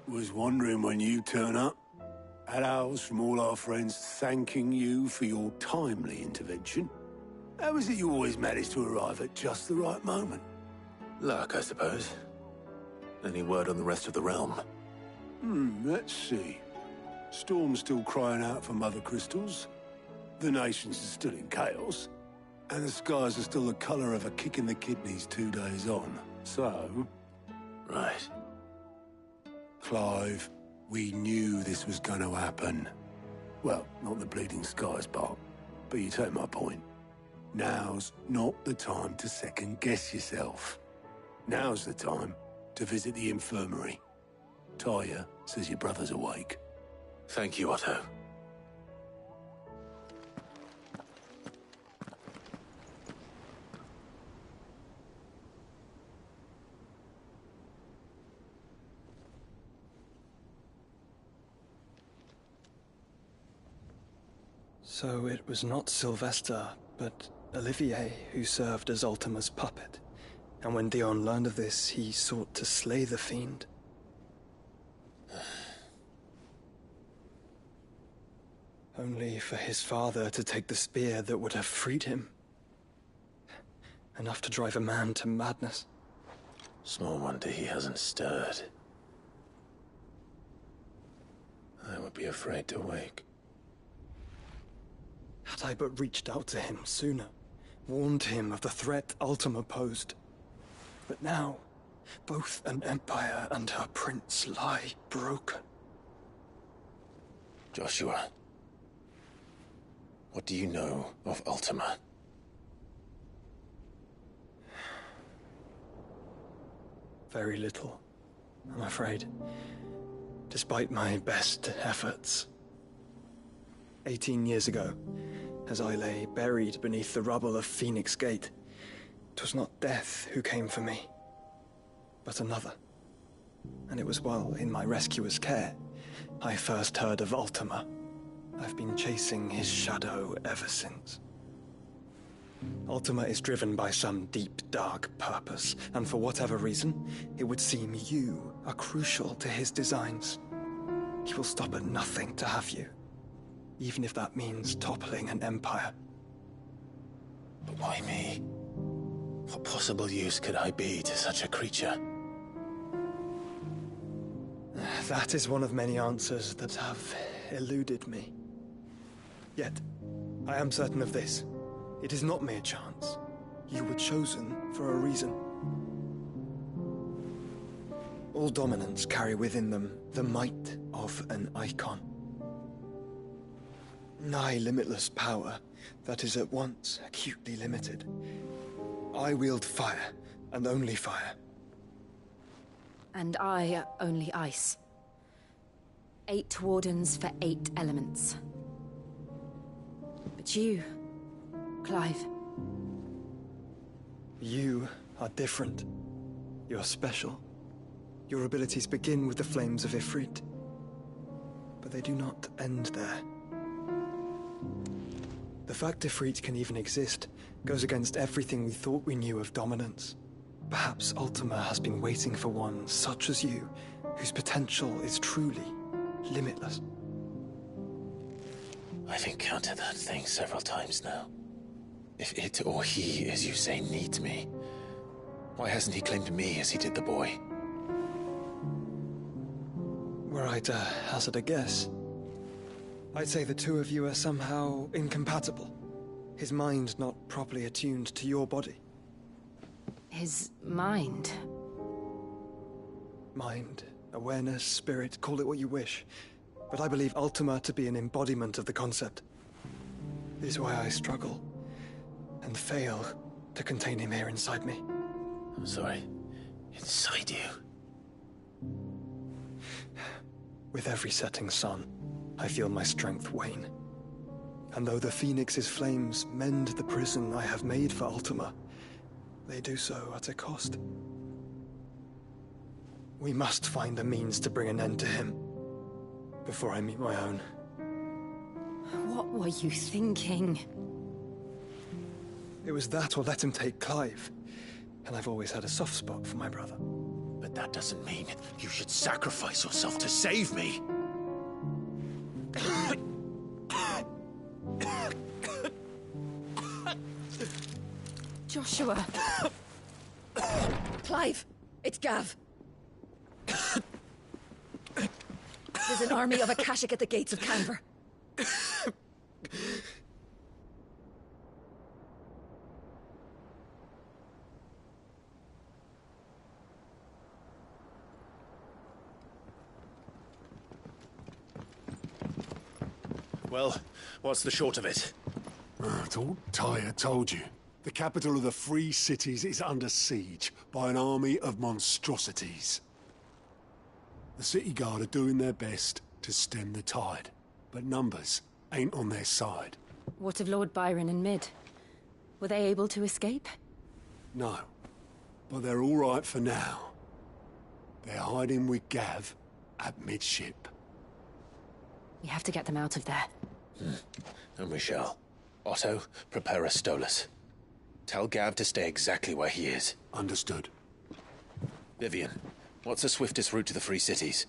Was wondering when you turn up. Had owls from all our friends thanking you for your timely intervention. How is it you always manage to arrive at just the right moment? Luck, I suppose. Any word on the rest of the realm? Let's see. Storm's still crying out for mother crystals. The nations are still in chaos. And the skies are still the colour of a kick in the kidneys 2 days on. So... Right. Clive, we knew this was going to happen. Well, not the bleeding skies part, but you take my point. Now's not the time to second-guess yourself. Now's the time to visit the infirmary. Talia says your brother's awake. Thank you, Otto. So it was not Sylvester, but Olivier who served as Ultima's puppet. And when Dion learned of this, he sought to slay the fiend. Only for his father to take the spear that would have freed him. Enough to drive a man to madness. Small wonder he hasn't stirred. I would be afraid to wake. Had I but reached out to him sooner, warned him of the threat Ultima posed. But now, both an empire and her prince lie broken. Joshua, what do you know of Ultima? Very little, I'm afraid. Despite my best efforts. 18 years ago, as I lay buried beneath the rubble of Phoenix Gate, 'twas not death who came for me, but another. And it was while in my rescuer's care, I first heard of Ultima. I've been chasing his shadow ever since. Ultima is driven by some deep, dark purpose, and for whatever reason, it would seem you are crucial to his designs. He will stop at nothing to have you, even if that means toppling an empire. But why me? What possible use could I be to such a creature? That is one of many answers that have eluded me. Yet, I am certain of this. It is not mere chance. You were chosen for a reason. All dominants carry within them the might of an icon. Nigh limitless power that is at once acutely limited. I wield fire, and only fire. And I only ice. 8 wardens for 8 elements. But you, Clive. You are different. You're special. Your abilities begin with the flames of Ifrit. But they do not end there. The fact Ifrit can even exist goes against everything we thought we knew of dominance. Perhaps Ultima has been waiting for one such as you, whose potential is truly limitless. I've encountered that thing several times now. If it or he, as you say, needs me, why hasn't he claimed me as he did the boy? Were I to hazard a guess, I'd say the two of you are somehow incompatible. His mind not properly attuned to your body. His mind? Mind, awareness, spirit, call it what you wish. But I believe Ultima to be an embodiment of the concept. It is why I struggle and fail to contain him here inside me. I'm sorry. Inside you? With every setting sun, I feel my strength wane. And though the Phoenix's flames mend the prison I have made for Ultima, they do so at a cost. We must find a means to bring an end to him before I meet my own. What were you thinking? It was that or let him take Clive. And I've always had a soft spot for my brother. But that doesn't mean you should sacrifice yourself to save me. Joshua! Clive! It's Gav! There's an army of Akashic at the gates of Canver. Well, what's the short of it? It's all Tyre told you. The capital of the Free Cities is under siege by an army of monstrosities. The City Guard are doing their best to stem the tide, but numbers ain't on their side. What of Lord Byron and Mid? Were they able to escape? No, but they're all right for now. They're hiding with Gav at midship. We have to get them out of there. And we shall. Otto, prepare a Stolas. Tell Gav to stay exactly where he is. Understood. Vivian, what's the swiftest route to the Free Cities?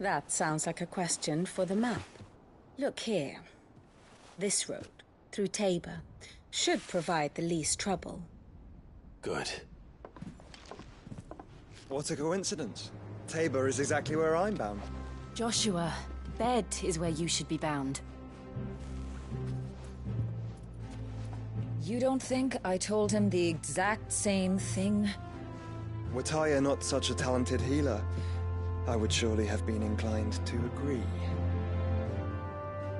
That sounds like a question for the map. Look here. This road, through Tabor, should provide the least trouble. Good. What a coincidence. Tabor is exactly where I'm bound. Joshua, Bed is where you should be bound. You don't think I told him the exact same thing? Were Tyre not such a talented healer, I would surely have been inclined to agree.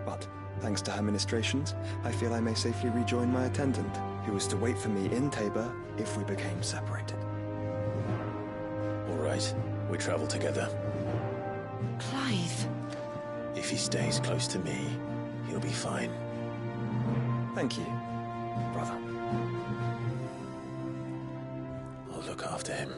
But, thanks to her ministrations, I feel I may safely rejoin my attendant, who was to wait for me in Tabor if we became separated. All right, we travel together. Clive! If he stays close to me, he'll be fine. Thank you, brother. I'll look after him.